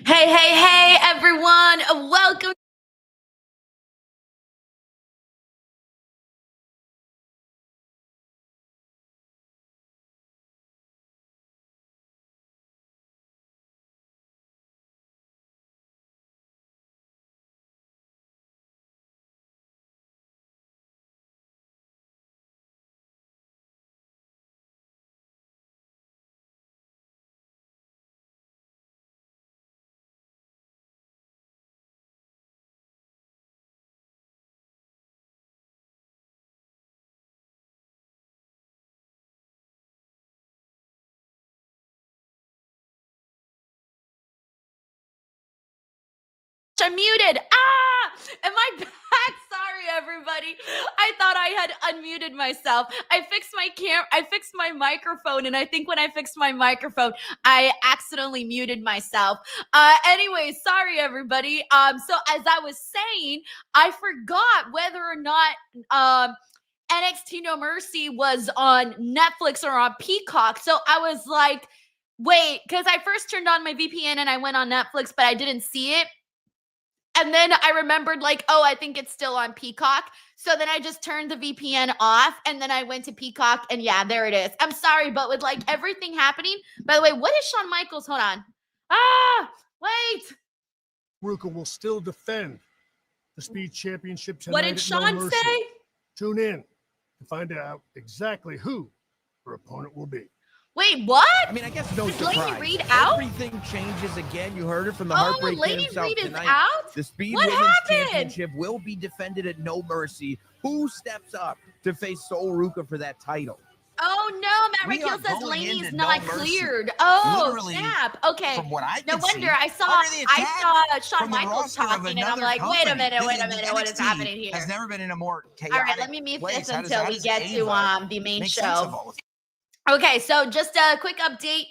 Hey, everyone. Welcome. I'm muted. Am I back? Sorry, everybody. I thought I had unmuted myself. I fixed my microphone, and I think when I fixed my microphone, I accidentally muted myself. Anyway, sorry, everybody. So as I was saying, I forgot whether or not NXT No Mercy was on Netflix or on Peacock. So I was like, wait, because I first turned on my VPN and I went on Netflix, but I didn't see it. And then I remembered, like, oh, I think it's still on Peacock. So then I just turned the VPN off, and then I went to Peacock, and yeah, there it is. I'm sorry, but with, like, everything happening. By the way, what is Shawn Michaels? Hold on. Wait. Ruka will still defend the Speed Championship tonight. What did Shawn say? Tune in to find out exactly who her opponent will be. Wait, what? I mean, I guess no Is surprise. Lady Reed out? Everything changes again. You heard it from the Heartbreak Kid Lady himself Reed is tonight. out? The Speed What Women's happened? Championship will be defended at No Mercy. Who steps up to face Soul Ruka for that title? Oh, no. Matt We are Raquel says going Laney's into not No Mercy. cleared. Oh, Literally, snap. Okay. From what I No can wonder. see, I saw under the attack Shawn from the Michaels roster of talking, and I'm another like, wait a company. minute, The what is NXT happening here? Has never been in a more chaotic All right, let me mute place. this How does- until how we does get to Ava the main make sense of show. all of Okay, so just a quick update.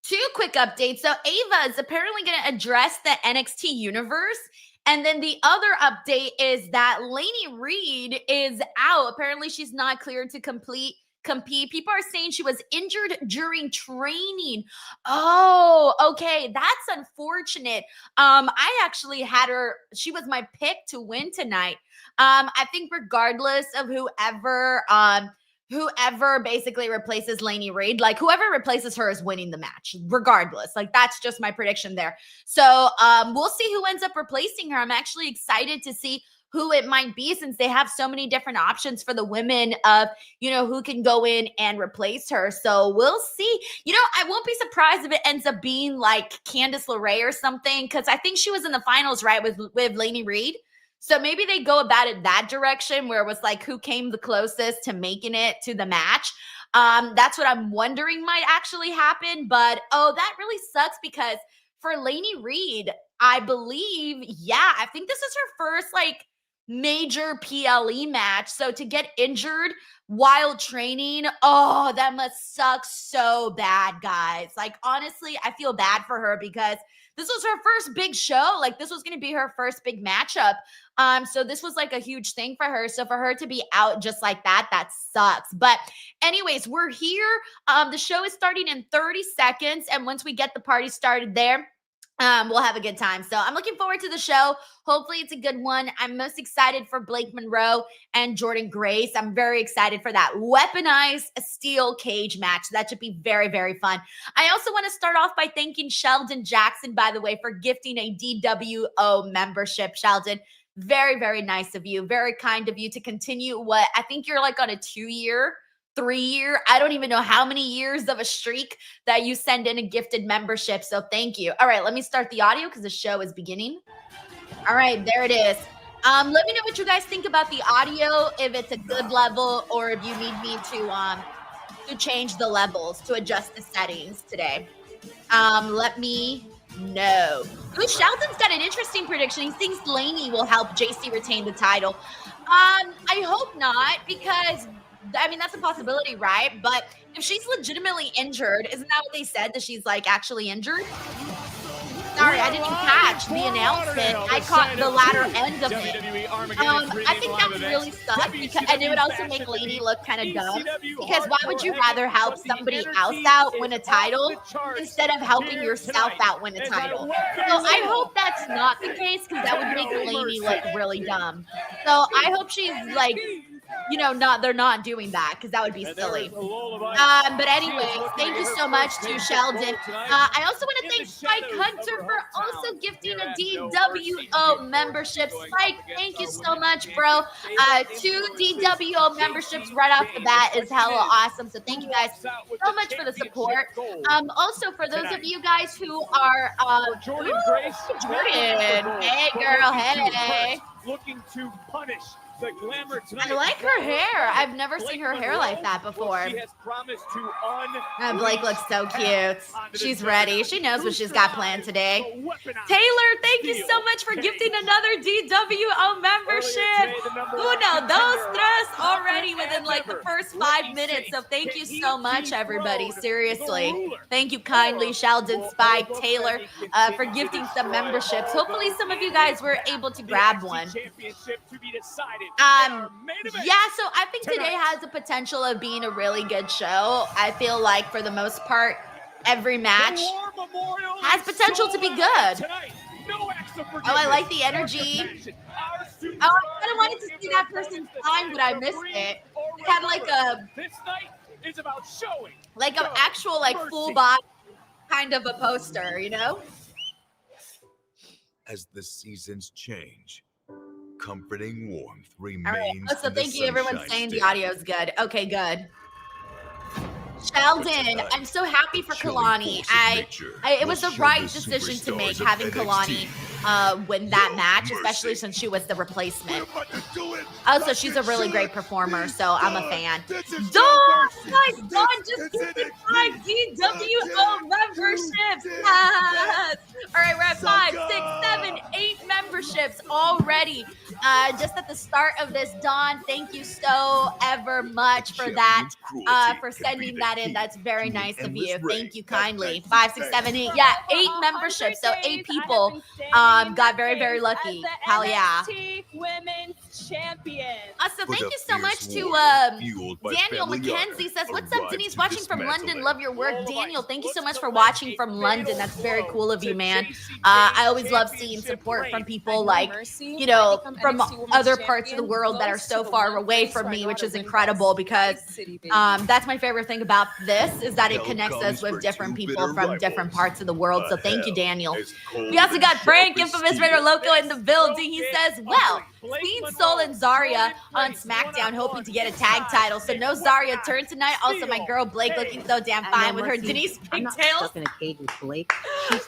2 quick updates. So Ava is apparently going to address the NXT universe. And then the other update is that Lainey Reed is out. Apparently she's not cleared to compete. People are saying she was injured during training. Oh, okay. That's unfortunate. I actually had her. She was my pick to win tonight. I think regardless of whoever basically replaces Lainey Reed, like whoever replaces her is winning the match, regardless. Like that's just my prediction there. So we'll see who ends up replacing her. I'm actually excited to see who it might be, since they have so many different options for the women of, who can go in and replace her. So we'll see. I won't be surprised if it ends up being like Candice LeRae or something, because I think she was in the finals, right, with Lainey Reed. So maybe they go about it that direction, where it was like who came the closest to making it to the match. That's what I'm wondering might actually happen. But, that really sucks, because for Lainey Reed, I believe, I think this is her first like major PLE match. So to get injured while training, that must suck so bad, guys. Like, honestly, I feel bad for her, because this was her first big show. Like, this was going to be her first big matchup. So this was like a huge thing for her. So for her to be out just like that sucks. But anyways, we're here. The show is starting in 30 seconds. And once we get the party started there, we'll have a good time. So I'm looking forward to the show. Hopefully it's a good one. I'm most excited for Blake Monroe and Jordynne Grace. I'm very excited for that weaponized steel cage match. That should be very, very fun. I also want to start off by thanking Sheldon Jackson, by the way, for gifting a DWO membership. Sheldon, very, very nice of you. Very kind of you to continue what I think you're like on a 2-year, 3-year, I don't even know how many years of a streak that you send in a gifted membership. So thank you. All right, let me start the audio because the show is beginning. All right, there it is. Let me know what you guys think about the audio, if it's a good level or if you need me to change the levels, to adjust the settings today. Let me know. Ooh, Sheldon's got an interesting prediction. He thinks Lainey will help Jacy retain the title. I hope not, because I mean, that's a possibility, right? But if she's legitimately injured, isn't that what they said, that she's like actually injured? Sorry, I didn't catch the announcement. I caught the latter end of it. I think that would really suck, and it would also make Lady look kind of dumb, because why would you rather help somebody else out win a title instead of helping yourself out win a title? So I hope that's not the case, because that would make Lady look really dumb. So I hope she's like, you know, they're not doing that, because that would be silly. But anyway, thank you so much to Sheldon. I also want to thank Spike Hunter for also gifting a DWO membership. Spike, thank you so much, bro. 2 DWO memberships right off the bat is hella awesome. So thank you guys so much for the support. Also, for those of you guys who are Jordynne, hey girl, hey. Looking to punish the glamour tonight. I like her hair. I've never seen her hair like that before. She has promised to Blake looks so cute. She's ready. She knows what she's got planned today. Taylor, thank you so much for gifting another DWO membership. Uno, dos, tres already within like the first 5 minutes. So thank you so much, everybody. Seriously. Thank you kindly, Sheldon, Spike, Taylor, for gifting some memberships. Hopefully some of you guys were able to grab one. Yeah, so I think today has the potential of being a really good show. I feel like for the most part, every match has potential to be good. Oh, I like the energy. Oh, I kind of wanted to see that person sign, but I missed it. It had like an actual like full body kind of a poster, you know? As the seasons change, comforting warmth remains. All right. Oh, so in the thank you. Everyone's Sunshine saying State. the audio is good. Okay, good. Sheldon, I'm so happy for Kalani. It was the right decision to make having Kalani win that match, especially since she was the replacement. Also, she's a really great performer, so I'm a fan. Dawn, nice. Dawn just gifted 5 DWO memberships. Yes. All right, we're at 5, 6, 7, 8 memberships already. Just at the start of this, Dawn, thank you so ever much for that, for sending that in. That's very nice of you. Thank you kindly. 5, 6, 7, 8. Yeah, 8 memberships. So 8 people got very, very lucky. Hell yeah. Women's champion. Also, thank you so much to Daniel McKenzie says, what's up, Denise? Watching from London. Love your work. Daniel, thank you so much for watching from London. That's very cool of you, man. I always love seeing support from people like, you know, from other parts of the world that are so far away from me, which is incredible, because that's my favorite thing about this, is that it connects us with different people from different parts of the world. So thank you, Daniel. We also got Frank, Infamous Raider Loco, in the building. He says, well, Speed, Soul, and Zarya on SmackDown, hoping to get a tag title. So no Zarya turn tonight. Also, my girl Blake looking so damn fine with her Denise pigtails.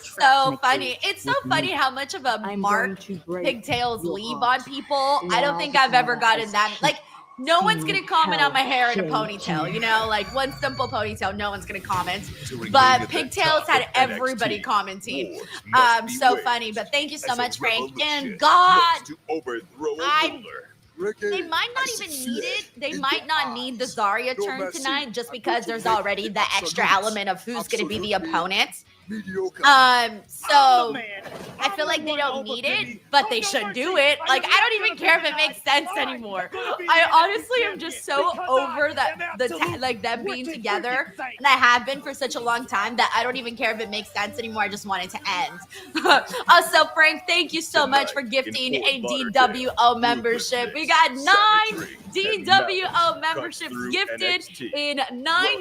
So funny. It's so funny how much of a mark pigtails leave on people. I don't think I've ever gotten that. Like, no one's going to comment on my hair in a ponytail, you know, like one simple ponytail, no one's going to comment. But pigtails had everybody commenting. So funny. But thank you so much, Frank. And God, they might not even need it. They might not need the Zarya turn tonight, just because there's already the extra element of who's going to be the opponent. So I feel like they don't need it, but they should do it. Like, I don't even care if it makes sense anymore. I honestly am just so over that like them being together, and I have been for such a long time, that I don't even care if it makes sense anymore. I just want it to end. Also, Frank, thank you so much for gifting a DWO membership. We got 9 DWO memberships gifted in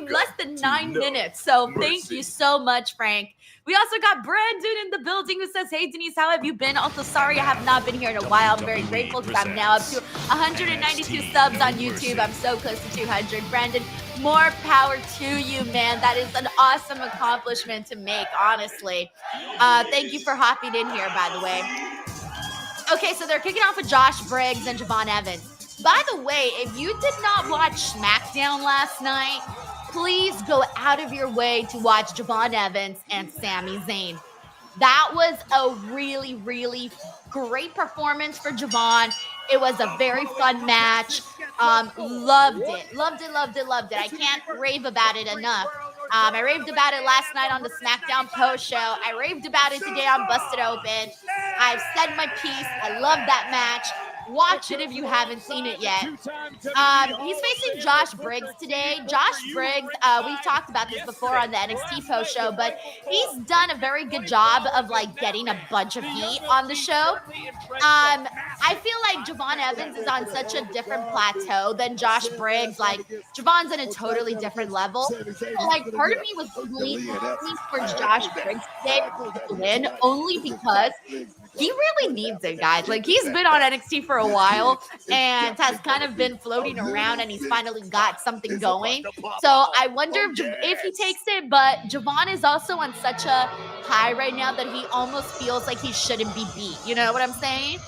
less than 9 minutes. So thank you so much, Frank. We also got Brandon in the building, who says, hey, Denise, how have you been? Also, sorry I have not been here in a while. I'm very grateful, because I'm now up to 192 subs on YouTube. I'm so close to 200. Brandon, more power to you, man. That is an awesome accomplishment to make, honestly. Thank you for hopping in here, by the way. Okay, so they're kicking off with Josh Briggs and Jevon Evans. By the way, if you did not watch SmackDown last night, please go out of your way to watch Jevon Evans and Sami Zayn. That was a really, really great performance for Jevon. It was a very fun match. Loved it. I can't rave about it enough. I raved about it last night on the SmackDown post show. I raved about it today on Busted Open. I've said my piece. I love that match. Watch it if you haven't seen it yet. He's facing Josh Briggs today. Josh Briggs, we've talked about this before on the NXT post show, but he's done a very good job of like getting a bunch of heat on the show. I feel like Jevon Evans is on such a different plateau than Josh Briggs. Like Jevon's in a totally different level. So, like part of me was leaning towards Josh Briggs today to win, only because he really needs it, guys. Like he's been on NXT for a while and has kind of been floating around, and he's finally got something going. So I wonder if he takes it, but Jevon is also on such a high right now that he almost feels like he shouldn't be beat. You know what I'm saying?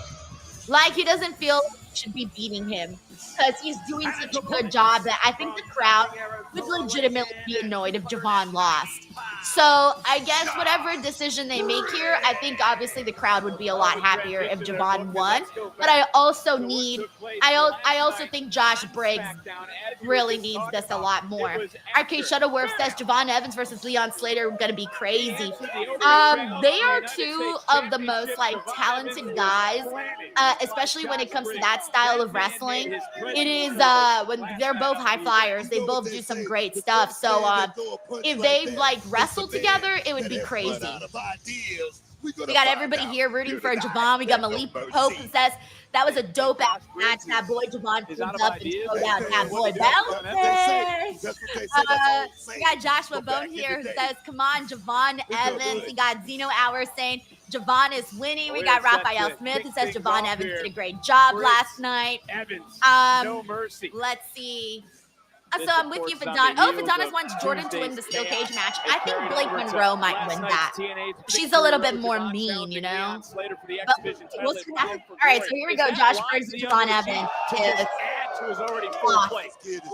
Like he doesn't feel like he should be beating him because he's doing such a good job that I think the crowd would legitimately be annoyed if Jevon lost. So I guess whatever decision they make here, I think obviously the crowd would be a lot happier if Jevon won. But I also think Josh Briggs really needs this a lot more. Arcade Shuttleworth says Jevon Evans versus Leon Slater are going to be crazy. They are two of the most like talented guys, especially when it comes to that style of wrestling. It is when they're both high flyers, they both do some great stuff. So if they like wrestle together, it would be crazy. We got everybody here rooting for Jevon. We got Malik Pope who says that was a dope ass match. That boy Jevon comes up and throw down that boy bounces. We got Joshua Bone here who says, come on, Jevon Evans. We got Zeno Hour saying Jevon is winning. We got Raphael Smith who says Jevon Evans did a great job last night. No mercy. Let's see. So I'm with you, Fadon. Oh, Fadonna's wants Jordynne to win the steel cage match. I think Blake Monroe might win that. She's a little bit more mean, you know? But we'll see what happens. All right, so here we go. Josh Briggs and Jevon Evans. Kid is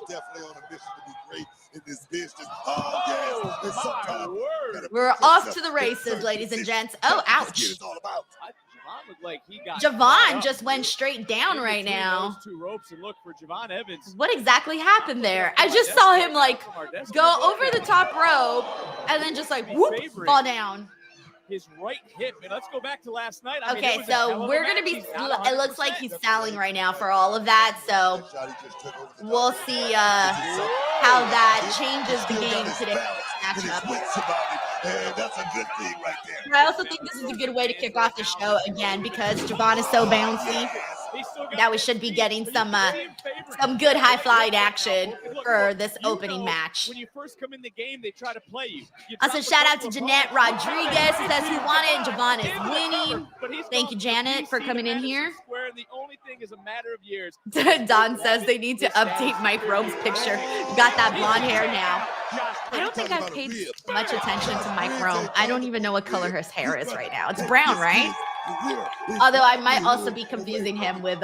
definitely on a mission to be great in this business. Oh, yes. We're off to the races, ladies and gents. Oh, ouch. Jevon just went straight down right now. What exactly happened there? I just saw him like go over the top rope and then just like whoop, fall down. His right hip, and let's go back to last night. Okay, so we're gonna be. It looks like he's selling right now for all of that. So we'll see how that changes the game today. That's a good thing right there. I also think this is a good way to kick off the show again because Jevon is so bouncy that we should be getting some good high flight action for this opening match. When you first come in the game, they try to play you. Also, shout out to Jeanette Rodriguez who says he won it and Jevon is winning. Thank you, Janet, for coming in here. The only thing is a matter of years. Don says they need to update Mike Rome's picture. Got that blonde hair now. I don't think I've paid much attention to Mike Rome. I don't even know what color his hair is right now. It's brown, right? Although I might also be confusing him with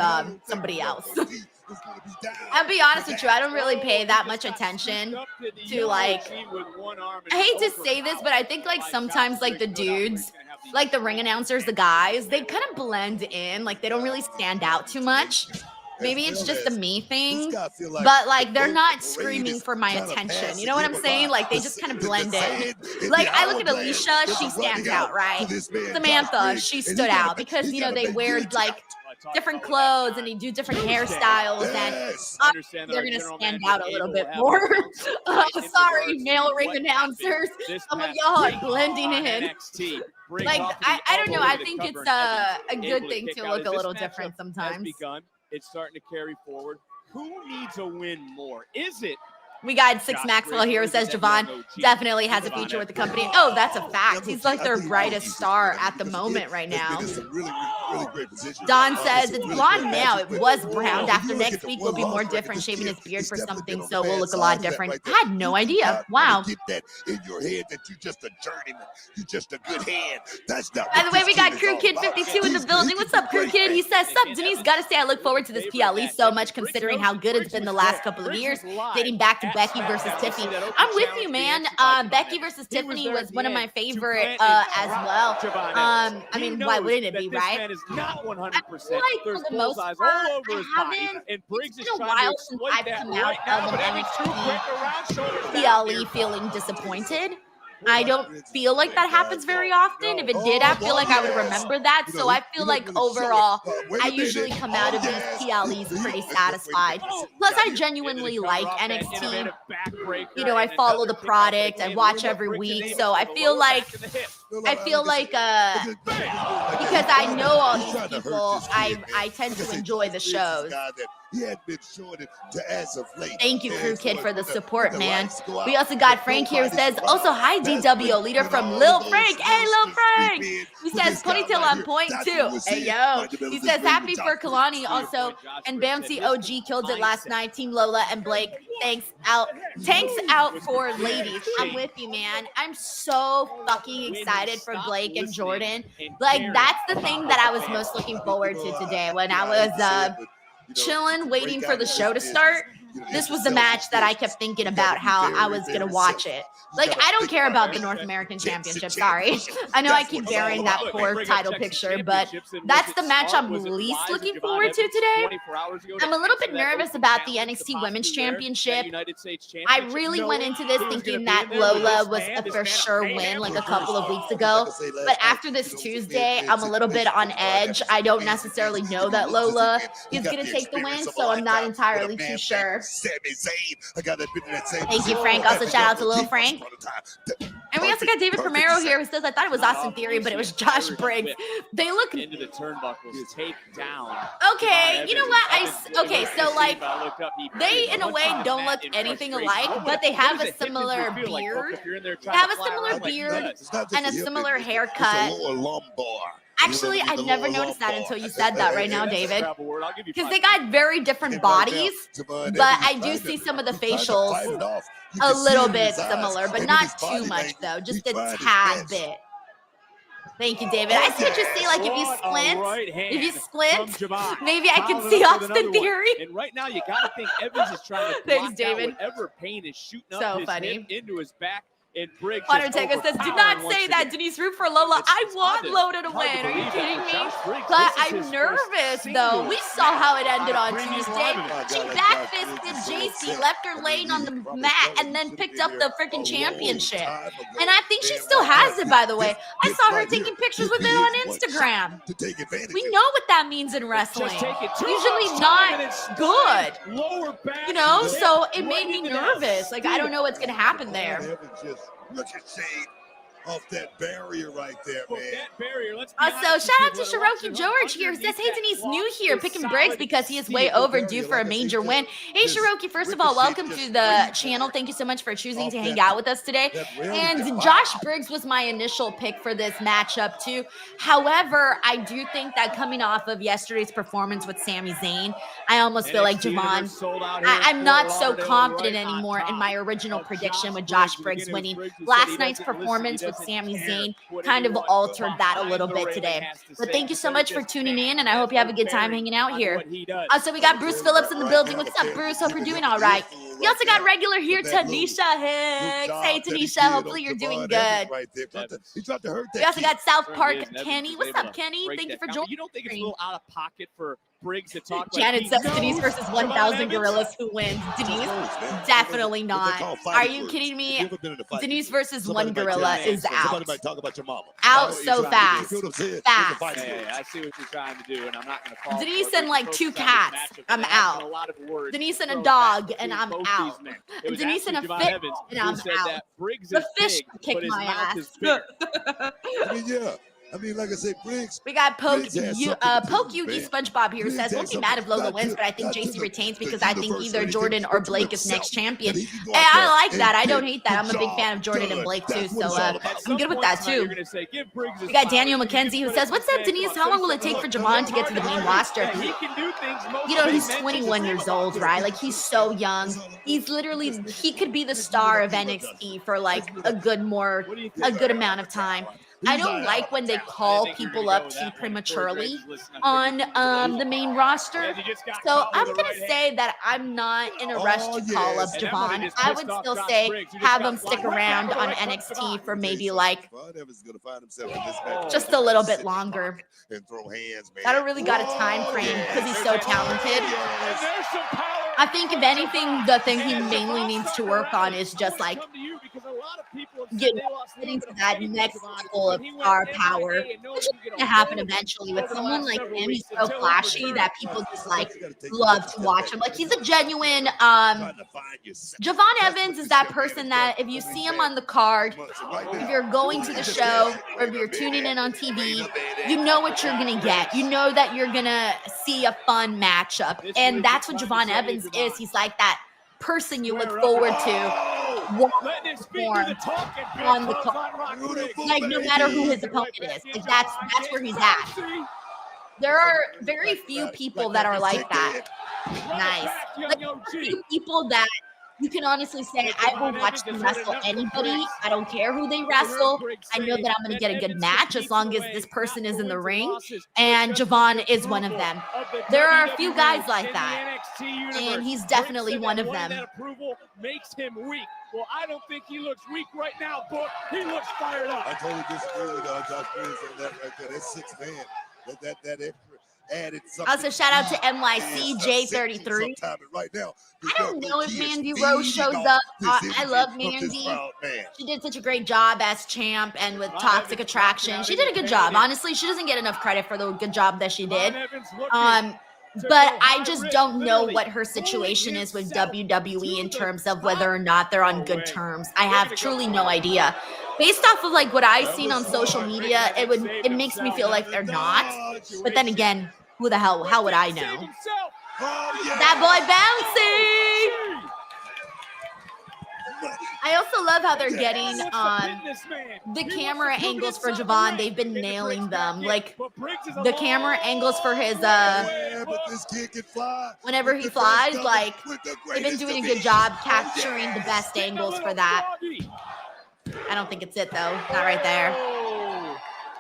somebody else. I'll be honest with you, I don't really pay that much attention to like, I hate to say this, but I think like sometimes like the dudes, like the ring announcers, the guys, they kind of blend in, like they don't really stand out too much. Maybe it's just a me thing, but like they're not screaming for my attention. You know what I'm saying? Like they just kind of blend in. Like I look at Alicia, she stands out, right? Samantha, she stood out because, you know, they wear like different clothes and they do different hairstyles and they're going to stand out a little bit more. Sorry, male ring announcers. Some of y'all are blending in. Like, I don't know. I think it's a good thing to look a little different sometimes. It's starting to carry forward. Who needs a win more? Is it? We got Six Maxwell here who says Jevon definitely has a future with the company. Oh, that's a fact. He's like their brightest star at the moment right now. Don says it's blonde now. It was brown. After next week, will be more different, shaving his beard for something, so we'll look a lot different. I had no idea. Wow. Get that in your head that you're just a journeyman. You're just a good hand. That's not. By the way, we got Crew Kid 52 in the building. What's up, Crew Kid? He says, "Sup, Denise? Gotta say, I look forward to this PLE so much, considering how good it's been the last couple of years, dating back to at Becky versus SmackDown. Tiffany. That open I'm with challenge you, man. being by Becky Jevon versus Evans. He Tiffany there was at the one of my end to favorite plant and as drop well. Jevon Evans. I He mean, why knows wouldn't it that be, this right? man is not 100%. I feel like There's for the most bullseyes part, all over I his body, haven't. and Briggs It's is been a trying to while since exploit I've that come right out now, of but an every true NXT quick around shoulders down PLE here. feeling disappointed. I don't feel like that happens very often. If it did, I feel like I would remember that. So I feel like overall, I usually come out of these PLEs pretty satisfied. Plus, I genuinely like NXT. You know, I follow the product. I watch every week. So I feel like because I know all these people, I tend to enjoy the shows. Thank you, Crew Kid, for the support, man. We also got Frank here who says, also, hi, DW, leader from Lil Frank. Hey, Lil Frank. He says, ponytail on point, too. Hey, yo. He says, happy for Kalani also. And Bouncy OG killed it last night. Team Lola and Blake, tanks out for ladies. I'm with you, man. I'm so fucking excited for Blake and Jordynne. Like, that's the thing that I was most looking forward to today when I was chilling, waiting for the show to start. This was the match that I kept thinking about how I was going to watch it. Like, I don't care about the North American Championship, sorry. I know I keep bearing that poor title picture, but that's the match I'm least looking forward to today. I'm a little bit nervous about the NXT Women's Championship. I really went into this thinking that Lola was a for sure win like a couple of weeks ago, but after this Tuesday, I'm a little bit on edge. I don't necessarily know that Lola is going to take the win, so I'm not entirely too sure. Thank you, Frank. Also, shout out to Lil Frank. And we also got David Primero here who says, I thought it was Austin Theory, but it was Josh Briggs. They look into the turnbuckles, take down. Okay, you know what? Okay, so like they in a way don't look anything alike, but they have a similar beard. They have a similar beard and a similar haircut. Actually, I never noticed that until you said that right now, David. Because they got very different bodies, but I do see some of the facials a little bit similar, but not too much though, just a tad bit. Thank you, David. I see what you see. Like if you squint, maybe I can see Austin Theory. And right now, you got to think Evans is trying to block Thanks, David. out whatever pain is shooting up So his funny. hip into his back. And Briggs Undertaker says, do not say that, Denise. Root for Lola. I want Lola to win. Are you kidding me? But I'm nervous, though. We saw how it ended on Tuesday. She backfisted Jacy, left her laying on the mat, and then picked up the freaking championship. And I think she still has it, by the way. I saw her taking pictures with it on Instagram. We know what that means in wrestling. Usually not good. You know, so it made me nervous. Like, I don't know what's going to happen there. Look at Jade off that barrier right there, man. Also, shout out to Shiroki George here who says, hey, Denise, new here, picking Briggs because he is way overdue for a major win. Hey, Shiroki, first of all, welcome to the channel. Thank you so much for choosing to hang out with us today. And Josh Briggs was my initial pick for this matchup, too. However, I do think that coming off of yesterday's performance with Sami Zayn, I almost feel like Jevon, I'm not so confident anymore in my original prediction with Josh Briggs winning. Last night's performance with Sami Zayn kind of altered that a little bit today. But thank you so much for tuning in, and I hope you have a good time hanging out here. Also, we got Bruce Phillips in the building. What's up, Bruce? Hope you're doing all right. We also got regular here, Tanisha Hicks. Hey, Tanisha. Hopefully you're doing good. We also got South Park Kenny. What's up, Kenny? Thank you for joining. You don't think it's a little out of pocket for Briggs to talk Janet says Denise versus 1,000 gorillas. Who wins? Denise? Definitely not. Are you kidding me? Denise versus one gorilla is out. Out so fast. Fast. I see what you're trying to do, and I'm not going to fall. Denise and like 2 cats. I'm out. Denise and a dog, and I'm out. Denise and a fish, and I'm out. The fish kicked my ass. I mean, like I said, Briggs. We got Poke Yugi SpongeBob here says, won't be mad if Lola wins, but I think Jacy retains because I think either Jordynne or Blake is next champion. Hey, I like that. I don't hate that. I'm a big fan of Jordynne and Blake too, so I'm good with that too. We got Daniel McKenzie who says, what's up, Denise? How long will it take for Jevon to get to the main roster? You know, he's 21 years old, right? Like, he's so young. He's literally, he could be the star of NXT for like a good amount of time. I don't like when they call people up too prematurely on the main roster. So I'm going to say that I'm not in a rush to call up Jevon. I would still say have him stick around on NXT for maybe like just a little bit longer. And throw hands, man. I don't really got a time frame because he's so talented. I think if anything, the thing he mainly needs to work on is just like getting to that next level of star power, which is going to happen eventually with someone like him. He's so flashy that people just like love to watch him. Like he's a genuine. Jevon Evans is that person that if you see him on the card, if you're going to the show or if you're tuning in on TV, you know what you're going to get. You know that you're going to see a fun matchup. And that's what Jevon Evans is. He's like that person you look forward to on the card. Like no matter who his opponent is. Like that's where he's at. There are very few people that are like that. Nice. Like few people that you can honestly say, I will watch them wrestle anybody. I don't care who they wrestle. I know that I'm going to get a good match as long as this person is in the ring. And Jevon is one of them. There are a few guys like that. And he's definitely one of them. Makes him weak. Well, I don't think he looks weak right now, but he looks fired up. I totally disagree with Josh Briggs on that right there. That's 6 man. That extra added something. Also, shout out to NYC J33. Right now, I don't know if Mandy Rose shows up. I love Mandy. She did such a great job as champ and with Toxic Attraction. She did a good job. Honestly, she doesn't get enough credit for the good job that she did. But I just don't know what her situation is with WWE in terms of whether or not they're on good terms. I have truly no idea. Based off of like what I've seen on social media, it makes me feel like they're not. But then again, who the hell? How would I know? That boy bouncing. I also love how they're getting the camera angles for Jevon. They've been nailing them. Like the camera angles for his whenever he flies, like they've been doing a good job capturing the best angles for that. I don't think it's it though. Not right there.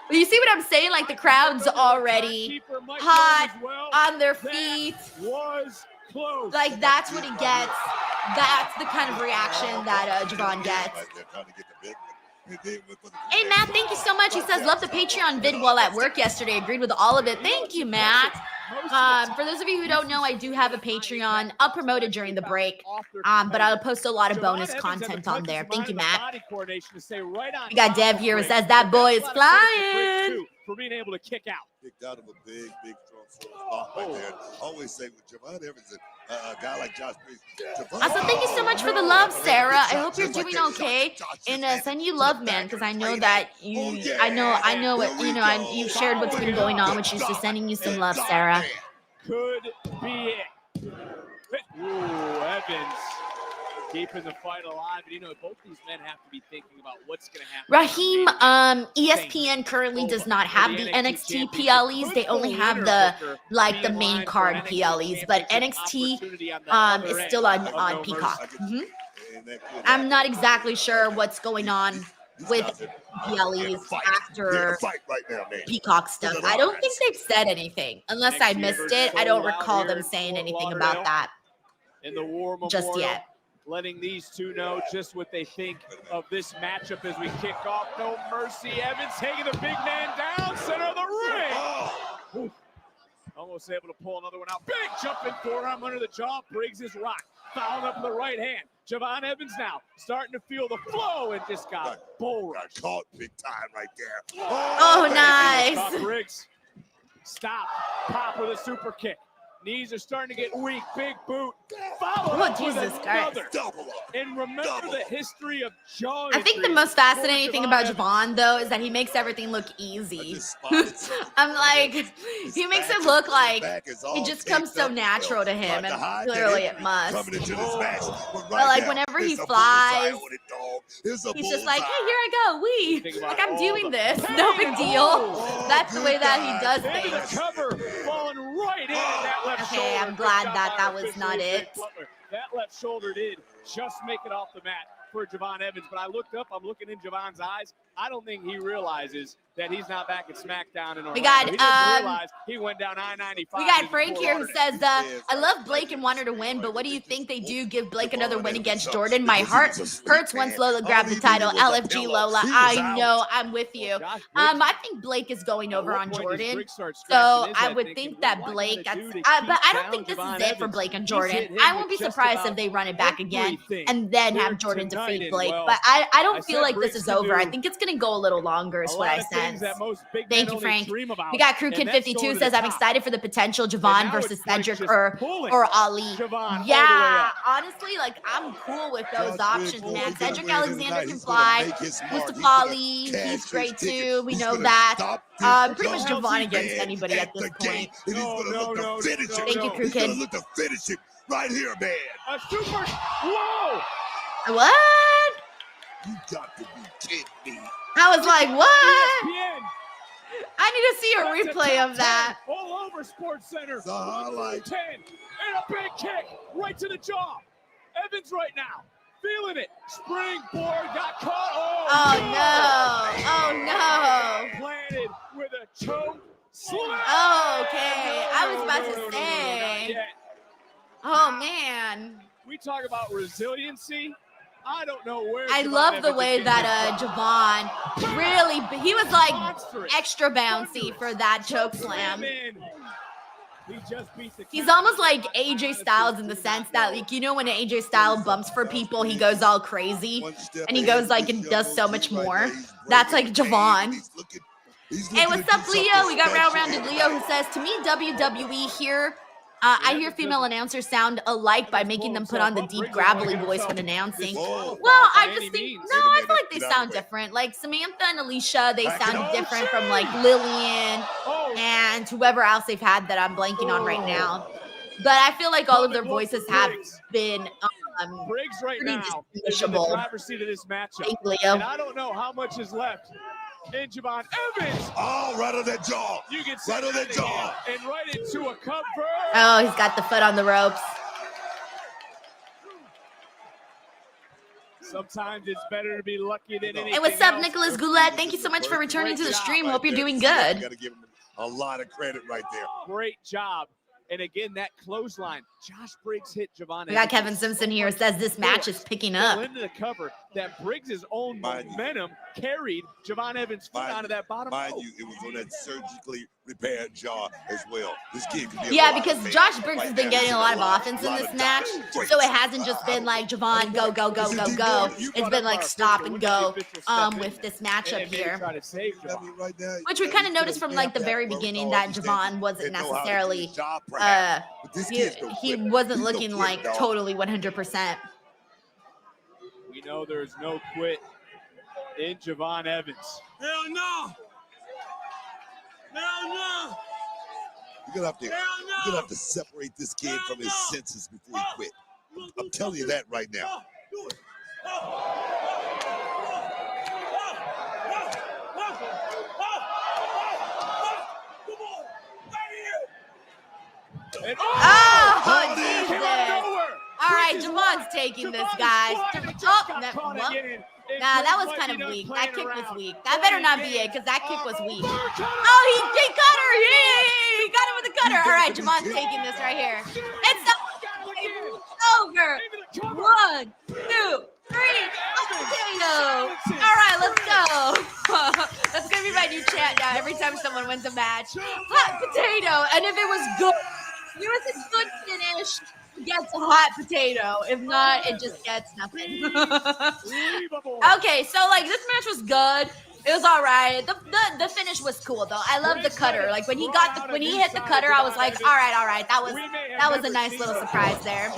But you see what I'm saying? Like the crowd's already hot on their feet. Like that's what he gets. That's the kind of reaction that Jevon gets. Hey Matt, thank you so much. He says, love the Patreon vid while at work yesterday. Agreed with all of it. Thank you, Matt. For those of you who don't know, I do have a Patreon. I'll promote it during the break. But I'll post a lot of bonus content on there. Thank you, Matt. We got Dev here who says that boy is flying. For being able to kick out. Kicked out of a big strong spot right there. Always say with Jevon Evans, a guy like Josh Briggs. Also, thank you so much for the love, Sarah. I hope you're doing okay. And send you love, man, because I know that you. I know what you know. You shared what's been going on with you, so sending you some love, Sarah. Could be it. Ooh, Evans keeping the fight alive. And, you know, both these men have to be thinking about what's going to happen. Raheem, ESPN currently does not have the NXT PLEs. They only have the main card PLEs, but NXT is still on Peacock. I'm not exactly sure what's going on with PLEs after Peacock stuff. I don't think they've said anything. Unless I missed it, I don't recall them saying anything about that just yet. Letting these two know just what they think of this matchup as we kick off. No Mercy. Evans taking the big man down, center of the ring. Almost able to pull another one out. Big jumping forearm under the jaw. Briggs is rocked. Fouled up in the right hand. Jevon Evans now starting to feel the flow and just got bull rushed. Caught big time right there. Oh, nice. Briggs. Stop. Pop with a super kick. Knees are starting to get weak. Big boot. Oh, Jesus Christ. And remember the history of jaw. I think the most fascinating thing about Jevon, though, is that he makes everything look easy. I'm like, he makes it look like it just comes so natural to him, and clearly it must. But like whenever he flies, he's just like, hey, here I go, wee. Like I'm doing this, no big deal. That's the way that he does things. Falling right in that left shoulder. Okay, I'm glad that was not it. That left shoulder did just make it off the mat for Jevon Evans. But I looked up, I'm looking in Jevon's eyes. I don't think he realizes that he's not back at SmackDown in Orlando. We got, he doesn't realize he went down I-95. We got Frank here who says, I love Blake and want her to win, but what do you think they do give Blake another win against Jordynne? My heart hurts once Lola grabbed the title. LFG Lola, I know, I'm with you. I think Blake is going over on Jordynne, so I would think that Blake, but I don't think this is it for Blake and Jordynne. I won't be surprised if they run it back again and then have Jordynne defeat Blake, but I don't feel like this is over. I think it's going to go a little longer is what I sense. Thank you, Frank. We got Crew Kid 52 says, I'm excited for the potential Jevon versus Cedric or Ali. Yeah, honestly, like, I'm cool with those options, man. Cedric Alexander can fly. Mustafa Ali, he's great too. We know that. Pretty much Jevon against anybody at this point. Thank you, Crew Kid. Look to finish it right here, man. A super. Whoa! What? You got to be kidding me. I was like, what? ESPN. I need to see a replay of that. All over Sports Center. The highlight. 10 and a big kick right to the jaw. Evans right now feeling it. Springboard got caught. Oh no! Planted with a choke slam. Okay, I was about to say. Oh man. We talk about resiliency. I don't know where. I love the way that Jevon really, he was like extra bouncy for that choke slam. He's almost like AJ Styles in the sense that, like, you know, when AJ Styles bumps for people, he goes all crazy and he goes like and does so much more. That's like Jevon. Hey, what's up, Leo? We got rounded Leo who says, to me, WWE here, I hear female announcers sound alike by making them put on the deep gravelly voice when announcing. Well, I just think, no, I feel like they sound different. Like Samantha and Alicia, they sound different from like Lillian and whoever else they've had that I'm blanking on right now. But I feel like all of their voices have been Briggs right pretty now distinguishable. in the driver's seat of this matchup. Thank you, Leo. And I don't know how much is left. And Jevon Evans. Oh, right on that jaw. You can right on that jaw. And right into a cover. Oh, he's got the foot on the ropes. Sometimes it's better to be lucky than anything. Hey, what's up, else. Nicholas Goulet? Thank you so much for returning to the stream. Hope you're doing good. Got to give him a lot of credit right there. Great job. And again, that clothesline. Josh Briggs hit Jevon. We got Kevin Simpson here who says this match is picking up. Into the cover that Briggs' own momentum carried Jevon Evans' foot onto that bottom rope. Mind you, it was on that surgically repaired jaw as well. This kid could be Yeah, because Josh Briggs has been getting a lot of offense in this match, so it hasn't just been like Jevon go go go go go. It's been like stop and go with this matchup here, which we kind of noticed from like the very beginning that Jevon wasn't necessarily he wasn't looking like totally 100%. We know there's no quit in Jevon Evans. Hell no! Hell no! You're gonna have to separate this kid from his senses before he quit. I'm telling you that right now. Oh, Jesus. All right, Javon's taking this, guys. Nah, that was kind of weak. That kick was weak. That better not be it, because that kick was weak. Oh, he cut her. He got him with the cutter. All right, Javon's taking this right here. It's over. 1, 2, 3. Potato. All right, let's go. That's going to be my new chant now every time someone wins a match. Hot potato. And if it was good, if it was a good finish, gets a hot potato. If not, it just gets nothing. Okay, so like this match was good. It was all right. The finish was cool though. I love the cutter. Like when he hit the cutter, I was like, all right. That was a nice little surprise there.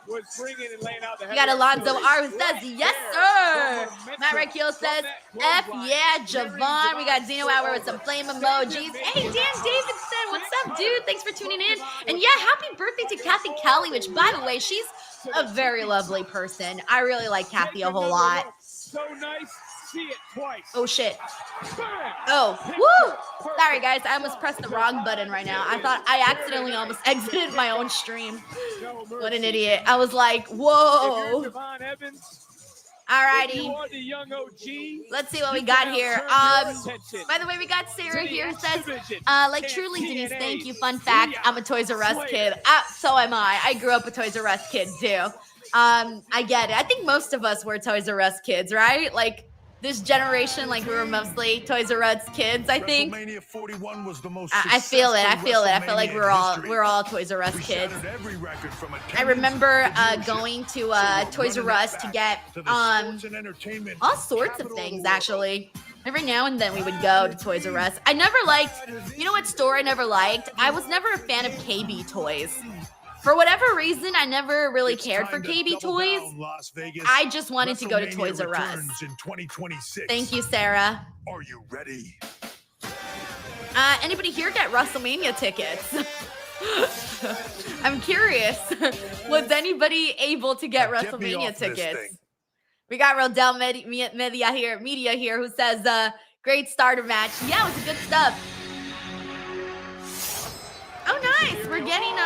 Was bringing and laying out the we got Alonzo R who says, yes, sir. Matt Rakiel says, F yeah, Jevon. We got Zeno Hour with some flame emojis. Hey, Dan Davidson, what's up, dude? Thanks for tuning in. And yeah, happy birthday to Kathy Kelly, which, by the way, she's a very lovely person. I really like Kathy a whole lot. So nice. See it twice. Oh, shit. Oh, woo! Sorry, guys. I almost pressed the wrong button right now. I thought I accidentally almost exited my own stream. What an idiot. I was like, whoa. Alrighty. You are the young OG. Let's see what we You got can here. now turn your attention By the way, we got Sarah to the here who X says, Division like and truly, Denise, thank you. TNA's Fun fact, Rhea I'm a Toys R Us Slater. kid. So am I. I grew up a Toys R Us kid too. I get it. I think most of us were Toys R Us kids, right? Like this generation, like we were mostly Toys R Us kids, I think. WrestleMania 41 was the most I feel it. I feel it. I feel like WrestleMania in we're all Toys R Us We kids. shattered every record from I attendance remember to viewership. going to So we're Toys R running it Us to back get to the sports and entertainment all sorts of capital things, the world. actually. Every now and then we would go to Toys R Us. I never liked, you know what store I never liked? I was never a fan of KB toys. For whatever reason, I never really It's cared for time to KB double toys. down, Las Vegas. I just wanted to go to WrestleMania Toys R Us. returns in 2026. Thank you, Sarah. Are you ready? Anybody here get WrestleMania tickets? I'm curious. Was anybody able to get Now, get me WrestleMania off this tickets? thing. We got Rodell Media here who says, great starter match. Yeah, it was good stuff. Oh, nice. We're getting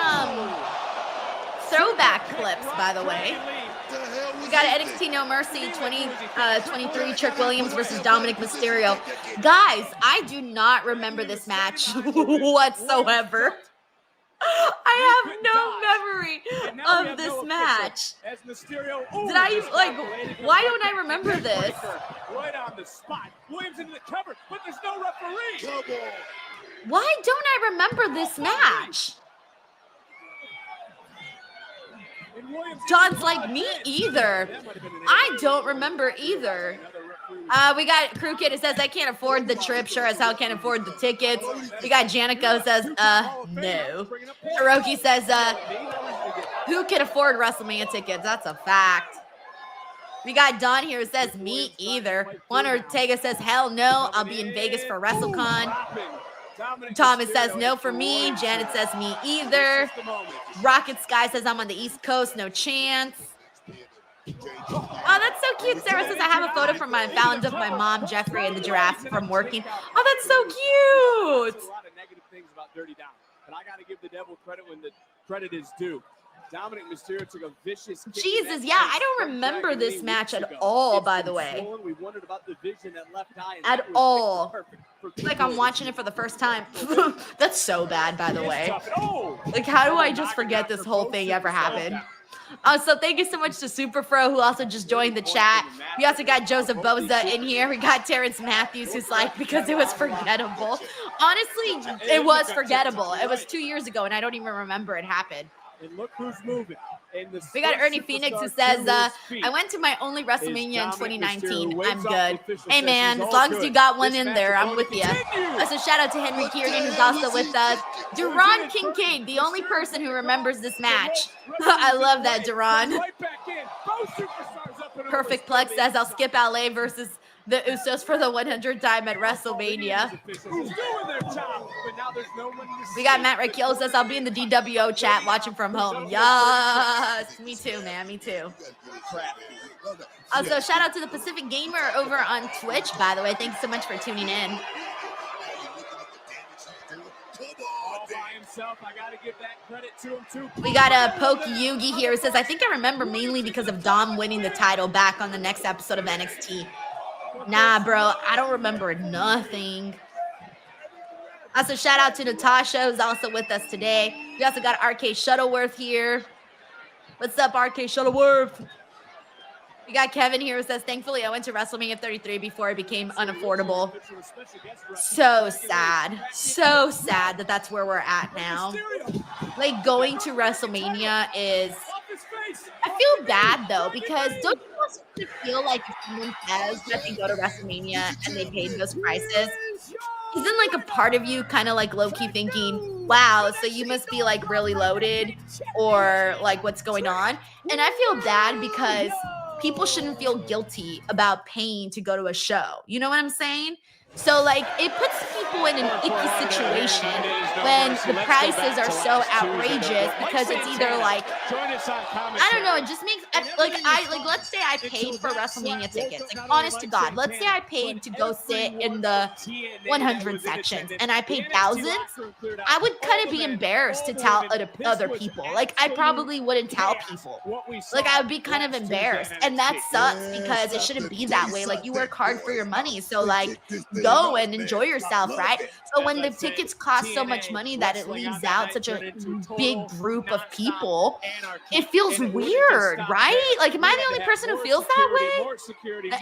throwback clips, by the way. We got NXT No Mercy 2023 Trick Williams versus Dominic Mysterio. Guys, I do not remember this match whatsoever. I have no memory of this match. As Mysterio, Did I why don't I remember this? Right on the spot. Williams into the cover, but there's no referee. Come on. Why don't I remember this match? And Williams John's like, me either. I don't remember either. We got Crew Kid who says, I can't afford the trip. Sure as hell can't afford the tickets. We got Janica who says, no. Hiroki says, who can afford WrestleMania tickets? That's a fact. We got Don here who says, me either. Juan Ortega says, hell no. I'll be in Vegas for WrestleCon. Thomas says, no for me. Janet says, me either. Rocket Sky says, I'm on the East Coast. No chance. Oh, that's so cute. Sarah says, I have a photo from my found of my mom, Jeffrey, and the giraffe from working. Oh, that's so cute. A lot of negative things about Dirty Dom, but I got to give the devil credit when the credit is due. Dominic Mysterio took a vicious kick. Jesus, yeah, I don't remember this match at all, by the way. We wondered about the vision that left eye, and At that was all. perfect for Like I'm watching it for the first time. That's so bad, by the way. Oh! Like, how do I just forget this whole thing ever happened? So thank you so much to Superfro, who also just joined the chat. We also got Joseph Boza in here. We got Terrence Matthews, who's like, because it was forgettable. Honestly, it was forgettable. It was 2 years ago, and I don't even remember it happened. And look who's moving. We got Ernie Phoenix who says, I went to my only WrestleMania in 2019. I'm good. Hey, man, as long as you got one in there, I'm with you. So shout out to Henry Kieran, who's also with us. Duran Kincaid, the only person who remembers this match. I love that, Duran. Perfect Plex says, I'll skip LA versus the Usos for the 100th time at WrestleMania. We got Matt Raquel says, I'll be in the DWO chat watching from home. Yes, me too, man, me too. Also, shout out to the Pacific Gamer over on Twitch, by the way. Thanks so much for tuning in. We got a Poke Yugi here who says, I think I remember mainly because of Dom winning the title back on the next episode of NXT. Nah, bro, I don't remember nothing. Also, shout out to Natasha, who's also with us today. We also got RK Shuttleworth here. What's up, RK Shuttleworth? We got Kevin here who says, thankfully, I went to WrestleMania 33 before it became unaffordable. So sad. So sad that that's where we're at now. Like, going to WrestleMania is... I feel bad, though, because don't you also feel like if someone says that they go to WrestleMania and they paid those prices, isn't like a part of you kind of like low-key thinking, wow, so you must be like really loaded or like what's going on? And I feel bad because people shouldn't feel guilty about paying to go to a show. You know what I'm saying? So, like, it puts people in an icky situation when the prices are so outrageous because it's either like, I don't know, it just makes, let's say I paid for WrestleMania tickets. Like, honest to God, let's say I paid to go sit in the 100 sections and I paid thousands. I would kind of be embarrassed to tell other people. Like, I probably wouldn't tell people. Like, I would be kind of embarrassed. And that sucks because it shouldn't be that way. Like, you work hard for your money. So, like, go and enjoy yourself, right? But when the tickets cost so much money that it leaves out such a big group of people, it feels weird, right? Like, am I the only person who feels that way?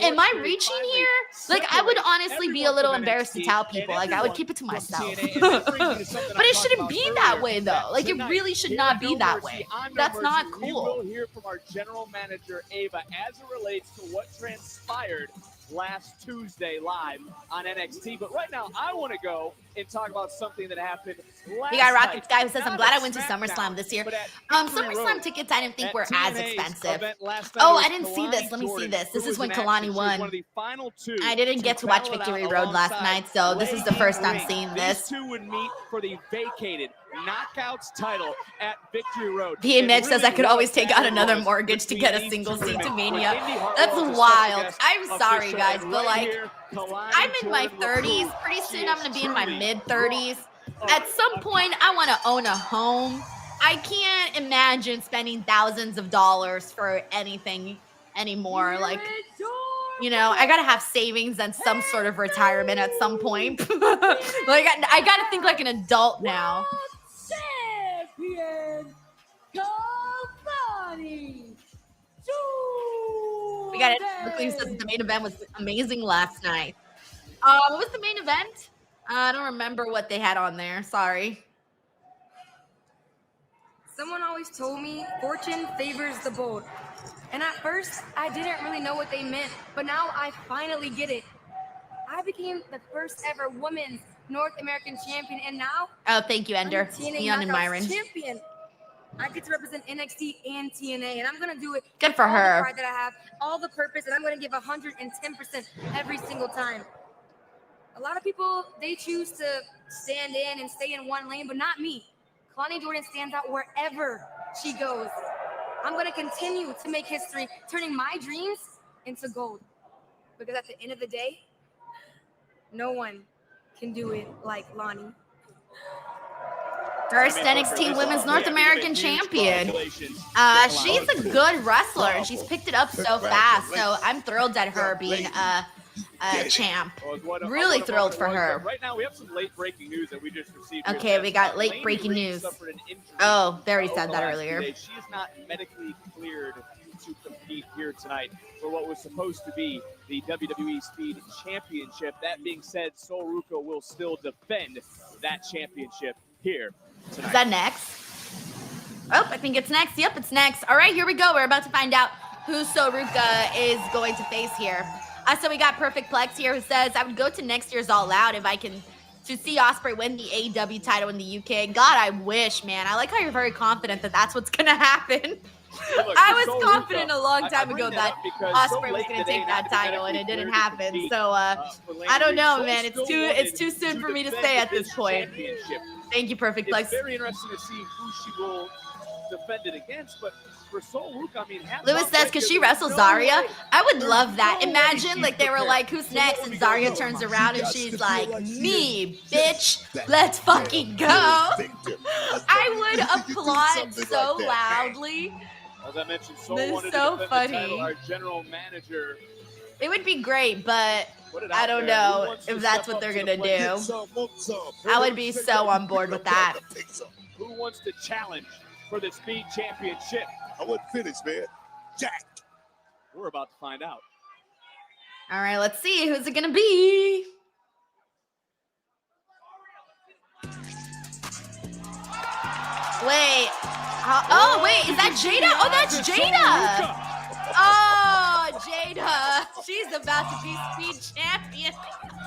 Am I reaching here? Like, I would honestly be a little embarrassed to tell people. Like, I would keep it to myself. But it shouldn't be that way, though. Like, it really should not be that way. That's not cool. We will hear from our general manager, Ava, as it relates to what transpired last Tuesday live on NXT. But right now, I want to go and talk about something that happened last We got night. Rocket Guy who says, I'm glad I went to SummerSlam this year. SummerSlam tickets I didn't think were as expensive. Oh, I didn't see this. Let me see this. This is when Kalani won. I didn't get to watch Victory Road last night, so this is the first I'm seeing this. These two would meet for the vacated Knockouts title at Victory Road. PMH says I could always take out another mortgage to get a single seat to Mania. That's wild. I'm sorry, guys, but like, I'm in my 30s. Pretty soon I'm going to be in my mid-30s. At some point, I want to own a home. I can't imagine spending thousands of dollars for anything anymore. Like, you know, I got to have savings and some sort of retirement at some point. Like, I got to think like an adult now. Champion, Kalani. We got it. McLean says the main event was amazing last night. What was the main event? I don't remember what they had on there. Sorry. Someone always told me fortune favors the bold. And at first, I didn't really know what they meant, but now I finally get it. I became the first ever women's North American champion, and now Oh, thank you, Ender. I'm TNA Neon and Knockouts Myron. champion. I get to represent NXT and TNA, and I'm gonna do it. Good with for all her. The pride that I have, all the purpose, and I'm gonna give 110% every single time. A lot of people, they choose to stand in and stay in one lane, but not me. Kalani Jordynne stands out wherever she goes. I'm gonna continue to make history, turning my dreams into gold. Because at the end of the day, no one can do it like Lonnie. First NXT Women's North American Champion. She's a good wrestler, and she's picked it up so fast. So I'm thrilled at her being a champ. Really thrilled for her. Right now, we have some late breaking news that we just received. Okay, we got late breaking news. Oh, Barry said that earlier. She is not medically cleared to compete here tonight for what was supposed to be the WWE Speed Championship. That being said, Sol Ruka will still defend that championship here tonight. Is that next? Oh, I think it's next. Yep, it's next. All right, here we go. We're about to find out who Sol Ruka is going to face here. So we got Perfect Plex here who says, I would go to next year's All Out if I can to see Ospreay win the AEW title in the UK. God, I wish, man. I like how you're very confident that that's what's going to happen. Look, I was Sol confident Ruka, a long time I ago bring that up Ospreay was going to take that title, and it didn't happen. So I don't know, man. It's too soon for me to say at this point. Thank you, Perfect Plex. It's very interesting to see who she will defend it against, but for Sol Ruka, I mean, Lewis says, could she wrestle Zarya? I would love that. Imagine, like, they were like, who's next? And Zarya turns around and she's like, me, bitch. Let's fucking go. I would applaud so loudly. As I mentioned, Sol This is wanted so to defend funny. the title. Our general manager. It would be great, but put it I out don't there. Who know wants to if that's step what up they're to the going to plate? do. I would be so on board with that. Who wants to challenge for the Speed Championship? I wasn't finished, man. Jack. We're about to find out. All right, let's see. Who's it going to be? Wait. Oh, wait. Is that Jada? Oh, that's Jada. Oh, Jada. She's about to be Speed Champion.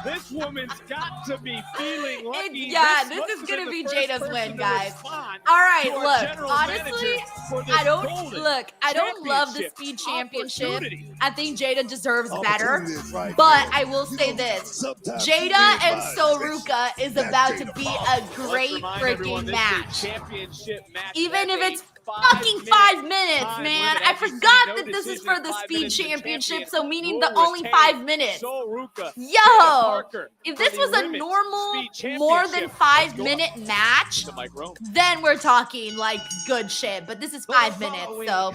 This woman's got to be feeling lucky. Yeah, must this is have gonna been be the first Jada's person win, to guys. respond All right, to our look, general honestly, manager for this I don't golden I don't love the championship speed championship. opportunity. I think Jada deserves better. Opportunity is right But there. I will You say know, this. sometimes Jada you live and by Sol tradition. Ruka is That's about to Jada be Parker. a Let's great remind everyone freaking this is a match. championship match. Even if That's it's a fucking 5-minute 5 minutes, time man. limit. I As you see, forgot no that this is decision, for the 5 speed minutes, the championship, champion so meaning will the only retain. 5 minutes. Sol Ruka, Yo, Jada Parker if for this the was a women's normal, speed more than championship. 5 Let's go minute match, to Mike Rome. then we're talking like good shit. But this is 5 minutes, so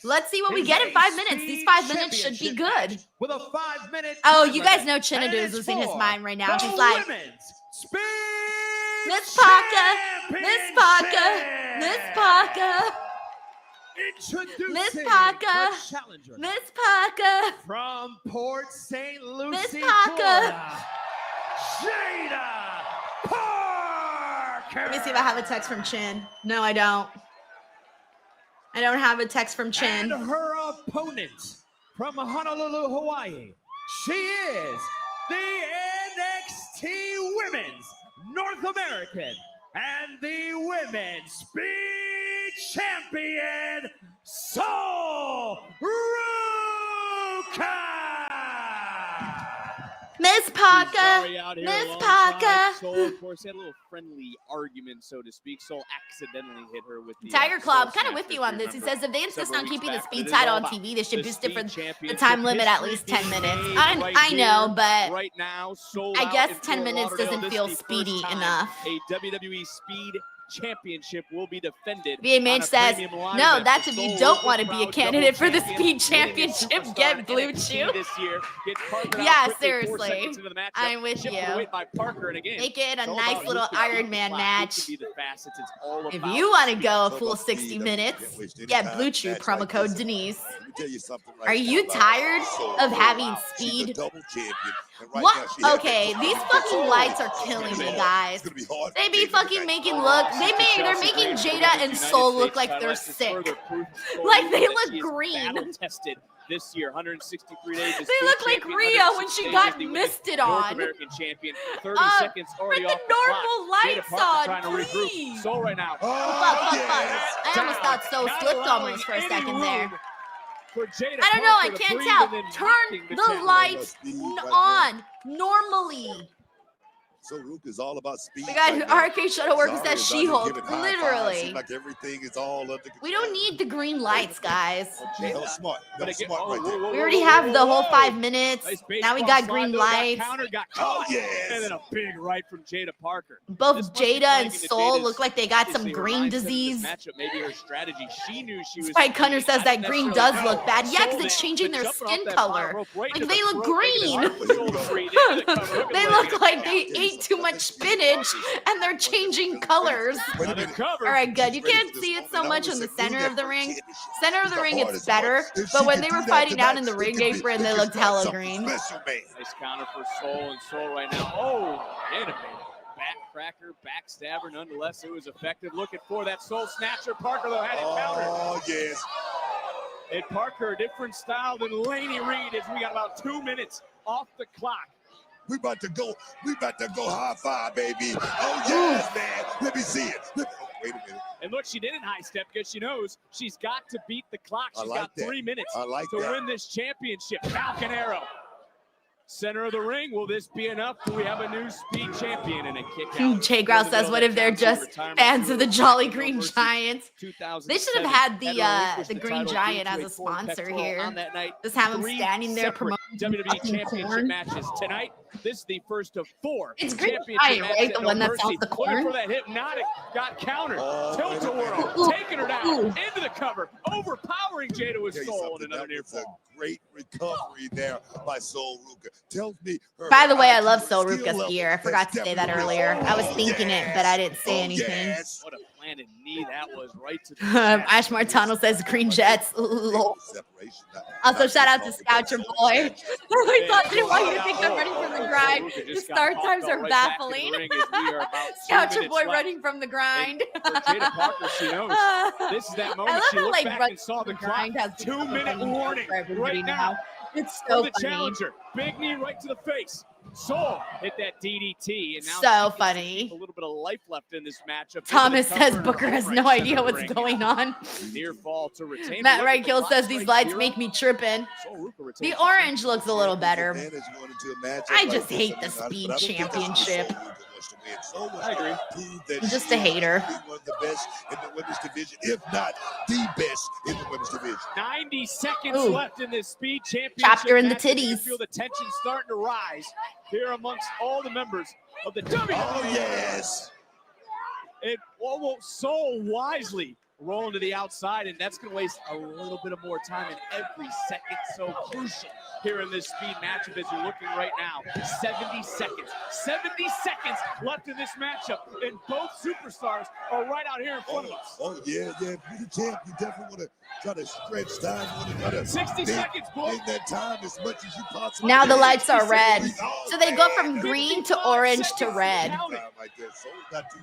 let's see what we get in 5 minutes. These 5 minutes should be good. With a 5-minute. Oh, time you guys limit. know And Chinnadu's it's losing his for mind right now. the He's like, women's speed Miss Parker, Miss Parker, Miss Parker, Introducing Miss Parker, the challenger Miss Parker, from Port St. Lucie, Miss Parker. Florida, Jada Parker. Let me see if I have a text from Chin. No, I don't. I don't have a text from Chin. And her opponent from Honolulu, Hawaii. She is the NXT Women's North American and the Women's Speed Champion, Sol Ruka. Miss Parker, Sorry out here Miss alongside Parker. Sol, of course, had a little friendly argument, so to speak. Sol accidentally hit her with the Tiger Claw, I'm kind of Soul with Snatcher, you on if this. He remember. says if they insist Several on weeks keeping the back, but speed it is title all on about TV, they should the boost it for Speed the Championship. time limit at History least 10 being minutes. made I right know, here, but right now, sold I out guess in 10 Fort minutes Lauderdale. doesn't This feel is the first speedy time enough. A WWE Speed Championship will be defended. VA on Mage a says, premium live no, event. that's The if you Sol don't Ruka want to be a proud candidate for the double Speed champion, winning Championship. Superstar Get Blue NXT Chew. this year. Gets Parker out Yeah, quickly, 4 seriously. seconds into the matchup. I'm with Shifted you. away by Parker, and again, Make it a it's all nice about little who can Iron beat Man Flash, match. who can be the fastest. It's all If about you want to speed. go a So full about 60 speed, minutes, can't waste any get time Blue in a Chew, match promo like code this. Denise. Let me tell you something right Are now you about tired Sol of Ruka. having She's speed? a double champion. And right What? now she has Okay, that these double fucking champion. lights are It's killing gonna be me, hard. guys. It's gonna be hard They for be Jada fucking tonight. making look. They're making Jada and Sol look like they're sick. Like they look green. Tested this year, 163 days. as They speed look like champion, Rhea when 160 she days got as the women's misted North on. American champion. 30 Uh, seconds already Put the off the clock. normal Jada lights Parker on, trying to regroup. please. Sol right now. Oh, Fuck. yes. I almost thought Sol Not slipped allowing almost for a any second there. room for Jada I don't know. I Parker to can't breathe tell. and then Turn knocking the champion. lights Speed right on normally. So Ruka is all about speed. We got right now. RK Shuttleworth Zara says is out here She-Hulk. giving high fives. Literally. Seems like everything is all under control. We don't need the green lights, guys. That was smart. That But was again, smart right there. We already have the whole 5 minutes. Nice Now we baseball got slide, green though, got lights. countered, got Oh, caught, yes. and then a big right from Jada Parker. Both This must be Jada playing and into Sol Jada's- look like they got some obviously her green mindset in this disease. matchup, maybe her strategy. She knew she was. Spike Hunter says I that don't green necessarily does know. look bad. Yeah, because Sol it's did, changing but their jumping off skin that color. bottom rope right Like to they the look throat, making it green. hard for Sol to breathe into the cover. Look at They the look way like they ate too much spinach and they're changing colors. Wait a Another minute. cover. All right, good. You She's ready can't for this see it moment. so I much always in the said, center do of the that ring. championship. Center of It's the ring, it's hardest better. part. If But she when can they do were that fighting down tonight, in the it ring could be- apron, it they could looked start hella something green. Special, man. Nice counter for Sol, and Sol right now. Oh, and a backcracker, backstabber. Nonetheless, it was effective. Looking for that Sol snatcher. Parker though had it countered. Oh, yes. And Parker, a different style than Laney Reed, as we got about 2 minutes off the clock. We about to go high five, baby. Oh, yes, man. Let me see it. Oh, wait a minute. And look, she didn't high step because she knows she's got to beat the clock. I She's like got that. 3 minutes I like to that. win this championship. Falcon Arrow. Center of the ring. Will this be enough? Do we have a new speed champion and a kick out? Jay Grouse says, what if they're just fans of the Jolly Green Giants? They should have had the Green Giant as a sponsor here. Just have them standing there promoting WWE fucking Championship corn. matches tonight. This is the first of 4. It's Green championship Giant, matches right? at The No one that Mercy. sells the Looking corn? for that hypnotic, got countered. Oh, Tilt-a-whirl, taking her down, Ooh. into the cover, overpowering Jada with Tell you Sol something, and another that near was a fall. great recovery there by Sol Ruka. Tells me her By the way, I IQ love and Sol skill Ruka's level gear. I has forgot to say that definitely earlier. I was risen. thinking it, but I didn't say Oh, anything. yes. What a planted knee that was right to the chest. Ash Martano says Green Jets. Lol. Separation. Also, shout out to Scoucher Boy. I thought didn't want you to think Oh, I'm running from the grind. The start times are baffling. Scoucher Boy running from the grind. For Jada Parker, she knows. This is that I moment love she how looked like back running and saw the from the clock. grind has 2-minute warning for everybody right now. It's For so the funny. challenger. Big knee right to the face. Soul hit that DDT, and now So she funny. gets a little bit of life left in this matchup. Thomas Able to says cover Booker her has right no center idea of the what's ring. going on. Near fall to retain. Matt Look at the Reichel last says these strike lights here. make me tripping. Soul Ruka The retains orange looks a little better. Advantage going into a matchup I like just this. hate I the mean, but Speed I don't think that's what Championship. Soul Ruka wants to win. Soul wants I agree. to prove that I'm just she a is hater. one of the best in the women's division, if not the best in the women's division. 90 seconds Ooh. left in this Speed Championship. Chapter in the match, and you can titties. feel the tension starting to rise here amongst all the members of the WWE. Oh, yes. And almost so wisely rolling to the outside, and that's going to waste a little bit of more time in every second. So crucial here in this Speed matchup as you're looking right now. 70 seconds. 70 seconds left in this matchup, and both superstars are right out here in front of us. Oh, yeah. If you're the champ, you definitely want to try to stretch time. You want to try to 60 seconds, boy. make that time as much as you possibly Now the can. lights are red. Oh, So they go man. from green to orange to red. Time like that. Soul's not too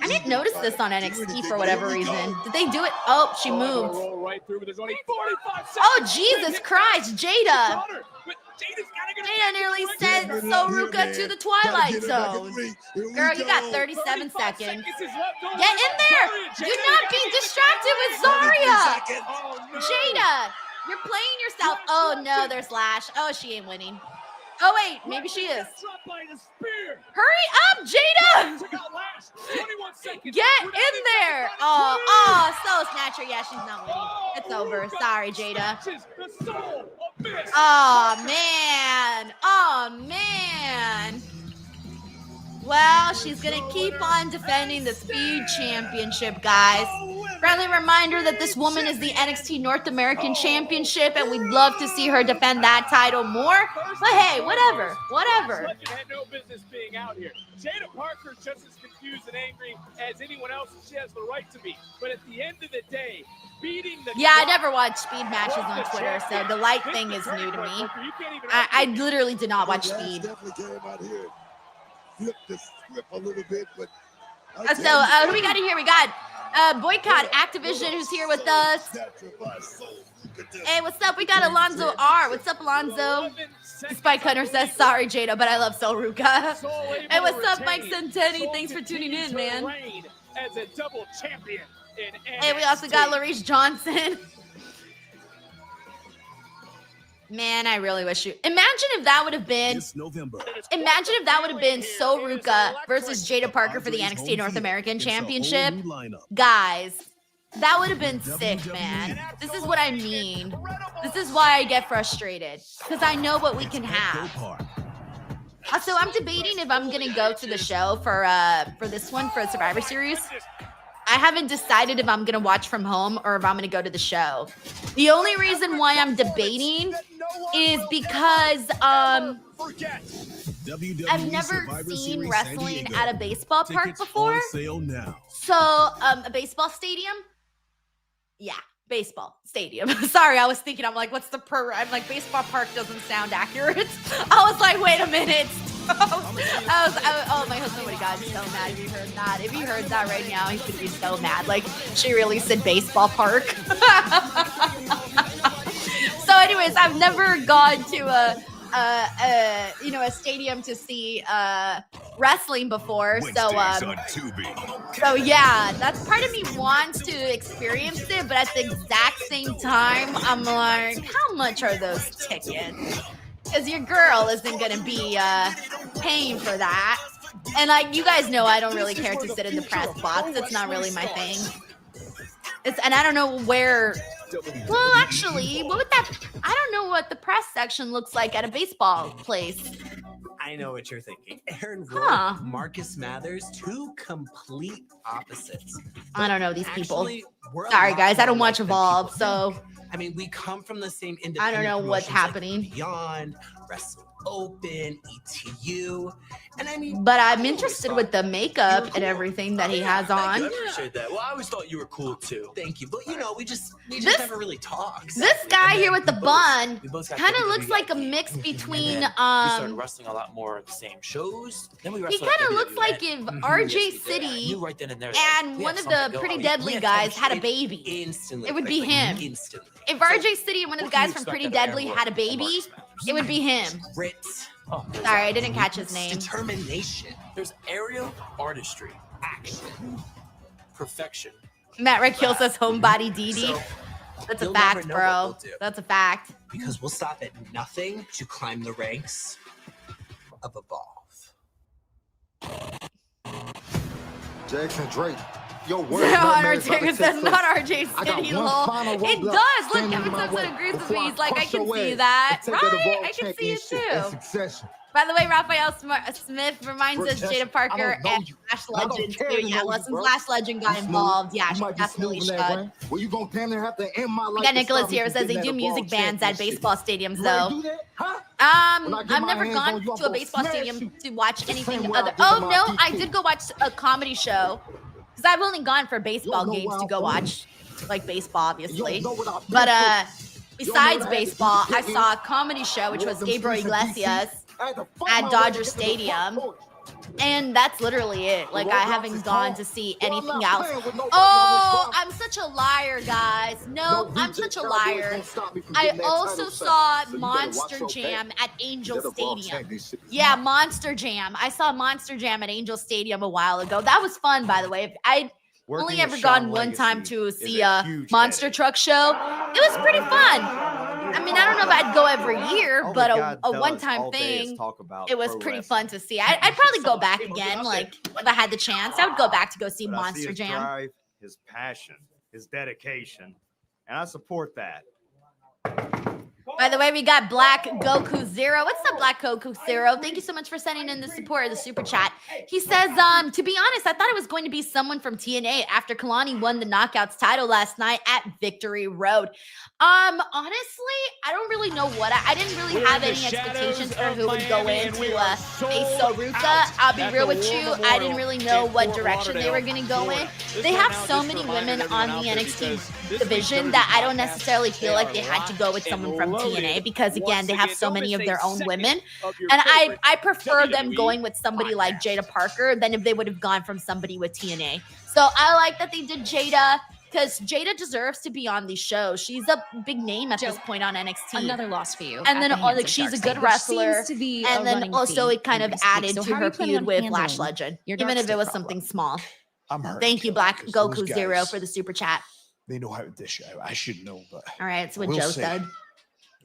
I didn't easy notice to this on try to do NXT anything, for but whatever here we go. reason. Did they do it? Oh, she moved. Roll right through, but there's only 45 seconds. Oh, Jesus Christ, Jada. But Jada's gotta get Jada nearly sent Get it So out here, Ruka man. to the Gotta Twilight get it back in Zone. the ring. Here we Girl, you got go. 37 35 seconds. is left. Don't Get worry in about there. Zarya. Do Jada, not you be gotta get distracted with 23 Zarya. seconds. Oh, no. Jada, you're playing yourself. Oh, no, there's Lash. Oh, she ain't winning. Oh, wait, maybe she is. Dropped by the spear. Hurry up, Jada. Took out Lash. 21 seconds. Get We're in there. Oh, Soul Snatcher. Yeah, she's not winning. It's over. Sorry, Jada. Snatches the soul abyss. Oh, man. Oh, man. Well, she's going to keep on defending the Speed Championship, guys. Friendly reminder that this woman is the NXT North American Championship, and we'd love to see her defend that title more. But hey, whatever. Legend had no business being out here. Jada Parker's just as confused and angry as anyone else, and she has the right to be. But at the end of the day, beating the Yeah, I never watched Speed matches on Twitter, so the light thing is new to me. I literally did not watch Lash Speed. definitely came out here, flipped the script a little bit, but So who we got in here? We got Boycott Activision, who's here with us. Hey, what's up? We got Alonzo R. What's up, Alonzo? Spike Hunter says, sorry, Jada, but I love Soul Ruka. Hey, what's up, Mike Centeni? Thanks for tuning in, man. As a double champion in NXT. Hey, we also got Larice Johnson. Man, I really wish you. Imagine if that would have been. This November. Imagine if that would have been Soul Ruka versus Jada Parker for the NXT North American Championship. Guys, that would have been sick, man. This is what I mean. This is why I get frustrated, because I know what we can have. So I'm debating if I'm gonna go to the show for this one, for Survivor Series. I haven't decided if I'm gonna watch from home or if I'm gonna go to the show. The only reason why I'm debating is because I've never seen wrestling at a baseball park before. So a baseball stadium? Yeah, baseball stadium. Sorry, I was thinking, I'm like, what's the I'm like, baseball park doesn't sound accurate. I was like, wait a minute. Oh, my husband would have gotten so mad if he heard that. If he heard that right now, he's gonna be so mad. Like, she really said baseball park. So anyways, I've never gone to a stadium to see wrestling before. So yeah, that's part of me wants to experience it, but at the exact same time, I'm like, how much are those tickets? Because your girl isn't gonna be paying for that. And like you guys know, I don't really care to sit in the press box. It's not really my thing. And I don't know where. Well, actually, what would that? I don't know what the press section looks like at a baseball place. I know what you're thinking. Aaron Roy, Huh. Marcus Mathers, two complete opposites. I don't know these people. Actually, we're a Sorry, lot guys, I don't more watch alike than Evolve, people think. so I mean, we come from the same independent I don't know what's promotions like happening. Beyond, Wrestle Open, ETU, and I mean. But I'm I always interested thought with the you makeup were and cool. everything that Oh, he yeah, has thank on. you. I appreciate that. Well, I always thought you were cool too. Thank you, but you know, we just This- never really talked. This guy here with the bun We both got kind of WWE looks like a IP. mix And between then we started wrestling a lot more at the same shows. Then we he wrestled. kind at of looks WWE. like if Yes, RJ we did. I City knew right then and there. and we one have of the something going Pretty on. Deadly We have guys had a chemistry baby. Instantly. It would be like, him. Instantly. If RJ City and one of the What can you guys from expect Pretty out of Aaron Deadly Roy had a or baby, Marcus Mathers? it would be him. Grit, Oh, Sorry, I didn't catch his name. Determination. there's aerial artistry, action, perfection. Matt Rakiel says homebody DD. So, That's a you'll never fact, know bro. what they'll do. That's a fact. Because we'll stop at nothing to climb the ranks of Evolve. Jackson Drake. Yo, Undertaker says not RJ City, lol. It does. Look, Kevin Simpson agrees with me. He's like, I can see that. Right? I can see it too. By the way, Raphael Smith reminds us Jada Parker and Lash Legend too. Yeah, since Lash Legend got involved, yeah, she definitely should. Well, you gonna damn near have to end my life. We got Nicholas here says they do music bands at baseball stadiums though. I've never gone to a baseball stadium to watch anything other. Oh no, I did go watch a comedy show because I've only gone for baseball games to go watch, like baseball, obviously. But besides baseball, I saw a comedy show which was Gabriel Iglesias at Dodger Stadium, and that's literally it. Like, I haven't gone to see anything else. Oh, I'm such a liar, guys. No, I'm such a liar. I also saw Monster Jam at Angel Stadium. Yeah, Monster Jam. I saw Monster Jam at Angel Stadium a while ago. That was fun, by the way. I'd only ever gone one time to see a monster truck show. It was pretty fun. I mean, I don't know if I'd go every year, but a one-time thing, it was pretty fun to see. I'd probably go back again, like, if I had the chance. I would go back to go see Monster Jam. Drive, his passion, his dedication, and I support that. By the way, we got Black Goku Zero. What's up, Black Goku Zero? Thank you so much for sending in the support of the super chat. He says, to be honest, I thought it was going to be someone from TNA after Kalani won the Knockouts title last night at Victory Road. Honestly, I don't really know what I didn't really have any expectations for who would go into face Ruka. I'll be real with you. I didn't really know what direction they were going to go in. They have so many women on the NXT division that I don't necessarily feel like they had to go with someone from TNA because, again, they have so many of their own women. And I prefer them going with somebody like Jada Parker than if they would have gone from somebody with TNA. So I like that they did Jada, because Jada deserves to be on these shows. She's a big name at this point on NXT. Another loss for you. And then like she's a good wrestler. And then also it kind of added to her feud with Lash Legend, even if it was something small. I'm hurt. Thank you, Black Goku Zero, for the super chat. They know how to dish out. I should know, but all right, that's what we'll Joe see. said.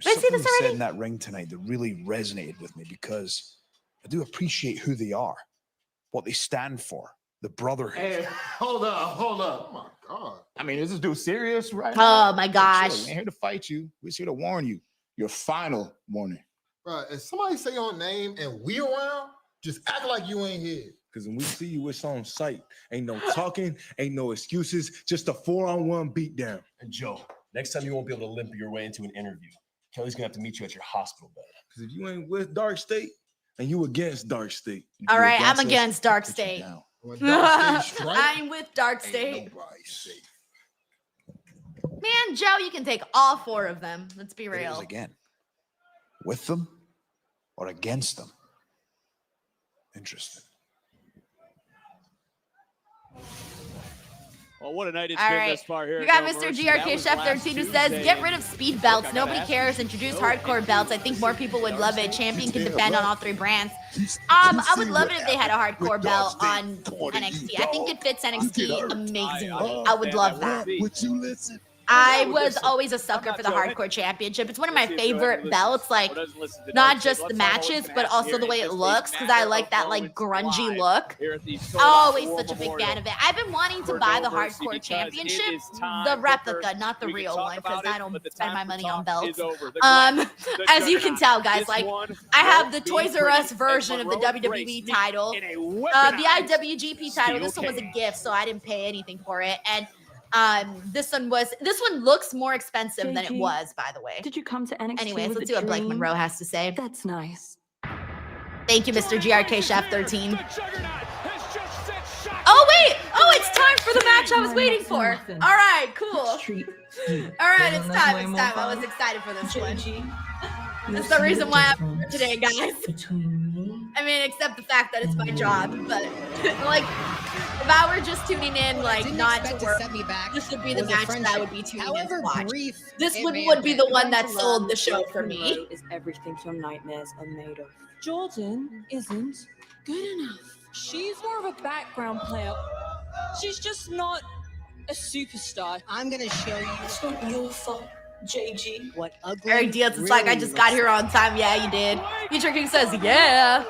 There's Did I see this something already? said in that ring tonight that really resonated with me because I do appreciate who they are, what they stand for, the brotherhood. Hey, hold up. Oh my God. I mean, is this dude serious right Oh now? my gosh. We ain't here to fight you. We're here to warn you. Your final warning. Bro, if somebody say your name and we around, just act like you ain't here. Because when we see you, it's on sight. Ain't no talking, ain't no excuses, just a 4-on-1 beatdown. And Joe, next time you won't be able to limp your way into an interview. Kelly's gonna have to meet you at your hospital bed. Because if you ain't with Dark State and you against Dark State. All right, I'm against Dark State. I'm with Dark State. Man, Joe, you can take all four of them. Let's be It is real. again. With them or against them? Interesting. Well, what a night it's All been right. thus far here. We at got No Mr. Mercy. GRK That was Chef last 13 who says, Tuesday. get rid of speed belts. Look, I Nobody gotta cares. ask Introduce you, hardcore belts. I think more people would love it. Champion can defend on all three brands. I would love it if they had a hardcore belt on NXT. I think it fits NXT amazingly. I would love that. Would you listen? I was always a sucker for the hardcore championship. It's one of my favorite belts, like not just the matches, but also the way it looks, because I like that like grungy look. Always such a big fan of it. I've been wanting to buy the hardcore championship, the replica, not the real one, because I don't spend my money on belts. As you can tell, guys, like I have the Toys R Us version of the WWE title, the IWGP title. This one was a gift, so I didn't pay anything for it, and this one looks more expensive than it was, by the way. Did you come to NXT? Anyways, with let's a see what Blake dream? Monroe has to say. That's nice. Thank you, Mr. GRK Chef 13. Oh wait! Oh, it's time for the match I was waiting for. All right, cool. All right, it's time. It's time. I was excited for this one. That's the reason why I'm here today, guys. I mean, except the fact that it's my job, but like, If I were just tuning in, like, didn't not to expect to work, set me back this would be the was a match that I friendship. would be tuning in However to watch. brief This it would may be have the been. one that sold the show for me. Monroe is everything your nightmares are made of. Jordynne isn't good enough. She's more of a background player. She's just not a superstar. I'm gonna show you. It's not your fault, JG. What ugly. Eric Diaz is like, I just got here on time. Yeah, you did. Future King says, yeah.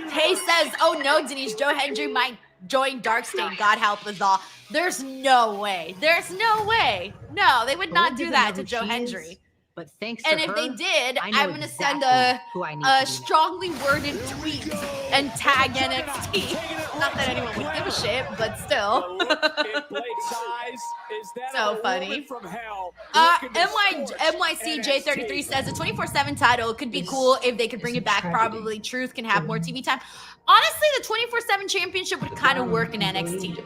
Tay says, oh no, Denise, Joe Hendry might join Darkstain. God help us all. There's no way. There's no way. No, they would not do that to Joe Hendry. But thanks And to if her, they did, I know I'm going to send exactly who I need a to be. strongly worded tweet and tag NXT. Not that anyone would give a shit, but still. So funny. NYCJ33 says the 24/7 title could be cool if they could bring it back. Probably Truth can have more TV time. Honestly, the 24/7 championship would kind of work in NXT.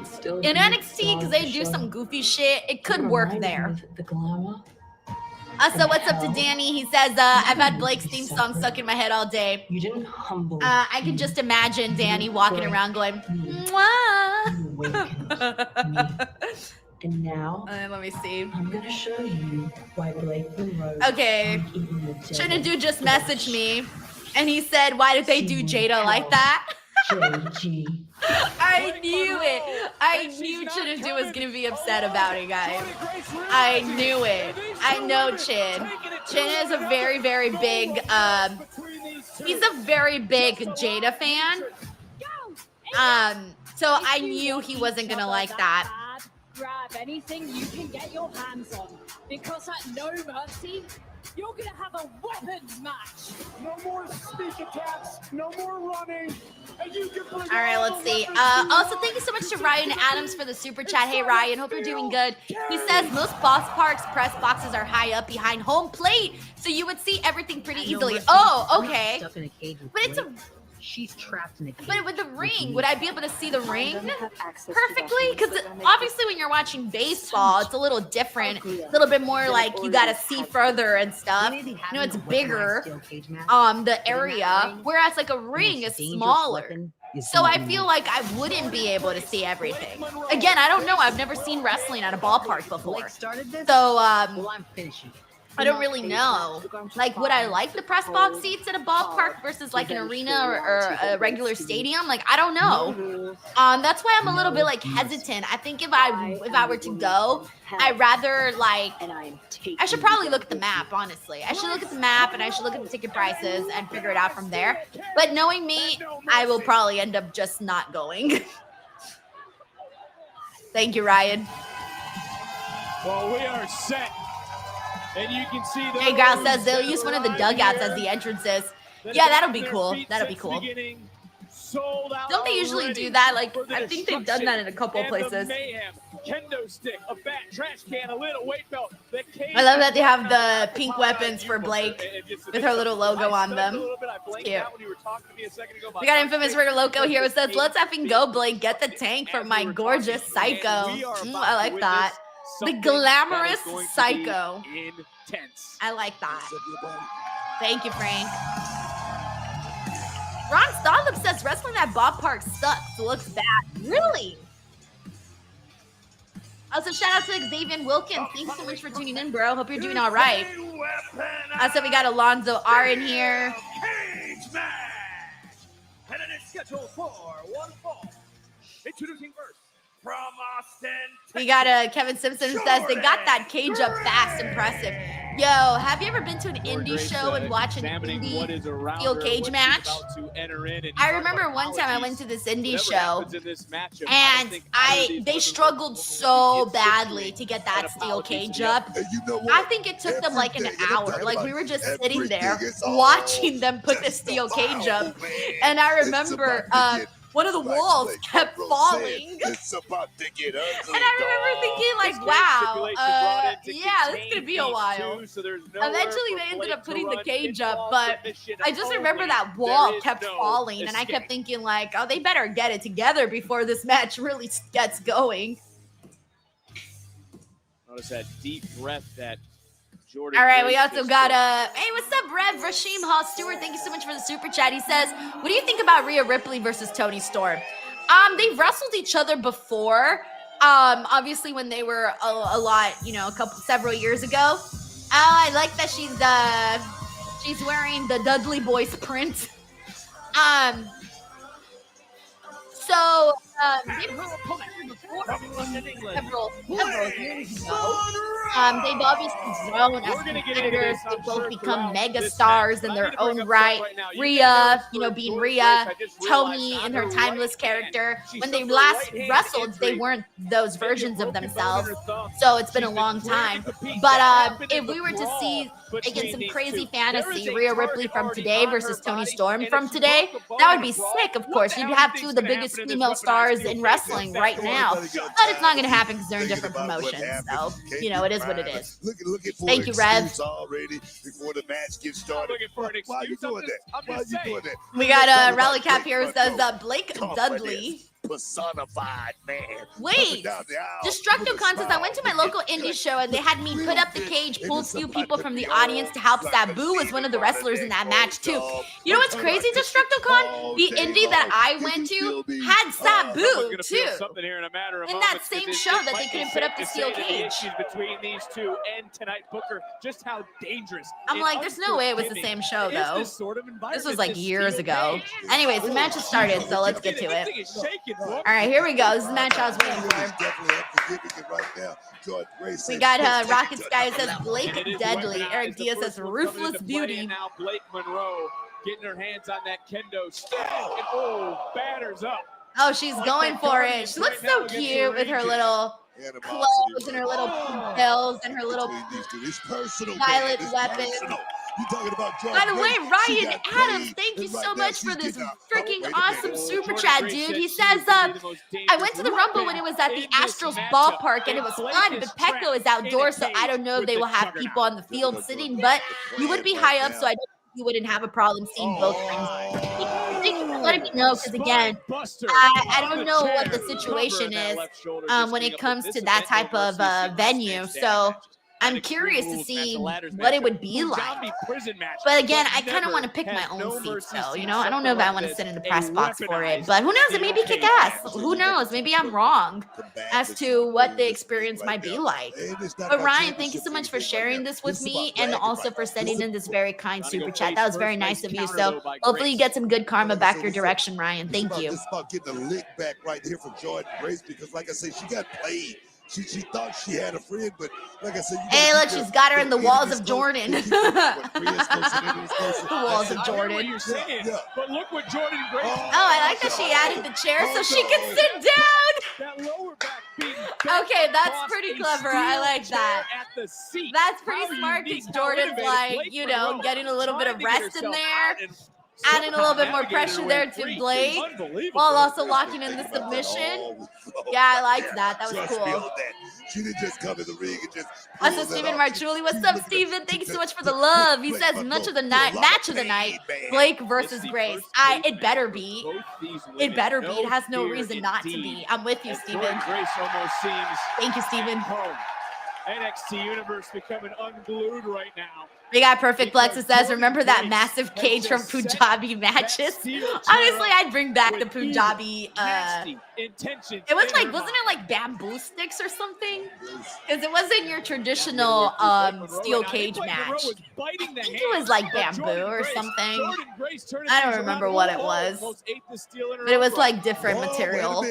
In NXT, because they do some goofy shit, it could work there. So what's up to Danny? He says, I've had Blake's theme song stuck in my head all day. You didn't humble. I can just imagine Danny walking around going, mwah. And now, let me see. I'm gonna show you why Blake Monroe. Okay. Trinidad just messaged me, and he said, why did they do Jada like that? JG. I knew it. I knew Trinidad was going to be upset about it, guys. I knew it. I know Chin. Chin is a very, very big, he's a very big Jada fan. So I knew he wasn't going to like that. Grab anything you can get your hands on, because at No Mercy, you're gonna have a weapons match. No more sneak attacks, no more running. And you can bring All right, let's see. Also, thank you so much to Ryan Adams for the super chat. Hey, Ryan, hope you're doing good. He says most boss parks press boxes are high up behind home plate, so you would see everything pretty easily. Oh, okay. Stuck in a cage with But it's a... She's trapped in a cage. But with the ring, would I be able to see the ring perfectly? Because obviously when you're watching baseball, it's a little different. A little bit more like you got to see further and stuff. You know, it's bigger, the area. Whereas like a ring is smaller. So I feel like I wouldn't be able to see everything. Again, I don't know. I've never seen wrestling at a ballpark before. So, I'm finishing. I don't really know. Like, would I like the press box seats at a ballpark versus like an arena or a regular stadium? Like, I don't know. That's why I'm a little bit like hesitant. I think if I were to go, I'd rather like. I should probably look at the map. Honestly, I should look at the map and I should look at the ticket prices and figure it out from there. But knowing me, I will probably end up just not going. Thank you, Ryan. Well, we are set. And you can see the Hey, Growl says they'll use one of the dugouts as the entrances. Yeah, that'll be cool. That'll be cool. Don't they usually do that? Like, I think they've done that in a couple places. Kendo stick, a bat, trash can, a little weight belt. I love that they have the pink weapons for Blake with her little logo on them. It's cute. We got Infamous Ritter Loco here who says, let's effing go, Blake. Get the tank from my gorgeous Psycho. I like that. The glamorous Psycho. Intense. I like that. Thank you, Frank. Ron Stallop says wrestling at ballpark sucks. Looks bad. Really? Also, shout out to Xavier Wilkins. Thanks so much for tuning in, bro. Hope you're doing all right. Also, we got Alonzo R in here. And it is scheduled for one fall. Introducing first. From Austin, We got Kevin Simpson who says they got that cage up fast. Impressive. Yo, have you ever been to an indie show and watch an indie steel cage match? I remember one time I went to this indie show and they struggled so badly to get that steel cage up. I think it took them like an hour. Like we were just sitting there watching them put the steel cage up. And I remember one of the walls kept falling. It's about to get ugly. And I remember thinking, like, wow, yeah, this is going to be a while. Eventually, they ended up putting the cage up, but I just remember that wall kept falling, and I kept thinking, like, oh, they better get it together before this match really gets going. Notice that deep breath that Jordynne. All right, we also got hey, what's up, Rev? Rasheem Hall Stewart, thank you so much for the super chat. He says, what do you think about Rhea Ripley versus Toni Storm? They've wrestled each other before. Obviously when they were a lot, you know, several years ago. I like that she's wearing the Dudley Boys print. So they've wrestled before several years ago. They've obviously grown as competitors. They've both become mega stars in their own right. Rhea, you know, being Rhea, Tony in her timeless character. When they last wrestled, they weren't those versions of themselves. So it's been a long time. But if we were to see, again, some crazy fantasy, Rhea Ripley from today versus Toni Storm from today, that would be sick, of course. You'd have two of the biggest female stars in wrestling right now. But it's not going to happen because they're in different promotions. So, you know, it is what it is. Thank you, Rev. Already before the match gets started. Why are you doing that? Why are you doing that? We got a rally cap here who says Blake Dudley. Personified man. Wait, Destructo contest. I went to my local indie show and they had me put up the cage, pulled few people from the audience to help. Sabu was one of the wrestlers in that match too. You know what's crazy, Destructo Con? The indie that I went to had Sabu too. In that same show that they couldn't put up the steel cage. Between these two and tonight Booker, just how dangerous. I'm like, there's no way it was the same show though. This was like years ago. Anyways, the match has started, so let's get to it. All right, here we go. This is the match I was waiting for. We got Rocket Sky who says Blake Deadly. Eric Diaz says Ruthless Beauty. Now Blake Monroe getting her hands on that kendo stick. And oh, batters up. Oh, she's going for it. She looks so cute with her little clothes and her little pills and her little violet weapon. By the way, Ryan Adams, thank you so much for this freaking awesome super chat, dude. He says, I went to the Rumble when it was at the Astros ballpark and it was fun, but Petco is outdoors, so I don't know if they will have people on the field sitting, but you would be high up, so I don't think you wouldn't have a problem seeing both rings. Thank you for letting me know, because again, I don't know what the situation is when it comes to that type of venue, so I'm curious to see what it would be like. But again, I kind of want to pick my own seats, though. You know, I don't know if I want to sit in the press box for it. But who knows? It may be kick ass. Who knows? Maybe I'm wrong as to what the experience might be like. But Ryan, thank you so much for sharing this with me and also for sending in this very kind super chat. That was very nice of you. So hopefully you get some good karma back your direction, Ryan. Thank you. It's about getting a lick back right here from Jordynne Grace because, like I say, she got played. She thought she had a friend, but like I said, hey, look, she's got her in the walls of Jordan. The walls of Jordan. But look what Jordynne Grace. Oh, I like that she added the chair so she can sit down. Okay, that's pretty clever. I like that. That's pretty smart because Jordan's like, you know, getting a little bit of rest in there. Adding a little bit more pressure there to Blake while also locking in the submission. Yeah, I liked that. That was cool. She didn't just come in the ring and just. Also, Stephen Marchuli. What's up, Stephen? Thank you so much for the love. He says match of the night, Blake versus Grace. It better be. It better be. It has no reason not to be. I'm with you, Stephen. Grace almost seems. Thank you, Stephen. NXT Universe becoming unglued right now. We got Perfect Plex that says, remember that massive cage from Punjabi matches? Honestly, I'd bring back the Punjabi. It was like, wasn't it like bamboo sticks or something? Because it wasn't your traditional steel cage match. I think it was like bamboo or something. I don't remember what it was. But it was like different material.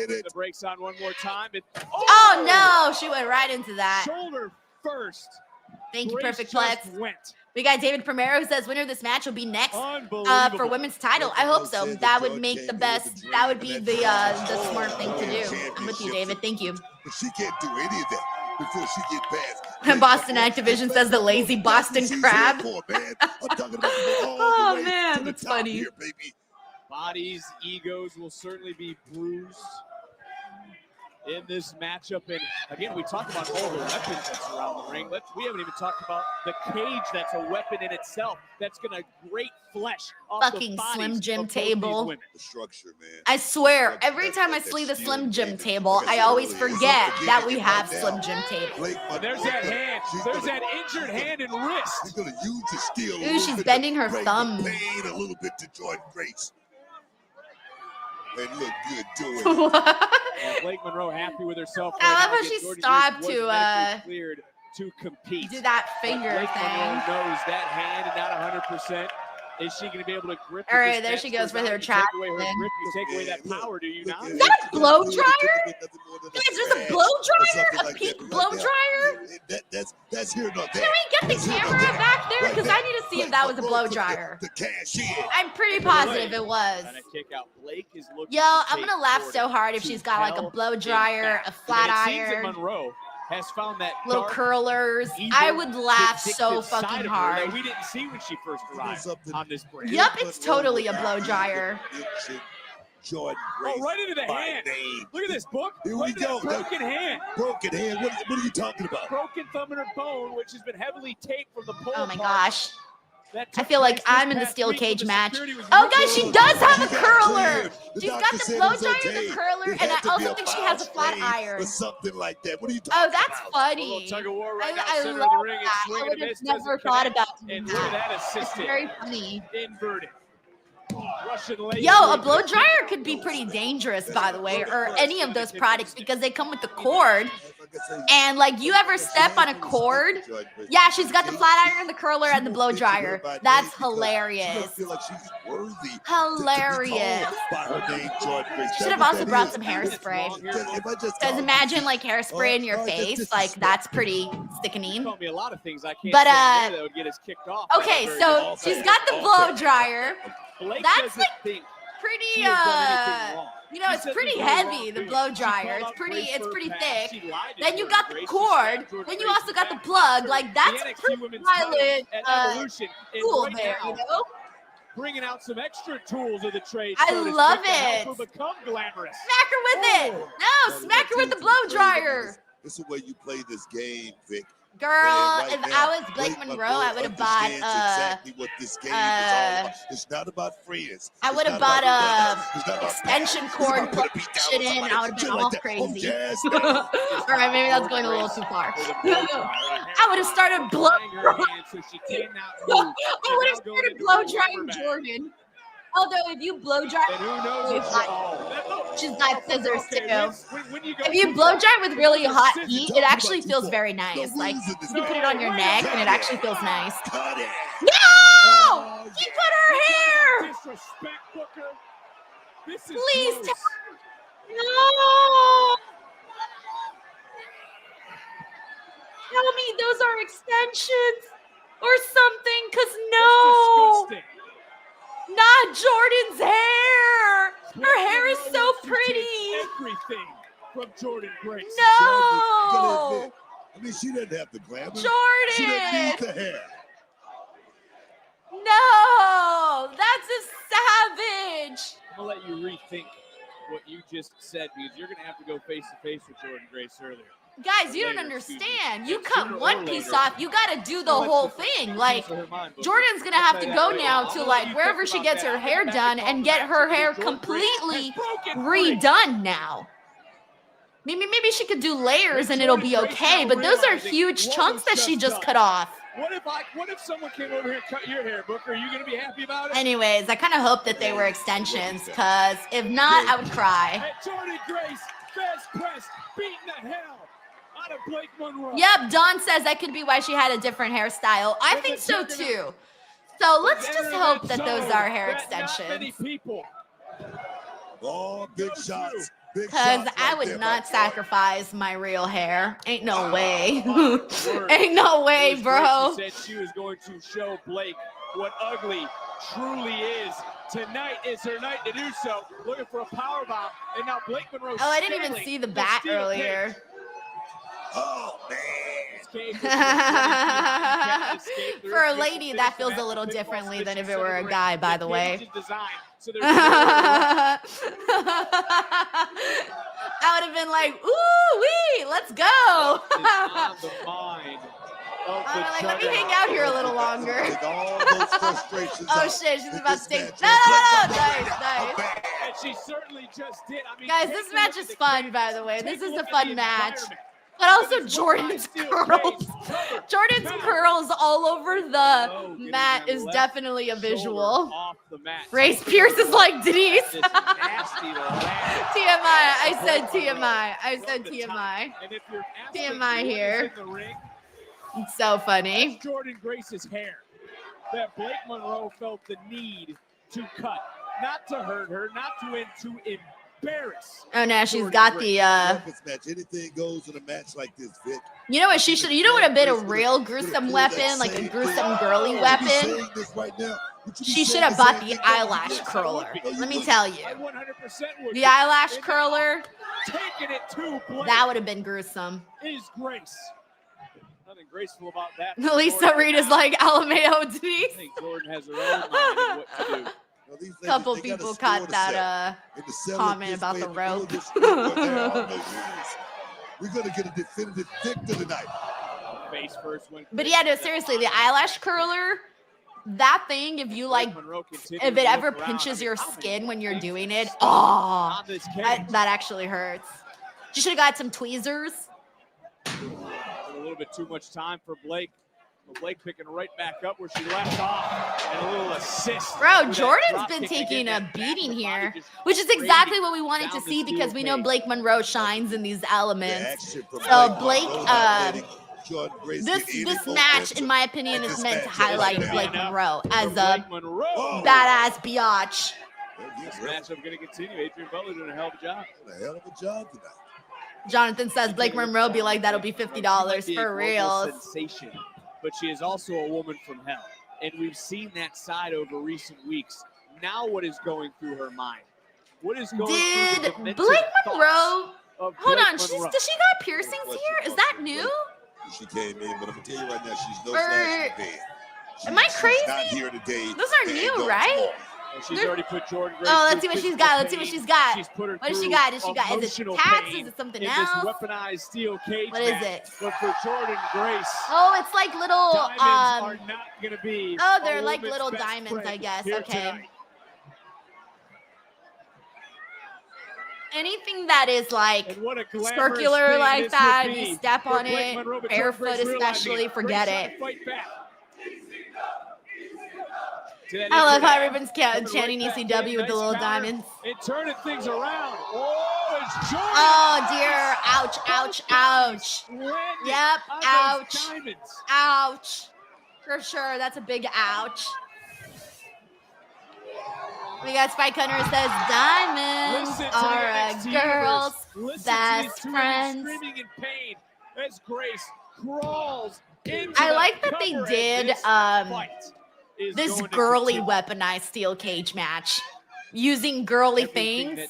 Oh no, she went right into that. Shoulder first. Thank you, Perfect Plex. We got David Primero who says winner of this match will be next for women's title. I hope so. That would make the best. That would be the smart thing to do. I'm with you, David. Thank you. But she can't do any of that before she gets past. Boston Activision says the lazy Boston Crab. Oh man, that's funny. Bodies, egos will certainly be bruised in this matchup. And again, we talked about all the weapons that surround the ring. We haven't even talked about the cage that's a weapon in itself that's going to grate flesh off fucking the Slim Jim table. The structure, man. I swear, every time I see the Slim Jim table, I always forget that we have Slim Jim table. There's that hand. There's that injured hand and wrist. She's going to use the steel. Ooh, she's bending her thumb. Pain a little bit to Jordynne Grace. And look good doing it. Blake Monroe happy with herself. I love how she Jordynne stopped was to medically cleared to compete. do that But finger Blake thing. Monroe knows that hand and not 100%. Is she going to be able to grip? All right, there she goes with her trap. trap. You take away her grip, you take away that power, do you not? Is that a blow dryer? Guys, there's a blow dryer? A pink blow dryer? That's here not there. Can we get the camera back there? Because I need to see if that was a blow dryer. The cash in. I'm pretty positive it was. And a kick out. Blake is looking Yo, to I'm take gonna laugh Jordynne so hard if to she's got like a hell blow in dryer, back. a flat And it seems that iron, Monroe has found that little dark, curlers. evil, I would laugh so vindictive side fucking of her hard. that we didn't see when she first arrived on this brand. Yep, it's totally a blow dryer. Jordynne Oh, right into the hand. Look at this, Book. Here Right we into that go. broken hand. Broken hand. What are you talking about? Broken thumb in her bone, which has been heavily taped from the pull. Oh my gosh. I feel like I'm in the steel cage match. Oh, ripped guys, she open. does have a curler. She's got doctor the said blow it was dryer, okay. the curler, It and had I to be also a think she has a flat foul iron. or something like that. What are you talking Oh, about? that's funny. Tug of war right now, I center love of the ring, and that. swing I and would a have miss, never doesn't thought connect. about doing And look at that. that It's assisted. very funny. Inverted. Russian lady. Yo, a blow dryer could be pretty dangerous, by the way, or any of those products because they come with the cord. And like, you ever step on a cord? Yeah, she's got the flat iron, the curler, and the blow dryer. That's hilarious. Hilarious. Should have also brought some hairspray. Because imagine like hairspray in your face, like that's pretty sickening. Told me a lot of things I can't But say that would get us kicked off. okay, so she's got the blow dryer. Blake That's doesn't like think pretty she has done anything wrong. you know, She it's said pretty there's no heavy, wrong the thing. blow She dryer. called It's out Grace pretty for a pass. thick. She lied to Then you Jordynne got the Grace. She cord. slapped Jordynne Then you Grace's also got the back. plug. Like that's The a NXT pretty Women's violent title at Evolution is tool right there, now. you know? Bringing out some extra tools of the trade. I so to love speak, to help it. her become glamorous. Smack her with it. No, smack her with the blow dryer. This is where you play this game, Vic. Girl, Right if now, I was Blake Monroe, I would have bought exactly what this game is all about. It's not about friends. I would have bought a extension cord, put shit in, and I would have been all crazy. All right, maybe that's going a little too far. I would have started blow. I would have started blow drying Jordynne. Although if you blow dry, she's got scissors too. If you blow dry with really hot heat, it actually feels very nice. Like you put it on your neck, and it actually feels nice. No! She cut her hair. Please tell her. No! Tell me those are extensions or something, cause no. Not Jordynne's hair. Her hair is so pretty. Everything from Jordynne Grace. No. I mean, she didn't have the glamour. Jordynne. She didn't need the hair. No, that's a savage. I'm gonna let you rethink what you just said because you're gonna have to go face to face with Jordynne Grace earlier. Guys, you don't understand. You cut one piece off, you gotta do the whole thing. Like, Jordynne's gonna have to go now to like wherever she gets her hair done and get her hair completely redone now. Maybe she could do layers and it'll be okay, but those are huge chunks that she just cut off. What if someone came over here and cut your hair, Booker? Are you gonna be happy about it? Anyways, I kind of hope that they were extensions, because if not, I would cry. Hey, Jordynne Grace, best press, beating the hell out of Blake Monroe. Yep, Dawn says that could be why she had a different hairstyle. I think so too. So let's just hope that those are hair extensions. Oh, big shots. Because I would not sacrifice my real hair. Ain't no way. Ain't no way, bro. She said she was going to show Blake what ugly truly is. Tonight is her night to do so. Looking for a power bomb. And now Blake Monroe. Oh, I didn't even see the bat earlier. Oh, man. For a lady, that feels a little differently than if it were a guy, by the way. I would have been like, ooh, wee, let's go. Like, let me hang out here a little longer. Oh shit, she's about to take. No, nice. And she certainly just did. I mean, guys, this match is fun, by the way. This is a fun match. But also Jordynne's curls. Jordynne's curls all over the mat is definitely a visual. Grace Pierce is like Denise. TMI. I said TMI. I said TMI. TMI here. It's so funny. Jordynne Grace's hair that Blake Monroe felt the need to cut, not to hurt her, not to embarrass. Oh, now she's got the Match. Anything goes in a match like this, Vic. You know what she should? You know what would have been a real gruesome weapon, like a gruesome girly weapon? She should have bought the eyelash curler. Let me tell you, the eyelash curler. Taking it to Blake. That would have been gruesome. Is Grace. Nothing graceful about that. Lisa Reed is like Alameo Denise. I think Jordynne has her own mind of what to do. Couple people caught that comment about the rope. We're gonna get a definitive victor tonight. Face first went. But yeah, no, seriously, the eyelash curler, that thing, if you like, if it ever pinches your skin when you're doing it, oh, that actually hurts. You should have got some tweezers. A little bit too much time for Blake. Blake picking right back up where she left off, and a little assist. Bro, Jordynne's been taking a beating here, which is exactly what we wanted to see because we know Blake Monroe shines in these elements. So Blake, this match, in my opinion, is meant to highlight Blake Monroe as a badass biatch. This matchup going to continue. Adrian Butler doing a hell of a job. A hell of a job tonight. Jonathan says Blake Monroe be like, that'll be $50 for real. Sensation. But she is also a woman from hell. And we've seen that side over recent weeks. Now what is going through her mind? What is going through the Did Blake Monroe, hold on, does she got piercings here? Is that new? She came in, but I'm going to tell you right now, she's no slouch today. Am I crazy? She's not here today. Those are new, right? She's already put Jordynne Grace. Oh, let's see what she's got. Let's see what she's got. What does she got? Is it tats? Is it something else? This weaponized steel cage. What is it? But for Jordynne Grace. Oh, it's like little diamonds are not gonna be. Oh, they're like little diamonds, I guess. Okay. Tonight. Anything that is like circular like that, you step on it, barefoot especially, forget it. I love how everyone's chanting ECW with the little diamonds. And turning things around. Oh, it's Jordynne. Oh, dear. Ouch, ouch, ouch. Yep, ouch. Ouch. For sure, that's a big ouch. We got Spike Hunter says, diamonds are a girl's best friends. Screaming in pain as Grace crawls into I like that they did this girly weaponized steel cage match, using girly things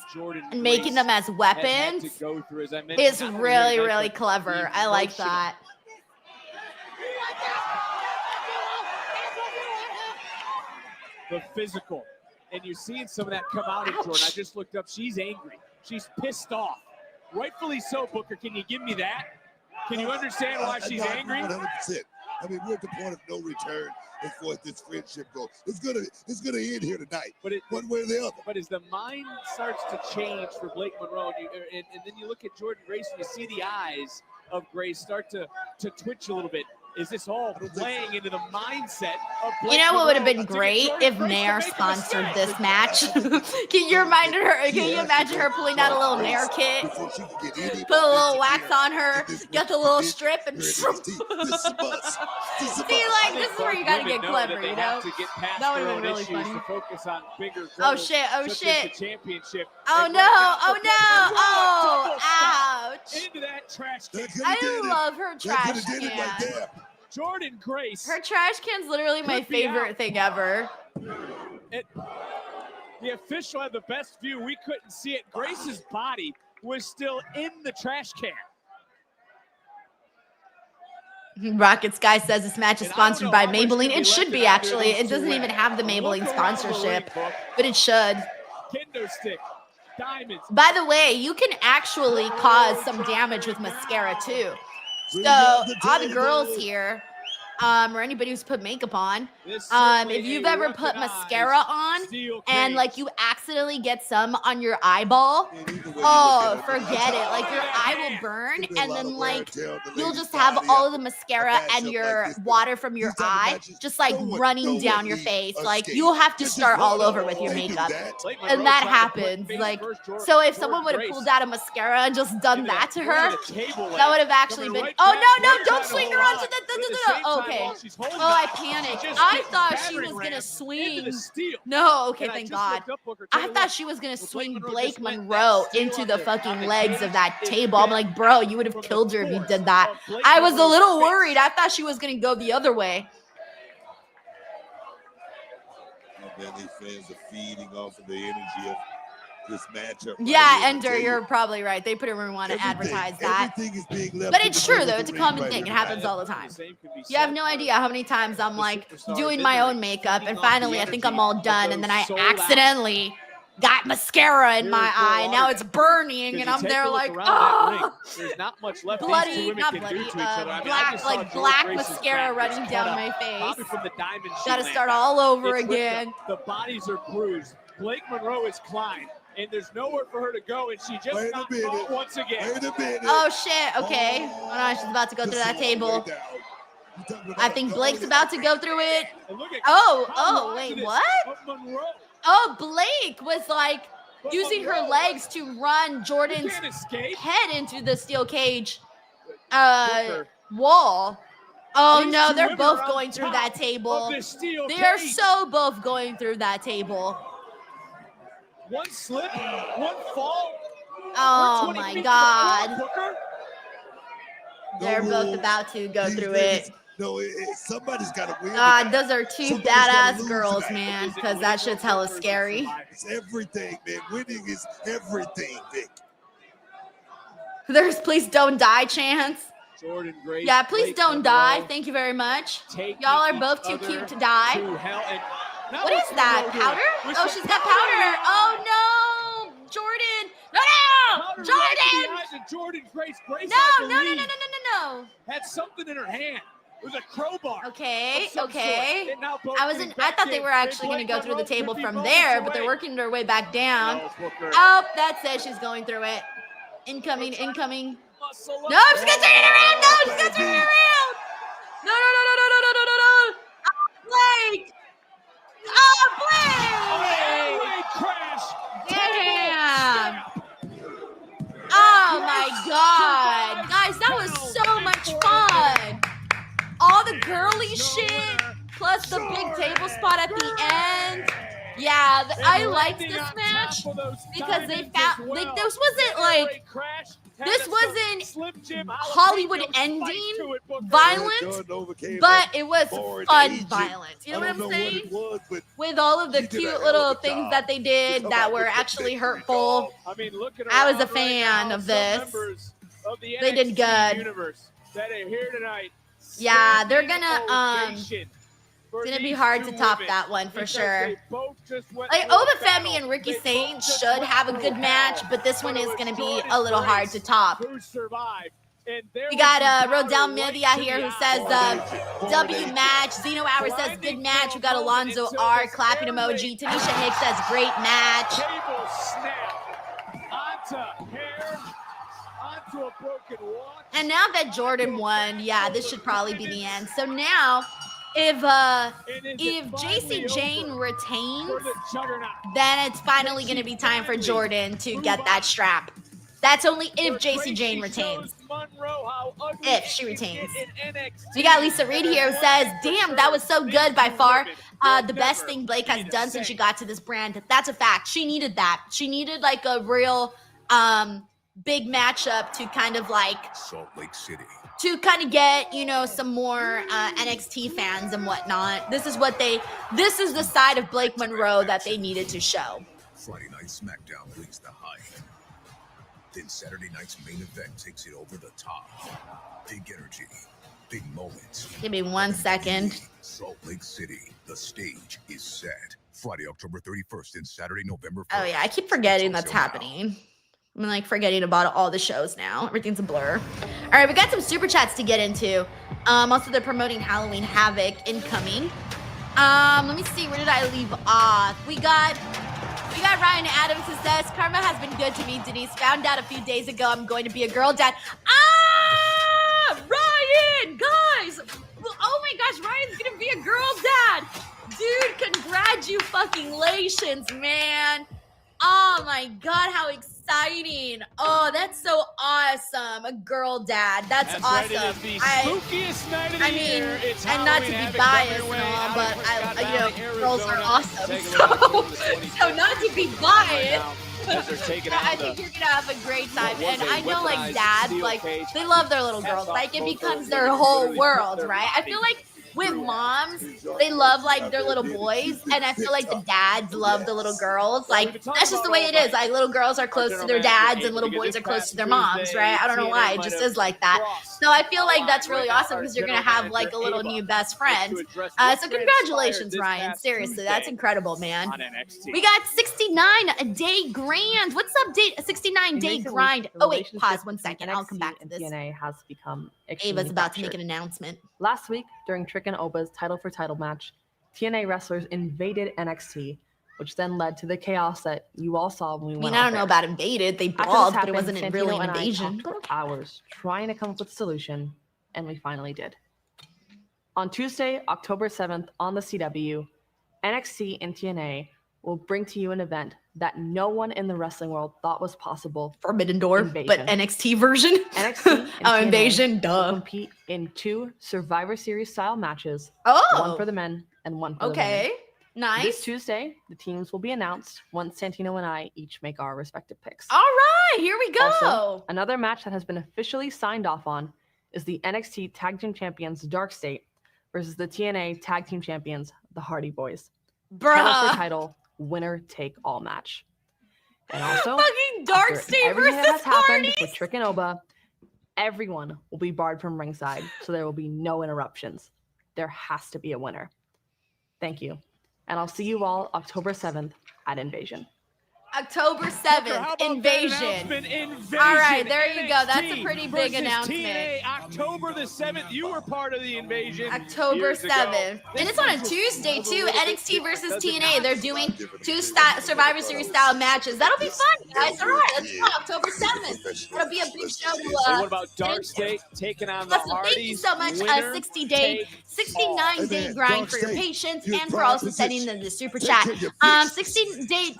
and making them as weapons is really, really clever. I like that. The physical. And you're seeing some of that come out of Jordynne. I just looked up. She's angry. She's pissed off. Rightfully so, Booker. Can you give me that? Can you understand why she's angry? 100%. I mean, we're at the point of no return as far as this friendship goes. It's gonna end here tonight. But one way or the other. But as the mind starts to change for Blake Monroe, and then you look at Jordynne Grace and you see the eyes of Grace start to twitch a little bit. Is this all playing into the mindset of Blake You know what would have been Monroe great to get if Jordynne Grace Nair to make a sponsored mistake? this match? Can you imagine her pulling out a little Nair kit, put a little wax on her, get the little strip, and see, like, this is where you gotta get clever, you know? That would have been really funny. Focus on bigger Oh goals, shit! Oh such as shit! the championship. Oh And no! Oh right no! now, Oh! double Ouch! stop into that trash can. I love her trash can. Jordynne Grace. Her trash can's literally my favorite thing ever. The official had the best view. We couldn't see it. Grace's body was still in the trash can. Rocket Sky says this match is sponsored by Maybelline. It should be, actually. It doesn't even have the Maybelline sponsorship, but it should. Kendo stick, diamonds. By the way, you can actually cause some damage with mascara too. So all the girls here, or anybody who's put makeup on, If you've ever put mascara on and like you accidentally get some on your eyeball, oh, forget it. Like your eye will burn, and then like you'll just have all of the mascara and your water from your eye just like running down your face. Like you'll have to start all over with your makeup, and that happens. Like, so if someone would have pulled out a mascara and just done that to her, that would have actually been. Oh no, don't swing her onto the. Okay. Oh, I panicked. I thought she was gonna swing. No, okay, thank God. I thought she was gonna swing Blake Monroe into the fucking legs of that table. I'm like, bro, you would have killed her if you did that. I was a little worried. I thought she was gonna go the other way. And these fans are feeding off of the energy of this matchup. Yeah, Ender, you're probably right. They probably want to advertise that. But it's true, though. It's a common thing. It happens all the time. You have no idea how many times I'm like doing my own makeup, and finally I think I'm all done, and then I accidentally got mascara in my eye, and now it's burning, and I'm there like, oh, bloody, not bloody, black mascara running down my face. Gotta start all over again. The bodies are bruised. Blake Monroe is climbed, and there's nowhere for her to go, and she just got caught once again. Oh shit, okay. Oh no, she's about to go through that table. I think Blake's about to go through it. Oh, wait, what? Oh, Blake was like using her legs to run Jordynne's head into the steel cage wall. Oh no, they're both going through that table. They are so both going through that table. One slip, one fall. Oh my God. They're both about to go through it. No, somebody's got to win. Those are two badass girls, man, because that shit's hella scary. It's everything, man. Winning is everything, Vic. There's please don't die chance. Jordynne Grace, yeah, please Blake don't Monroe. die. Thank you very much. Y'all are both too cute to die. What is that? Powder? Oh, she's got powder. Oh no, Jordynne. No, Jordynne. Jordynne Grace. No. Had something in her hand. It was a crowbar. Okay. I thought they were actually going to go through the table from there, but they're working their way back down. Oh, that's it. She's going through it. Incoming. No, she's gonna turn it around. No. Blake. Blake. Crash. Damn. Oh my God. Guys, that was so much fun. All the girly shit, plus the big table spot at the end. Yeah, I liked this match because they found, like, this wasn't Hollywood ending violent, but it was fun violence. You know what I'm saying? With all of the cute little things that they did that were actually hurtful. I was a fan of this. They did good. Yeah, they're gonna be hard to top that one for sure. Like Femi and Ricky Saint should have a good match, but this one is gonna be a little hard to top. We got Rodell Media here who says W match. Zeno Hour says good match. We got Alonzo R clapping emoji. Tanisha Hicks says great match. And now that Jordynne won, yeah, this should probably be the end. So now, if Jacy Jayne retains, then it's finally going to be time for Jordynne to get that strap. That's only if Jacy Jayne retains. If she retains. We got Lisa Reed here who says, damn, that was so good by far. The best thing Blake has done since she got to this brand. That's a fact. She needed that. She needed like a real big matchup to kind of like Salt Lake City. To kind of get, you know, some more NXT fans and whatnot. This is the side of Blake Monroe that they needed to show. Friday night SmackDown leads the hype. Then Saturday night's main event takes it over the top. Big energy, big moments. Give me 1 second. Salt Lake City, the stage is set. Friday, October 31st and Saturday, November 1st. Oh yeah, I keep forgetting that's happening. I'm like forgetting about all the shows now. Everything's a blur. All right, we got some super chats to get into. Also, they're promoting Halloween Havoc incoming. Let me see. Where did I leave off? We got Ryan Adams who says, Karma has been good to me, Denise. Found out a few days ago I'm going to be a girl dad. Ryan! Guys! Oh my gosh, Ryan's going to be a girl dad. Dude, congratulations, man. Oh my God, how exciting. Oh, that's so awesome. A girl dad. That's awesome. Right, it is the spookiest night of the year. It's and not to be biased and all, but girls are awesome. So not to be biased. I think you're gonna have a great time, and I know like dads, like they love their little girls, like it becomes their whole world, right? I feel like with moms, they love like their little boys, and I feel like the dads love the little girls. Like that's just the way it is. Like little girls are close to their dads, and little boys are close to their moms, right? I don't know why, it just is like that. So I feel like that's really awesome because you're gonna have like a little new best friend. So congratulations, Ryan. Seriously, that's incredible, man. We got 69-day grind. What's up, 69-day grind? Oh wait, pause 1 second. I'll come back to this. TNA has become Ava's about to make an announcement. Last week, during Trick and Oba's title for title match, TNA wrestlers invaded NXT, which then led to the chaos that you all saw when we went. I don't know about invaded. They brawled, but it wasn't really an invasion. For hours trying to come up with a solution, and we finally did. On Tuesday, October 7th, on the CW, NXT and TNA will bring to you an event that no one in the wrestling world thought was possible. Forbidden Door, but NXT version. NXT and Invasion, will compete in 2 Survivor Series style matches. Oh, one for the men and one for the women. Okay, nice. This Tuesday, the teams will be announced once Santino and I each make our respective picks. All right, here we go. Also, another match that has been officially signed off on is the NXT Tag Team Champions Dark State versus the TNA Tag Team Champions, the Hardy Boys. Title for title, winner take all match. And also, fucking Dark State versus that has happened Hardy. with Trick and Oba, everyone will be barred from ringside, so there will be no interruptions. There has to be a winner. Thank you. And I'll see you all October 7th at Invasion. October 7th, Invasion. All right, there you go. That's a pretty big announcement. TNA, October the 7th. You were part of the Invasion. October 7th. And it's on a Tuesday, too. NXT versus TNA. They're doing 2 Survivor Series style matches. That'll be fun, guys. All right, let's go. October 7th. It'll be a big show. What about Dark State taking on the Hardys? Thank you so much. 69-day grind for your patience and for also sending the super chat. 69-day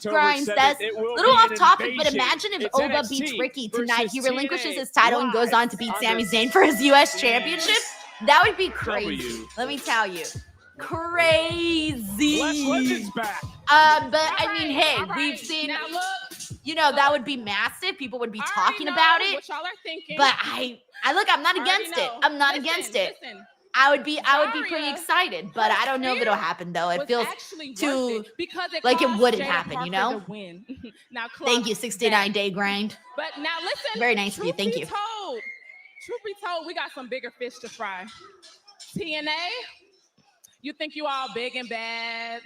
grind says, little off topic, but imagine if Oba beats Ricky tonight. He relinquishes his title and goes on to beat Sami Zayn for his U.S. championship. That would be crazy. Let me tell you. Crazy. Back. But I mean, hey, we've seen, that would be massive. People would be talking about it. What y'all are thinking. But look, I'm not against it. I'm not against it. I would be pretty excited, but I don't know if it'll happen though. It feels too like it wouldn't happen, you know? Now, thank you, 69-day grind. But now listen, very nice of you. Thank you. Truth be told, we got some bigger fish to fry. TNA, you think you all big and bad?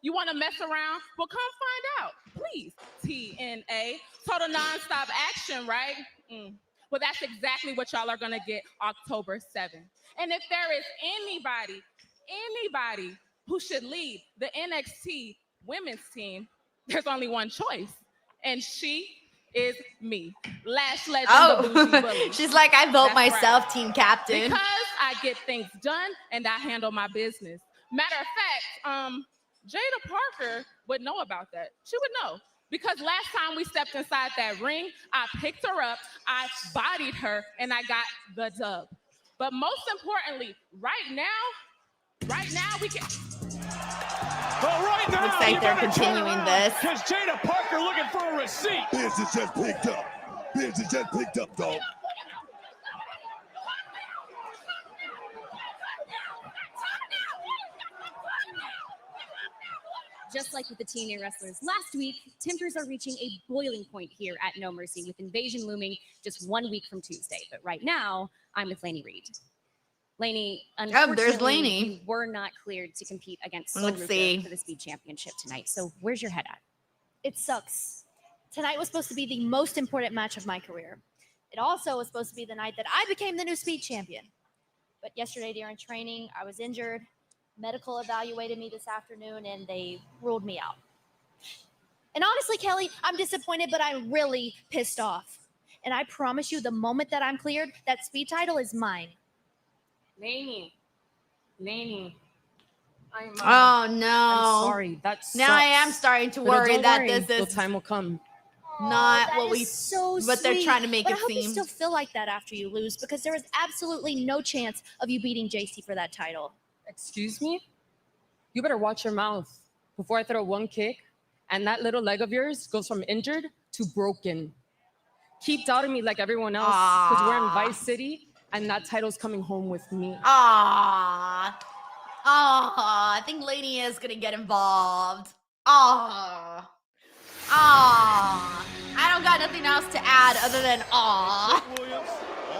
You want to mess around? Well, come find out, please. TNA, total nonstop action, right? Well, that's exactly what y'all are gonna get October 7th. And if there is anybody who should lead the NXT women's team, there's only one choice, and she is me. Lash Legend, the Bougie Bully. She's like, I vote That's myself right. team captain. Because I get things done and I handle my business. Matter of fact, Jada Parker would know about that. She would know. Because last time we stepped inside that ring, I picked her up, I bodied her, and I got the dub. But most importantly, right now we can. Well, right now, looks like they're continuing this. Because Jada Parker looking for a receipt. Benz is just picked up. Benz is just picked up, dog. Just like with the TNA wrestlers last week, tempers are reaching a boiling point here at No Mercy, with Invasion looming just 1 week from Tuesday. But right now, I'm with Lainey Reed. Lainey, unfortunately, you were not cleared to compete against Ruka for the Speed Championship tonight. So where's your head at? It sucks. Tonight was supposed to be the most important match of my career. It also was supposed to be the night that I became the new Speed Champion. But yesterday during training, I was injured. medical evaluated me this afternoon and they ruled me out. And honestly, Kelly, I'm disappointed, but I'm really pissed off. And I promise you, the moment that I'm cleared, that speed title is mine. Lainey. Oh no! I'm sorry. That's now I am starting to worry that this is the time will come. Not That what we is so what they're sweet. trying to make but it I hope seem. you still feel like that after you lose, because there is absolutely no chance of you beating Jacy for that title. Excuse me? You better watch your mouth before I throw one kick and that little leg of yours goes from injured to broken. Keep doubting me like everyone else because we're in Vice City and that title's coming home with me. I think Lady is gonna get involved. I don't got nothing else to add other than All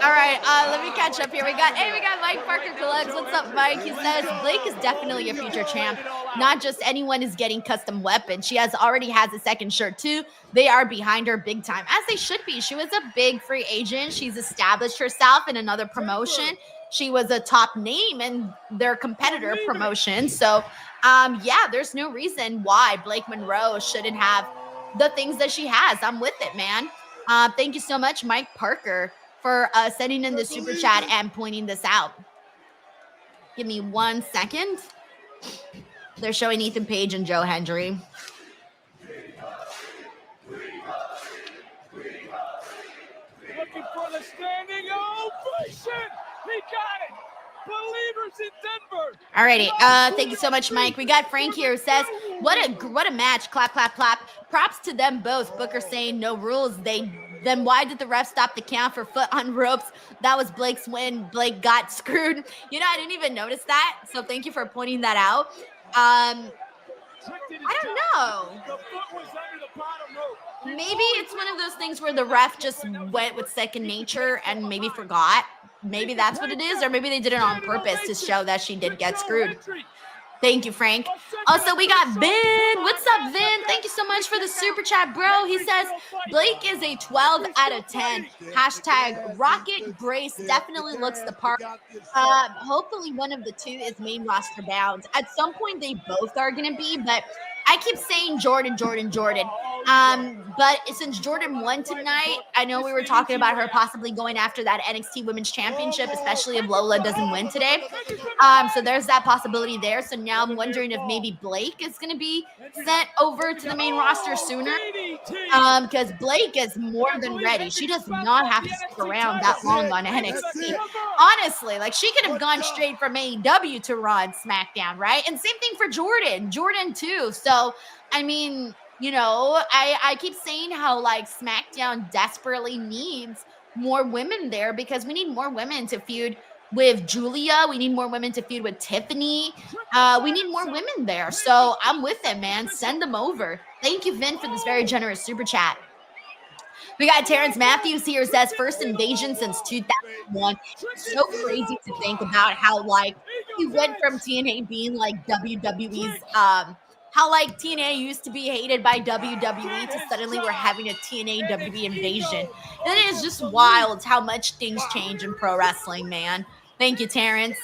right, let me catch up here. We got Mike Parker collects. What's up, Mike? He says Blake is definitely a future champ. Not just anyone is getting custom weapons. She already has a second shirt too. They are behind her big time, as they should be. She was a big free agent. She's established herself in another promotion. She was a top name in their competitor promotion. So, yeah, there's no reason why Blake Monroe shouldn't have the things that she has. I'm with it, man. Thank you so much, Mike Parker, for sending in the super chat and pointing this out. Give me 1 second. They're showing Ethan Page and Joe Hendry. Looking for the standing ovation. He got it. Believers in Denver. Alrighty, thank you so much, Mike. We got Frank here who says, what a match. Clap, clap, clap. Props to them both. Booker saying no rules. Then why did the ref stop the count for foot on ropes? That was Blake's win. Blake got screwed. You know, I didn't even notice that. So thank you for pointing that out. I don't know. The foot was under the bottom rope. Maybe it's one of those things where the ref just went with second nature and maybe forgot. Maybe that's what it is, or maybe they did it on purpose to show that she did get screwed. Thank you, Frank. Also, we got Vin. What's up, Vin? Thank you so much for the super chat, bro. He says, Blake is a 12 out of 10. Hashtag Rocket Grace definitely looks the part. Hopefully one of the two is main roster bound. At some point, they both are going to be, but I keep saying Jordynne. But since Jordynne won tonight, I know we were talking about her possibly going after that NXT Women's Championship, especially if Lola doesn't win today. So there's that possibility there. So now I'm wondering if maybe Blake is going to be sent over to the main roster sooner. Because Blake is more than ready. She does not have to stick around that long on NXT. Honestly, like she could have gone straight from AEW to Raw and SmackDown, right? And same thing for Jordynne too. So, I mean, you know, I keep saying how like SmackDown desperately needs more women there because we need more women to feud with Julia. We need more women to feud with Tiffany. We need more women there. So I'm with it, man. Send them over. Thank you, Vin, for this very generous super chat. We got Terrence Matthews here, says first invasion since 2001. So crazy to think about how like he went from TNA being like WWE's how like TNA used to be hated by WWE to suddenly we're having a TNA WWE invasion. It is just wild how much things change in pro wrestling, man. Thank you, Terrence.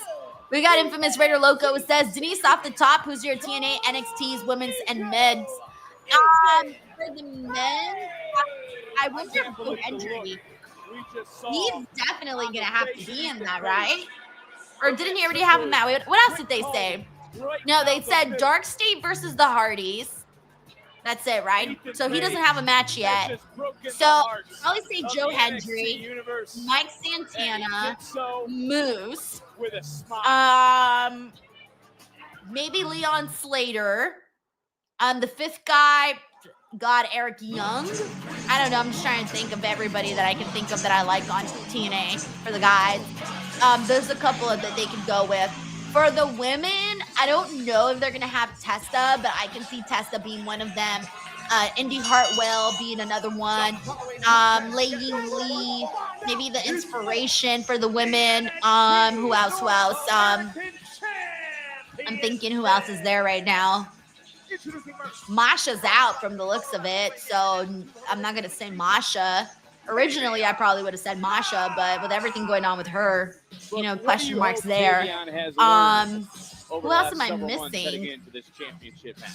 We got Infamous Raider Loco. It says, Denise off the top, who's your TNA, NXT's women's and men's? For the men, I went for Joe Hendry. He's definitely going to have to be in that, right? Or didn't he already have him that way? What else did they say? No, they said Dark State versus the Hardys. That's it, right? So he doesn't have a match yet. So I'll probably say Joe Hendry, Mike Santana, Moose, maybe Leon Slater. The fifth guy, God, Eric Young. I don't know. I'm just trying to think of everybody that I can think of that I like on TNA for the guys. There's a couple of that they could go with. For the women, I don't know if they're going to have Testa, but I can see Testa being one of them. Indy Hartwell being another one. Lei Ying Lee, maybe the Inspiration for the women. Who else? I'm thinking who else is there right now. Masha's out from the looks of it, so I'm not going to say Masha. Originally, I probably would have said Masha, but with everything going on with her, you know, question marks there. over Who the else last am I several months heading missing? into this championship match.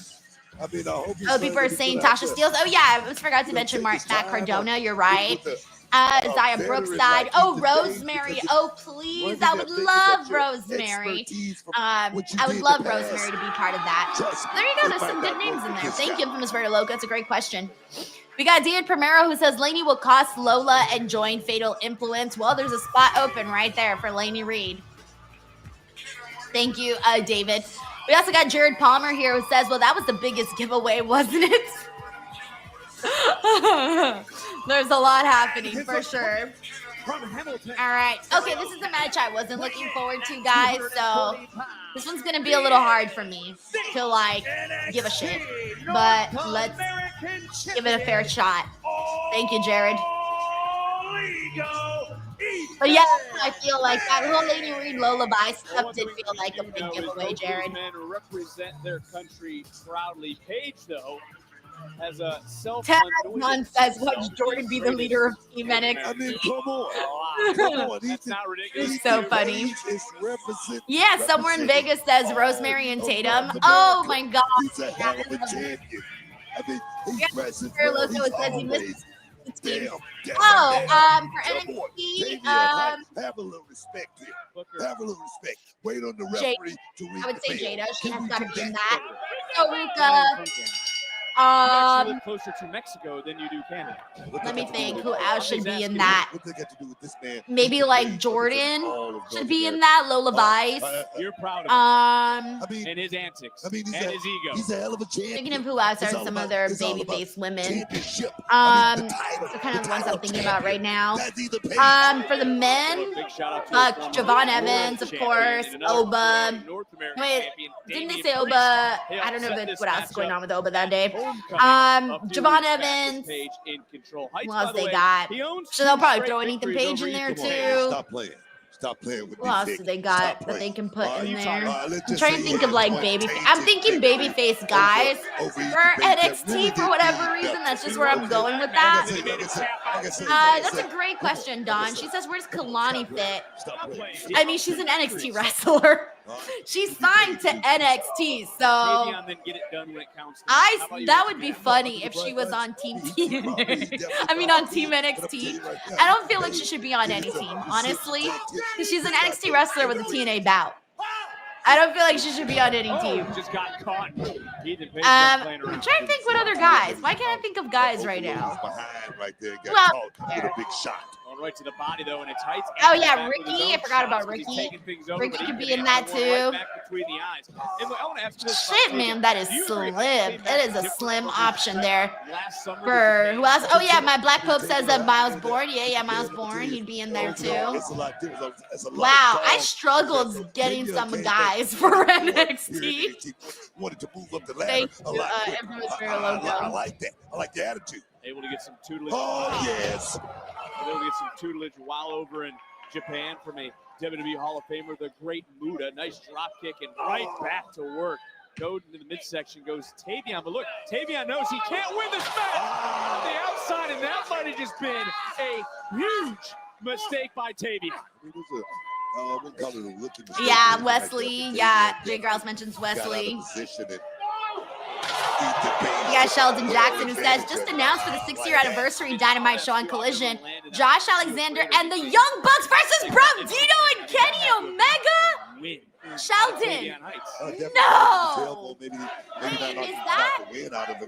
I mean, I hope Oh, people are saying Tasha Steeles. Oh, yeah, I almost forgot to mention Matt Cardona. You're right. Zaya Brookside. Oh, Rosemary. Oh, please. I would love Rosemary. I would love Rosemary to be part of that. So there you go. There's some good names in there. Thank you, Infamous Very Loco. That's a great question. We got David Primero who says Laney will cost Lola and join Fatal Influence. Well, there's a spot open right there for Laney Reed. Thank you, David. We also got Jared Palmer here who says, well, that was the biggest giveaway, wasn't it? There's a lot happening for sure. All right. Okay, this is a match I wasn't looking forward to, guys. So this one's going to be a little hard for me to, like, give a shit. But let's give it a fair shot. Thank you, Jared. But yeah, I feel like that whole Lady Reed lullaby stuff did feel like a big giveaway, Jared. Men represent their country proudly. Paige, though, has a Taz says, watch Jordan be the leader of Team NXT. I mean, come on. That's not ridiculous. It's so funny. Yeah, somewhere in Vegas says Rosemary and Tatum. Oh my God. He's a hell of a champion. I mean, he's wrestling Loco well. says he missed the team. Damn, For NXT, have a little respect here. Have a little respect. Wait on the referee to read I would say the bell. Jada. She has got to be in that. So Ruka. You actually live closer to Mexico than you do Canada. Let me think. Who else should be in that? What they got to do with this man? Maybe like Jordynne should be in that. Lola Vice. You're proud of him. I mean, and his antics. I mean, and his ego. He's a hell of a champion. Thinking of who else are some other babyface women. So kind of the ones I'm thinking about right now. For the men, Jevon Evans, of course. Oba. Wait, didn't they say Oba? I don't know what else is going on with Oba that day. Jevon Evans. Who else they got? So they'll probably throw an Ethan Page in there too. Stop playing with Who else do they got that they can put in there? I'm trying to think of like babyface. I'm thinking babyface guys for NXT for whatever reason. That's just where I'm going with that. That's a great question, Dawn. She says, "Where's Kalani fit?" I mean, she's an NXT wrestler. She's signed to NXT, so that would be funny if she was on Team TNA. I mean, on Team NXT. I don't feel like she should be on any team, honestly, because she's an NXT wrestler with a TNA bout. I don't feel like she should be on any team. Just got caught. I'm trying to think what other guys. Why can't I think of guys right now? Well, with a big shot. Going right to the body though, and it's height. Oh yeah, Ricky. I forgot about Ricky. Ricky could be in that too. Shit, man, that is slim. That is a slim option there. For who else? Oh yeah, my Black Pope says that Miles Bourne. Yeah, Miles Bourne. He'd be in there too. Wow, I struggled getting some guys for NXT. Wanted to move up the ladder. I like that. I like the attitude. Able to get some tutelage. Oh yes. Able to get some tutelage while over in Japan from a WWE Hall of Famer, the great Muda. Nice drop kick and right back to work. Go into the midsection goes Tavion, but look, Tavion knows he can't win this match on the outside, and that might have just been a huge mistake by Tavion. Yeah, Wesley. Yeah, Jay Grouse mentions Wesley. You got Sheldon Jackson who says, just announced for the 6-year anniversary Dynamite show on Collision, Josh Alexander and the Young Bucks versus Bro Dino and Kenny Omega? Sheldon, no! Wait, is that?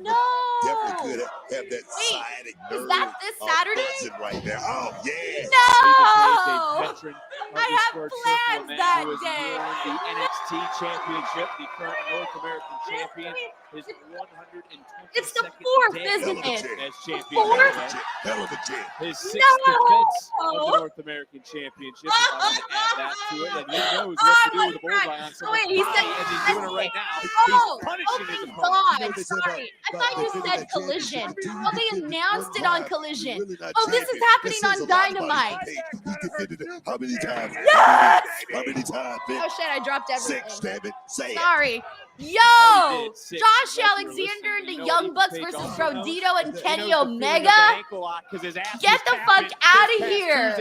No! Definitely could have that side is that this Saturday? Right there. Oh, yeah! No! I have plans that day. The NXT Championship, the current North American champion, his 122nd It's the 4th, isn't it? As champion. Hell of a champ. His 6th defense of the North American Championship. I want to add that to it, and he knows what to do with the bullseye on someone's body, as he's doing it right now. He's punishing his opponent. God, sorry. I thought you said Collision. Oh, they announced it on Collision. Oh, this is happening on Dynamite. How many times? Yes! How many times? Oh shit, I dropped everything. 6, damn it. Say it. Sorry. Yo! Josh Alexander and the Young Bucks versus Brodito and Kenny Omega? Get the fuck out of here.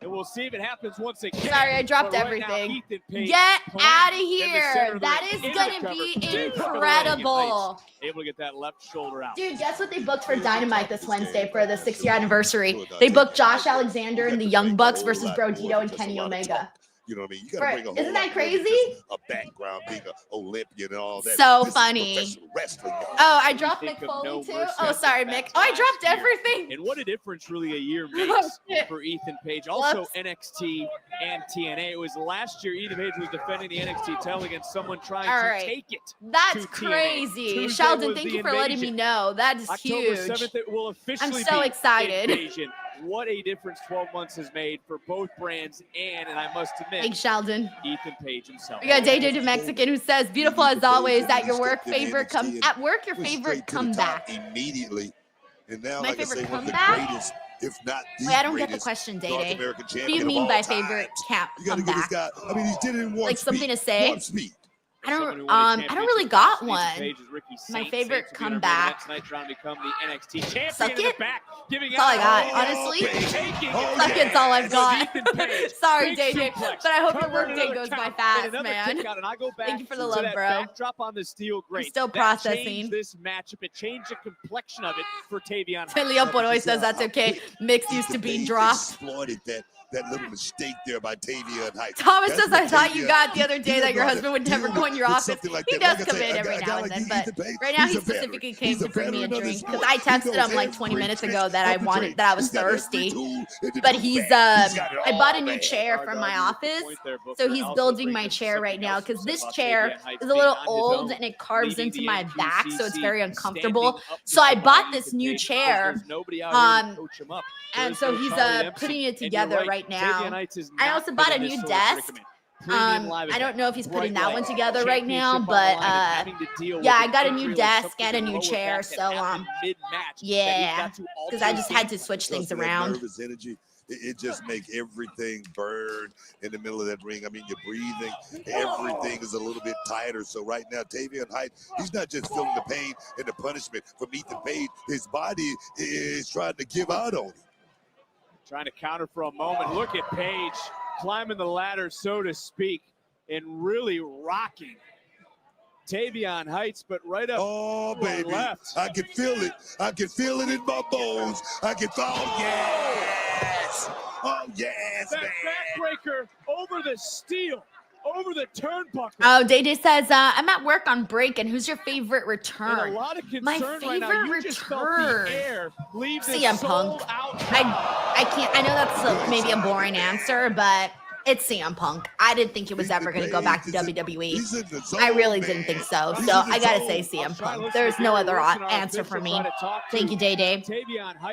And we'll see if it happens once again. Sorry, I dropped But right now, everything. Ethan Page Get planted out of in the here. center of the That ring, is into going the to cover, be deep into the ring, and incredible. Heights able to get that left shoulder out. Dude, guess what they booked for Dynamite this Wednesday for the 6-year anniversary? They booked Josh Alexander and the Young Bucks versus Brodito and Kenny Omega. You know what I mean? You got to bring a whole Isn't that lot more than crazy? just a background, being an Olympian and all that. So This is funny. professional wrestling, y'all. Oh, I dropped Think Mick of Foley No too. Mercy Oh, as sorry, the Mick. fact Oh, I last dropped year. everything. And what a difference really a year Oh, makes shit. for Ethan Page. Also Whoops. NXT and TNA. It was last year Ethan Page was defending the NXT title against someone trying All to right. take it. That's to crazy. TNA. Tuesday Sheldon, was thank the you for letting me invasion. know. That is October huge. 7th, it will officially so be excited. Invasion. What a difference 12 months has made for both brands and I must admit, Thanks, Sheldon. Ethan Page himself. We got DJ the Mexican who says, beautiful as always, at your work, favorite come at work, your favorite comeback. Immediately. And now, My like I favorite say, one of the comeback? greatest, if not the Wait, I don't get the greatest question, North Day. American What do you champion of mean all by times. favorite You got to get this comeback? guy. I mean, he did it in one Like something speed. to say? One speed. I don't really got one. My favorite comeback. Next night, become the NXT champion Suck in the it? back, giving That's all I out got, honestly. taking Oh, Suck it's all I've got. Page. Sorry, Big DJ, suplex. but I hope your Cover work day another goes by count, fast, and another man. kick out, and I go back Thank you for the to love, that bro. backdrop on the steel grate. still That processing. changed this matchup. It changed the complexion of it for Tavion. Leo Poroy says that's okay. Mix used to being dropped. Exploited that little mistake there by Tavion Heights. Thomas That's says, I what thought you Tavion- got the other day he that your brought husband it. would never He go in your with office. something like He that. does Like I come said, in a every guy now and like then, but Ethan Page, right now he's he a veteran. specifically came He's a to bring me a veteran of drink this because I sport. He texted knows him like 20 every minutes trick ago that I of the wanted trade. that I was He's got every thirsty. tool in the But tool he's bag. He's got it I bought a all new bad. chair for my office, so he's building my chair right now because this chair is a little old and it carves into my back, so it's very uncomfortable. So I bought this new chair, and so he's putting it together right now. I also bought a new desk. I don't know if he's putting that one together right now, but yeah, I got a new desk and a new chair, so yeah, because I just had to switch things around. Nervous energy. It just makes everything burn in the middle of that ring. I mean, you're breathing. Everything is a little bit tighter. So right now, Tavion Heights, he's not just feeling the pain and the punishment from Ethan Page. His body is trying to give out on him. Trying to counter for a moment. Look at Page climbing the ladder, so to speak, and really rocking Tavion Heights, but right up baby. left. I can feel it. I can feel it in my bones. I can feel, oh, yes. Oh, yes, That man. backbreaker over the steel, over the turnbuckle. Oh, Day Day says, I'm at work on break, and who's your favorite return? And a lot of concern My right now. favorite You just felt return. the air leave the CM soul Punk. out. I can't. I know that's maybe a boring answer, but it's CM Punk. I didn't think he was ever going to go back to WWE. I really didn't think so. So I got to say CM Punk. There's no other answer for me. Thank you, Day Day.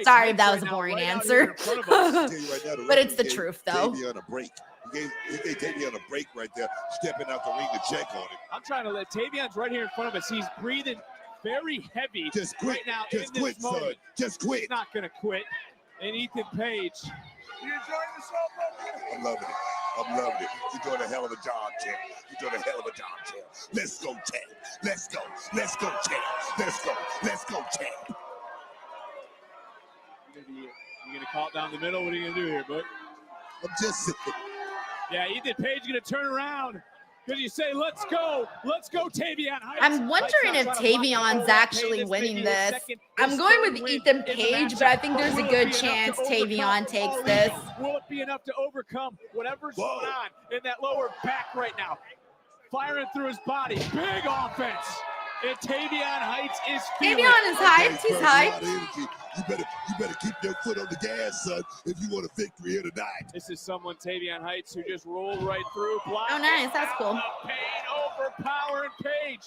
Sorry if that was a boring answer. But it's the truth, though. Tavion a break. He gave Tavion a break right there, stepping out the ring to check on him. I'm trying to let Tavion's right here in front of us. He's breathing very heavy Just quit. right now Just in quit, this moment. son. Just quit. He's not going to quit. And Ethan Page. You enjoying the show, I'm loving it. I'm loving it. You're doing a hell of a job, champ. You're doing a hell of a job, champ. Let's go, champ. Let's go. Let's go, champ. Let's go. Let's go, champ. You going to call it down the middle? What are you going to do here, bud? I'm just saying. Yeah, Ethan Page going to turn around. Because you say, let's go, Tavion Heights. I'm wondering if Tavion's actually winning this. I'm going with Ethan Page, but I think there's a good chance Tavion takes this. Will it be enough to overcome whatever's going on in that lower back right now? Firing through his body. Big offense. And Tavion Heights is feeling Tavion is hyped. He's hyped. You better keep your foot on the gas, son, if you want a victory here tonight. This is someone, Tavion Heights, who just rolled right through. Oh, nice. That's cool. Pain overpowering Page.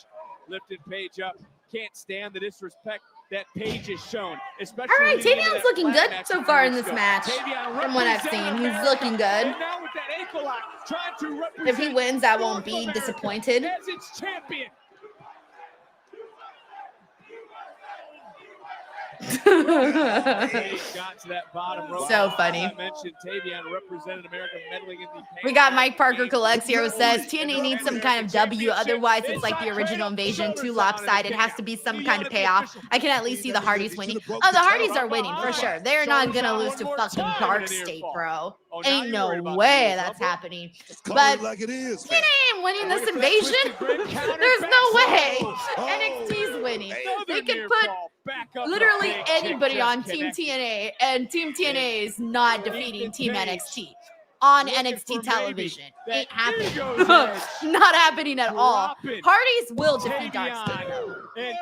Lifted Page up. Can't stand the disrespect that Page has shown. Especially all right, leading into Tavion's that looking lat good match so a far few in weeks this ago. match. Tavion From what I've seen, representing he's looking America. good. And now with that ankle lock, trying to represent If he wins, I won't North be America disappointed. as its champion. Got to that bottom rope. So funny. I mentioned Tavion represented America meddling in the We got Mike Parker Collects here who says TNA needs some kind of W, otherwise it's like the original Invasion, too lopsided. It has to be some kind of payoff. I can at least see the Hardys winning. Oh, the Hardys are winning for sure. They're not gonna lose to fucking Dark State, bro. Ain't no way that's happening. But like it is. TNA ain't winning this Invasion. There's no way NXT's winning. They can put literally anybody on Team TNA, and Team TNA is not defeating Team NXT on NXT television. Ain't happening. Not happening at all. Hardys will defeat Dark State.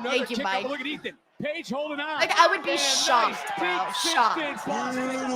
Thank you, Mike. Look at Ethan. Page holding on. Like, I would be shocked, bro. Shocked.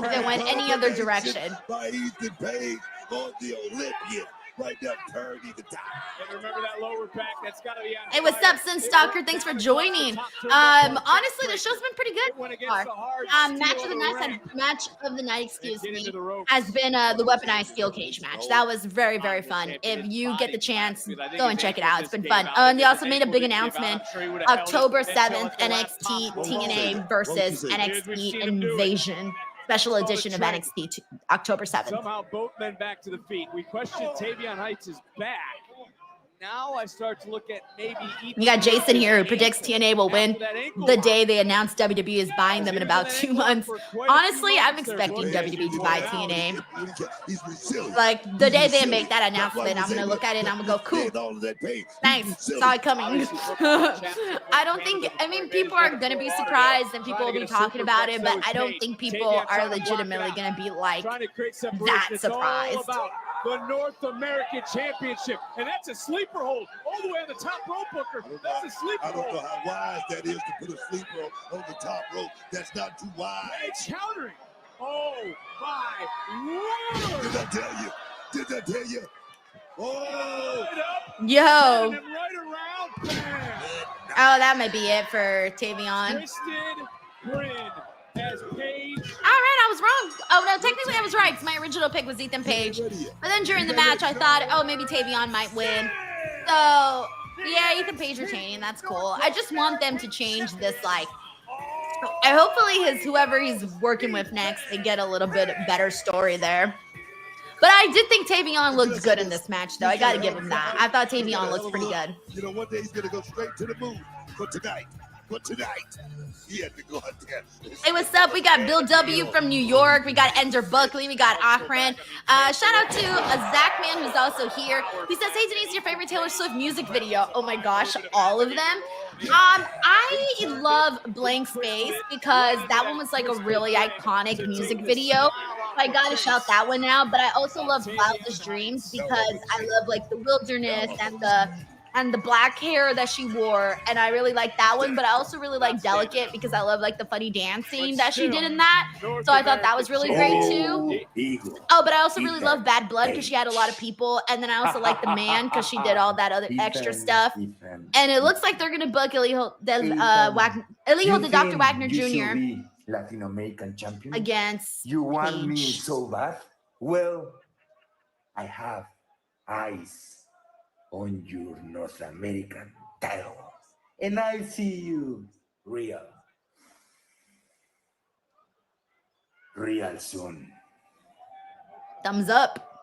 If it went any other direction. By Ethan Page on the Olympian. Right down Purdy the top. And remember that lower back, that's got to be on. Hey, what's up, Sin Stalker? Thanks for joining. Honestly, the show's been pretty good so far. Match of the night, excuse me, has been the weaponized steel cage match. That was very, very fun. If you get the chance, go and check it out. It's been fun. They also made a big announcement. October 7th, NXT TNA versus NXT Invasion. Special edition of NXT October 7th. Somehow both men back to the feet. We question Tavion Heights is back. Now I start to look at maybe You got Jason here who predicts TNA will win the day they announce WWE is buying them in about 2 months. Honestly, I'm expecting WWE to buy TNA. Like, the day they make that announcement, I'm going to look at it and I'm going to go, cool. Thanks. Saw it coming. I mean, people are going to be surprised and people will be talking about it, but I don't think people are legitimately going to be like that surprised. The North American Championship, and that's a sleeper hold all the way on the top rope, Booker. That's a sleeper hold. I don't know how wise that is to put a sleeper on the top rope. That's not too wise. It's countering. Oh my word! Did I tell you? Did I tell you? Oh! Yo. Right around. Oh, that might be it for Tavion. Twisted grin as Page. All right, I was wrong. Oh, no, technically I was right because my original pick was Ethan Page. But then during the match, I thought, oh, maybe Tavion might win. So, yeah, Ethan Page retaining. That's cool. I just want them to change this, like, hopefully whoever he's working with next, they get a little bit better story there. But I did think Tavion looked good in this match, though. I got to give him that. I thought Tavion looked pretty good. You know, one day he's going to go straight to the moon. But tonight, he had to go out there. Hey, what's up? We got Bill W. from New York. We got Ender Buckley. We got Ahran. Shout out to Zach Man, who's also here. He says, hey, Denise, your favorite Taylor Swift music video? Oh, my gosh, all of them. I love Blank Space because that one was like a really iconic music video. I gotta shout that one out, but I also love Wildest Dreams because I love like the wilderness and the black hair that she wore, and I really like that one. But I also really like Delicate because I love like the funny dancing that she did in that. So I thought that was really great too. Oh, but I also really love Bad Blood because she had a lot of people, and then I also like The Man because she did all that other extra stuff. And it looks like they're gonna book Elijo the Dr. Wagner Jr. Latin American champion against you want Page. Me so bad? Well, I have eyes on your North American title, and I see you real soon. Thumbs up.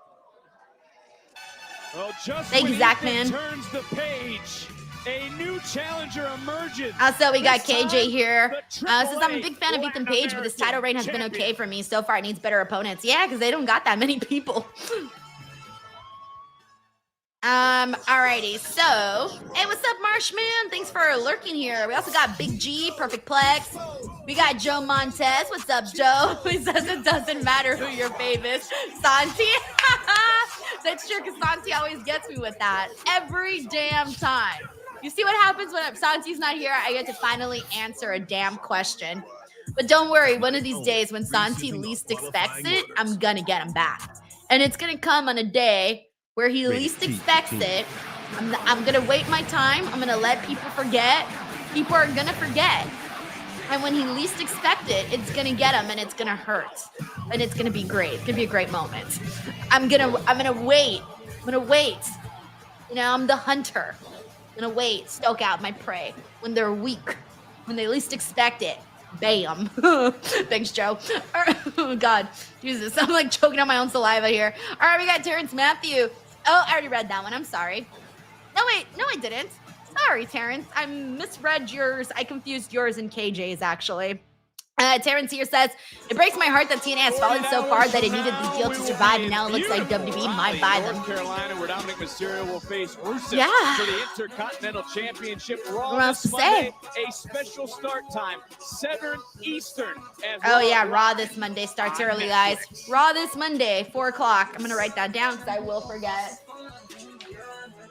Well, just thank you, Zach Man. Turns the page. A new challenger emerges. Also, we got KJ here. Says I'm a big fan of Ethan Page, but this title reign has been okay for me so far. It needs better opponents. Yeah, because they don't got that many people. Alrighty. So, hey, what's up, Marshman? Thanks for lurking here. We also got Big G, Perfect Plex. We got Joe Montez. What's up, Joe? He says it doesn't matter who your fave is. Santi. That's true, because Santi always gets me with that every damn time. You see what happens when Santi's not here? I get to finally answer a damn question. But don't worry, one of these days when Santi least expects it, I'm gonna get him back. And it's gonna come on a day where he least expects it. I'm gonna wait my time. I'm gonna let people forget. People are gonna forget. And when he least expects it, it's gonna get him and it's gonna hurt. And it's gonna be great. It's gonna be a great moment. I'm gonna wait. I'm gonna wait. You know, I'm the hunter. I'm gonna wait, stoke out my prey when they're weak, when they least expect it. Bam. Thanks, Joe. Oh, God. Jesus, I'm like choking on my own saliva here. All right, we got Terrence Matthew. Oh, I already read that one. I'm sorry. No, wait. No, I didn't. Sorry, Terrence. I misread yours. I confused yours and KJ's, actually. Terrence here says, it breaks my heart that TNA has fallen so far that it needed this deal to survive, and now it looks like WWE might buy them. North Carolina, where Dominic Mysterio will face Rusev for the Intercontinental Championship. Raw What else this to say? Monday, a special start time, 7 Eastern. Oh, yeah, Raw this Monday starts early, guys. Raw this Monday, 4 o'clock. I'm going to write that down because I will forget.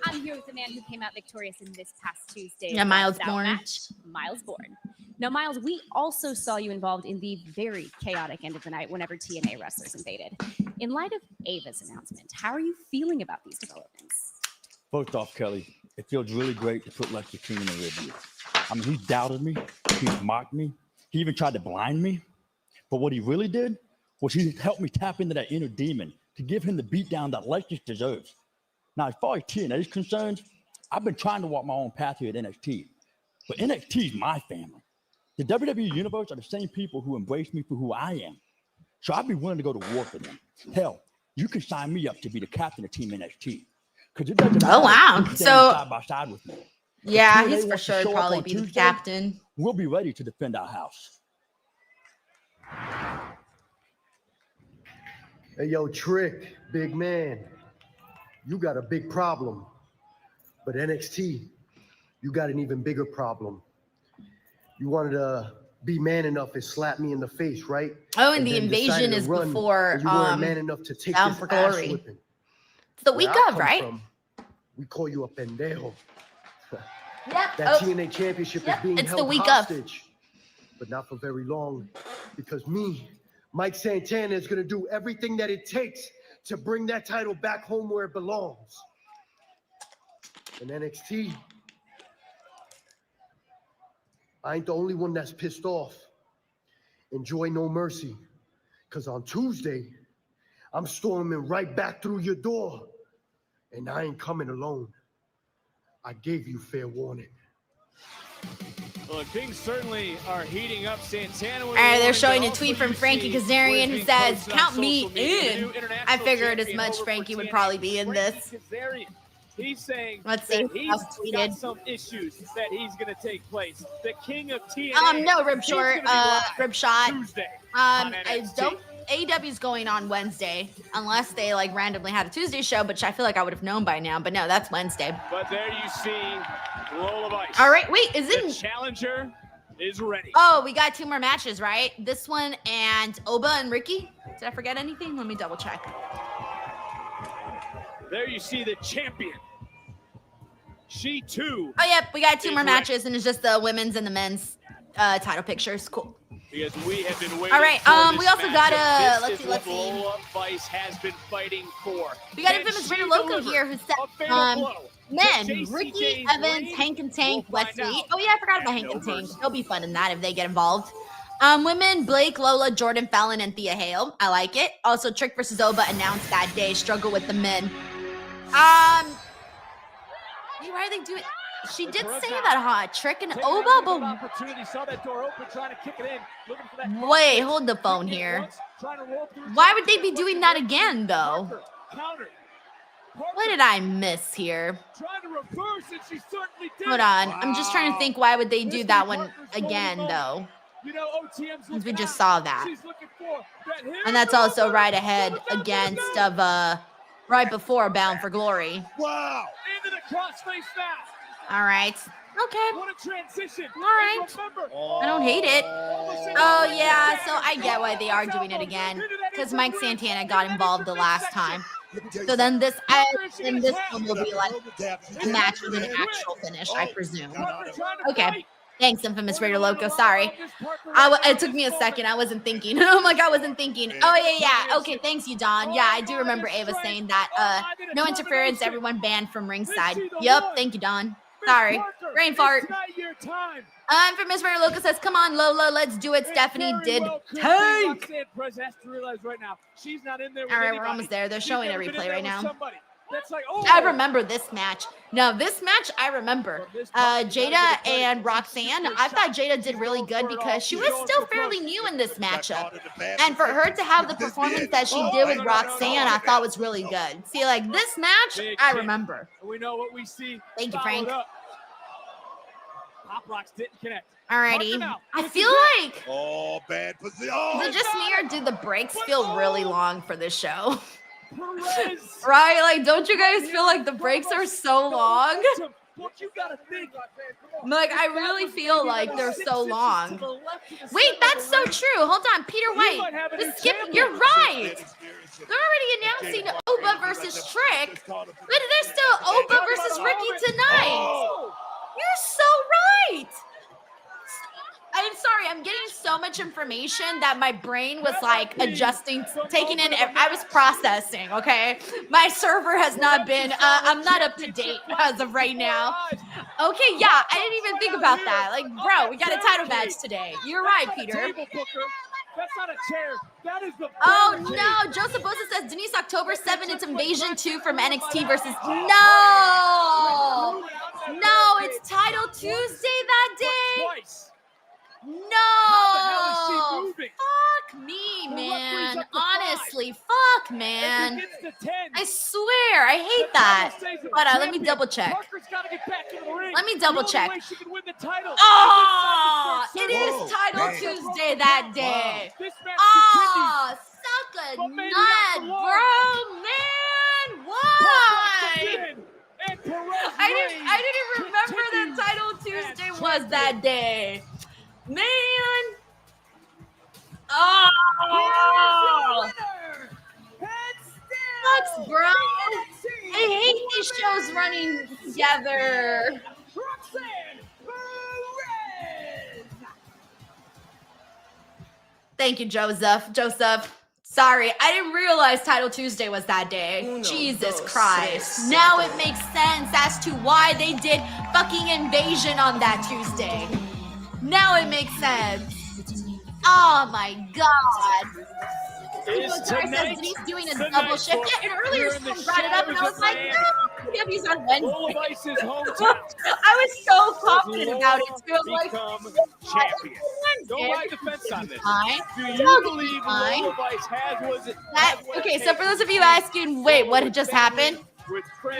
I'm here with the man who came out victorious in this past Tuesday. Yeah, Miles Bout Bourne. match, Miles Bourne. Now, Miles, we also saw you involved in the very chaotic end of the night whenever TNA wrestlers invaded. In light of Ava's announcement, how are you feeling about these developments? First off, Kelly, it feels really great to put Lester King in the review. I mean, he doubted me. He mocked me. He even tried to blind me. But what he really did was he helped me tap into that inner demon to give him the beatdown that Lester deserves. Now, as far as TNA is concerned, I've been trying to walk my own path here at NXT. But NXT is my family. The WWE Universe are the same people who embrace me for who I am. So I'd be willing to go to war for them. Hell, you can sign me up to be the captain of Team NXT. Because it doesn't matter. Oh, wow. who's So, standing side by side with me. yeah, If TNA he's for wants to sure show up probably on be the Tuesday, captain. We'll be ready to defend our house. Hey, yo, Trick, big man. You got a big problem. But NXT, you got an even bigger problem. You wanted to be man enough and slap me in the face, right? Oh, and the then invasion decided to is run, before and you weren't man enough to take Bound this for ass Glory. whipping. It's the Where week I of, come right? from, we call you a pendejo. Yep. That TNA championship is being it's the held week of. hostage, but not for very long, because me, Mike Santana, is going to do everything that it takes to bring that title back home where it belongs. In NXT, I ain't the only one that's pissed off. Enjoy No Mercy, because on Tuesday, I'm storming right back through your door, and I ain't coming alone. I gave you fair warning. Well, things certainly are heating up. Santana. All right, they're showing a tweet from Frankie Kazarian who says, count me in. I figured as much Frankie would probably be in this. He's saying Let's see that who he's else got tweeted. some issues that he's going to take place. The king of TNA. No, rib he's short, gonna be live rib shot. Tuesday I NXT. don't. AEW's going on Wednesday, unless they like randomly had a Tuesday show, which I feel like I would have known by now. But no, that's Wednesday. But there you see Lola Vice. All right, wait, is The it? challenger is ready. Oh, we got 2 more matches, right? This one and Oba and Ricky. Did I forget anything? Let me double check. There you see the champion. She too. Oh, yep, we got 2 more is matches, and it's just the women's and the men's title pictures. Cool. Because we have been waiting. All right, for we this also got matchup. a. This Let's is see. what Lola Vice has been fighting for. We got Can Infamous she Rita Loco deliver here who a said fatal blow men, to Jacy, Ricky, Jayne, Evans, Hank and Tank, We'll find Wesley. out Oh yeah, I forgot about Hank and Tank. They'll be fun in that if they get involved. Women, Blake, Lola, Jordynne, Fallon, and Thea Hale. I like it. Also, Trick versus Oba announced that day. Struggle with the men. Why are they doing? She did say that, Trick and Oba, but opportunity, saw that door open, trying to kick it in, looking for that. wait, hold the phone here. Why would they be doing that again, though? Counter. What did I miss here? Trying to reverse it, she certainly did. Hold on. I'm just trying to think why would they do that one again, though? You know, OTM's Since we just saw that. She's looking for that hit. And that's also right ahead against right before Bound for Glory. Wow. Into the crossface now. All right. Okay. What a transition. All right. I don't hate it. Oh, yeah. So I get why they are doing it again. Because Mike Santana got involved the last time. So then this one will be like a match with an actual finish, I presume. Okay. Thanks, Infamous Raider Loco. Sorry. It took me a second. I wasn't thinking. I'm like, I wasn't thinking. Oh, yeah. Okay, thanks you, Don. Yeah, I do remember Ava saying that. No interference, everyone banned from ringside. Yep, thank you, Don. Sorry. Brain fart. Infamous Raider Loco says, come on, Lola, let's do it. Stephanie did take. All right, we're almost there. They're showing a replay right now. That's like, oh. I remember this match. No, this match I remember. Jada and Roxanne. I thought Jada did really good because she was still fairly new in this matchup. And for her to have the performance that she did with Roxanne, I thought was really good. See, like this match, I remember. We know what we see. Thank you, Frank. Pop Rocks didn't connect. Alrighty. I feel like. Oh, bad position. Is it just me or do the breaks feel really long for this show? Right? Like, don't you guys feel like the breaks are so long? Like, I really feel like they're so long. Wait, that's so true. Hold on, Peter White. You're right. They're already announcing Oba versus Trick, but there's still Oba versus Ricky tonight. You're so right. I'm sorry, I'm getting so much information that my brain was like adjusting, taking in. I was processing, okay? My server has not been, I'm not up to date as of right now. Okay, yeah, I didn't even think about that. Like, bro, we got a title match today. You're right, Peter. That's not a chair. That is the. Oh no, Joseph Bosa says Denise October 7th. It's Invasion 2 from NXT versus. No, it's Title Tuesday that day. No! Fuck me, man. Honestly, fuck, man. I swear, I hate that. Hold on, let me double check. Let me double check. Oh, it is Title Tuesday that day. Oh, suck a nut, bro, man. Why? I didn't remember that Title Tuesday was that day. Man! Oh! Sucks, bro. I hate these shows running together. Thank you, Joseph. Sorry, I didn't realize Title Tuesday was that day. Jesus Christ. Now it makes sense as to why they did fucking Invasion on that Tuesday. Now it makes sense. Oh my God. Says Denise doing a double shift. Yeah, and earlier someone brought it up and I was like, no, PW's on Wednesday. I was so confident about it too. I'm like, champion. Don't like the fence on this. Do you believe Lola Vice was it? Okay, so for those of you asking, wait, what had just happened?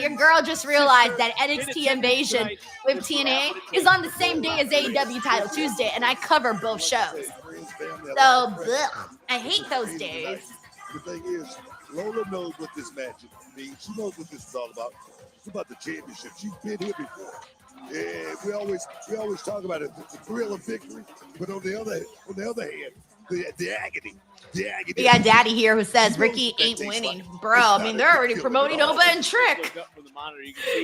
Your girl just realized that NXT Invasion with TNA is on the same day as AEW Title Tuesday, and I cover both shows. So, I hate those days. The thing is, Lola knows what this match means. She knows what this is all about. It's about the championship. She's been here before. Yeah, we always talk about it, the thrill of victory. But on the other hand, the agony. We got Daddy here who says Ricky ain't winning. Bro, I mean, they're already promoting Oba and Trick.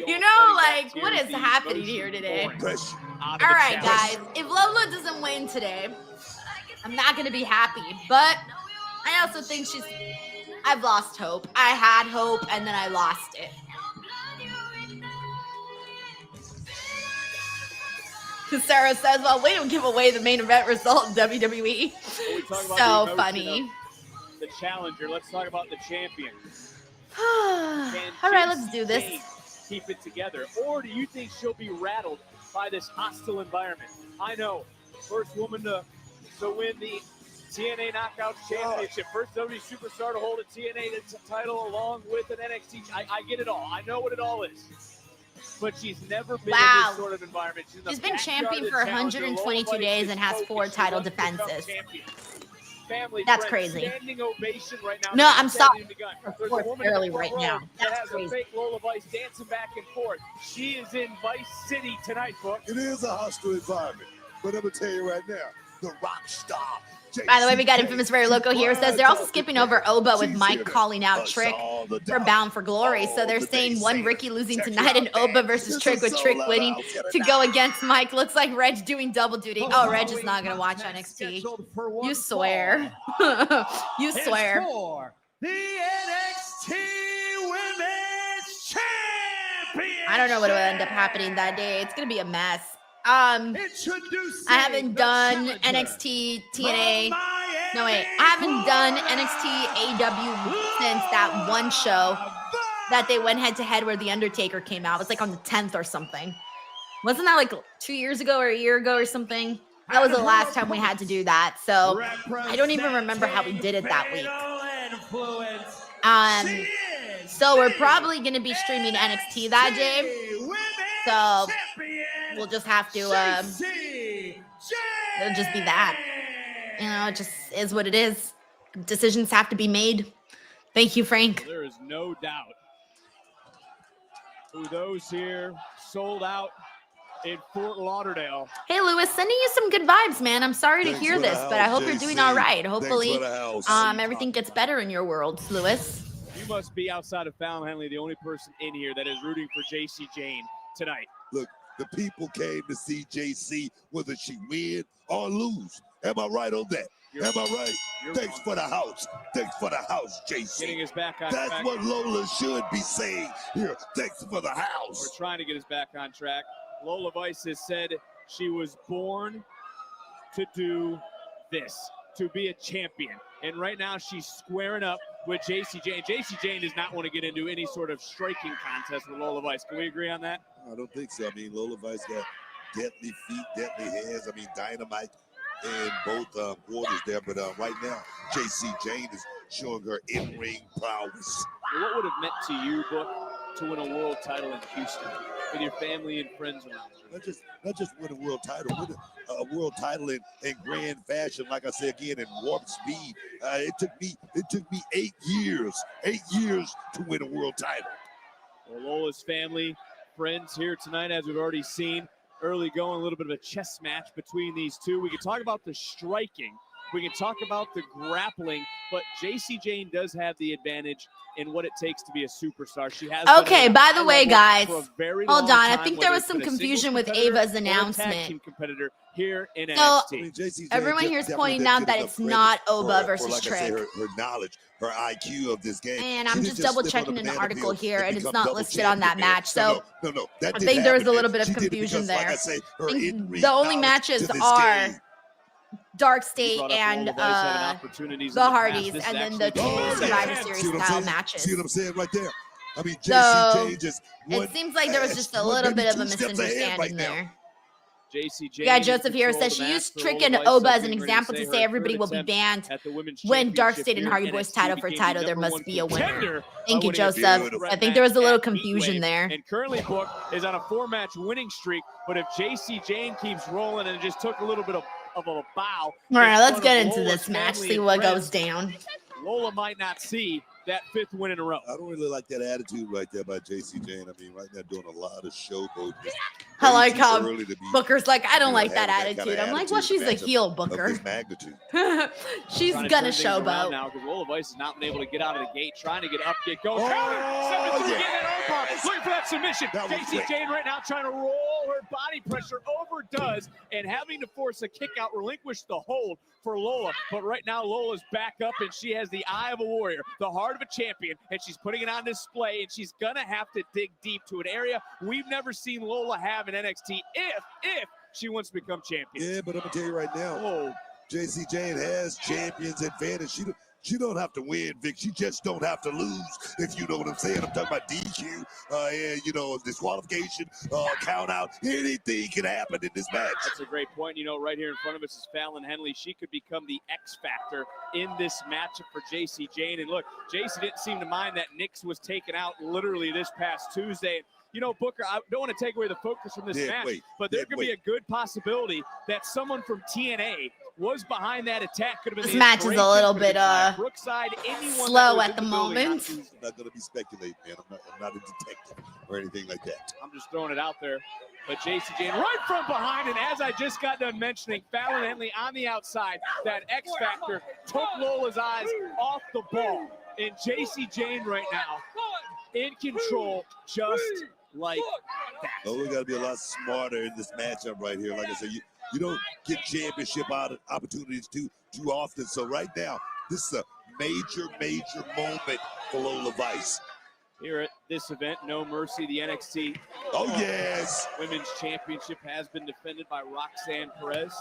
You know, like, what is happening here today? All right, guys. If Lola doesn't win today, I'm not going to be happy. But I also think I've lost hope. I had hope, and then I lost it. Sarah says, well, we don't give away the main event result in WWE. So funny. The challenger. Let's talk about the champion. All right, let's do this. Keep it together. Or do you think she'll be rattled by this hostile environment? I know. First woman to win the TNA Knockouts Championship. First WWE superstar to hold a TNA title along with an NXT. I get it all. I know what it all is. But she's never been in this sort of environment. She's been champion for 122 days and has 4 title defenses. That's crazy. No, I'm sorry. Of course, barely right now. That's crazy. Fake Lola Vice dancing back and forth. She is in Vice City tonight, folks. It is a hostile environment. But I'm going to tell you right now, the rock star. By the way, we got Infamous Very Loco here. Says they're also skipping over Oba with Mike calling out Trick for Bound for Glory. So they're saying one Ricky losing tonight and Oba versus Trick with Trick winning to go against Mike. Looks like Reg doing double duty. Oh, Reg is not going to watch NXT. You swear. You swear. The NXT Women's Champion. I don't know what will end up happening that day. It's going to be a mess. I haven't done NXT TNA. No, wait. I haven't done NXT AEW since that one show that they went head to head where The Undertaker came out. It was like on the 10th or something. Wasn't that like 2 years ago or a year ago or something? That was the last time we had to do that. So I don't even remember how we did it that week. So we're probably going to be streaming NXT that day. So we'll just have to, it'll just be that. You know, it just is what it is. Decisions have to be made. Thank you, Frank. There is no doubt who those here sold out in Fort Lauderdale. Hey, Lewis, sending you some good vibes, man. I'm sorry to hear this, but I hope you're doing all right. Hopefully, everything gets better in your world, Lewis. You must be, outside of Fallon Henley, the only person in here that is rooting for Jacy Jayne tonight. Look, the people came to see Jacy, whether she win or lose. Am I right on that? Am I right? Thanks for the house. Thanks for the house, Jacy. Getting his back on That's track. what Lola should be saying here. Thanks for the house. We're trying to get his back on track. Lola Vice has said she was born to do this, to be a champion. And right now she's squaring up with Jacy Jayne. Jacy Jayne does not want to get into any sort of striking contest with Lola Vice. Can we agree on that? I don't think so. I mean, Lola Vice got deadly feet, deadly hands. I mean, dynamite in both quarters there. But right now, Jacy Jayne is showing her in-ring prowess. What would have meant to you, Book, to win a world title in Houston with your family and friends around you? Not just win a world title, win a world title in grand fashion. Like I said again, in warp speed. It took me 8 years to win a world title. Well, Lola's family, friends here tonight, as we've already seen. Early going, a little bit of a chess match between these two. We can talk about the striking. We can talk about the grappling, but Jacy Jayne does have the advantage in what it takes to be a superstar. She has. Okay, by the way, guys, hold on. I think there was some some confusion with Ava's announcement. Competitor here in So NXT. everyone here is pointing out that it's not Oba versus like Trick. I say, her knowledge, her IQ of this game. And She I'm didn't just double slip on checking a an banana article peel here, and it's become not double listed on that champion there. match. So No, that I didn't think there was happen a little there. bit of She did it confusion because, like there. I say, her I think in-ring the only knowledge matches to this are game. Dark State brought up and Lola Vice having opportunities in the the past. Hardys, This and is then the actually two the Survivor second. Series See what I'm style saying? matches. See what I'm saying right there? I mean, So, Jacy Jayne just it seems like there was just a little bit of a misunderstanding there. Jacy Jayne. We got Joseph here says she used Trick and Oba as an example to say everybody will be banned when Dark State and Hardy Boys title for title. There must be a winner. Thank you, Joseph. I think there was a little confusion there. And currently Book is on a 4-match winning streak, but if Jacy Jayne keeps rolling and just took a little bit of a bow. All right, let's get into this match, see what goes down. Lola might not see that 5th win in a row. I don't really like that attitude right there by Jacy Jayne. I mean, right now doing a lot of showboat. I like how Booker's like, I don't like that attitude. I'm like, well, she's a heel, Booker. She's gonna showboat. Now because Lola Vice has not been able to get out of the gate, trying to get up, get going. Counter, 7-3, getting that armbar, looking for that submission. Jacy Jayne right now trying to roll her body pressure, overdoes, and having to force a kick out, relinquish the hold for Lola. But right now Lola's back up and she has the eye of a warrior, the heart of a champion, and she's putting it on display, and she's gonna have to dig deep to an area we've never seen Lola have in NXT if she wants to become champion. Yeah, but I'm gonna tell you right now, Jacy Jayne has champion's advantage. She don't have to win, Vic. She just don't have to lose, if you know what I'm saying. I'm talking about DQ, and, disqualification, count out. Anything can happen in this match. That's a great point. Right here in front of us is Fallon Henley. She could become the X factor in this matchup for Jacy Jayne. And look, Jacy didn't seem to mind that Nix was taken out literally this past Tuesday. Booker, I don't want to take away the focus from this match, but there could be a good possibility that someone from TNA was behind that attack. Could have been this match is a little bit slow at the moment. I'm not going to be speculating, man. I'm not a detective or anything like that. I'm just throwing it out there. But Jacy Jayne right from behind, and as I just got done mentioning, Fallon Henley on the outside, that X Factor took Lola's eyes off the ball. And Jacy Jayne right now in control, just like that. Lola got to be a lot smarter in this matchup right here. Like I said, you don't get championship opportunities too often. So right now, this is a major moment for Lola Vice. Here at this event, No Mercy, the NXT Women's Championship has been defended by Roxanne Perez,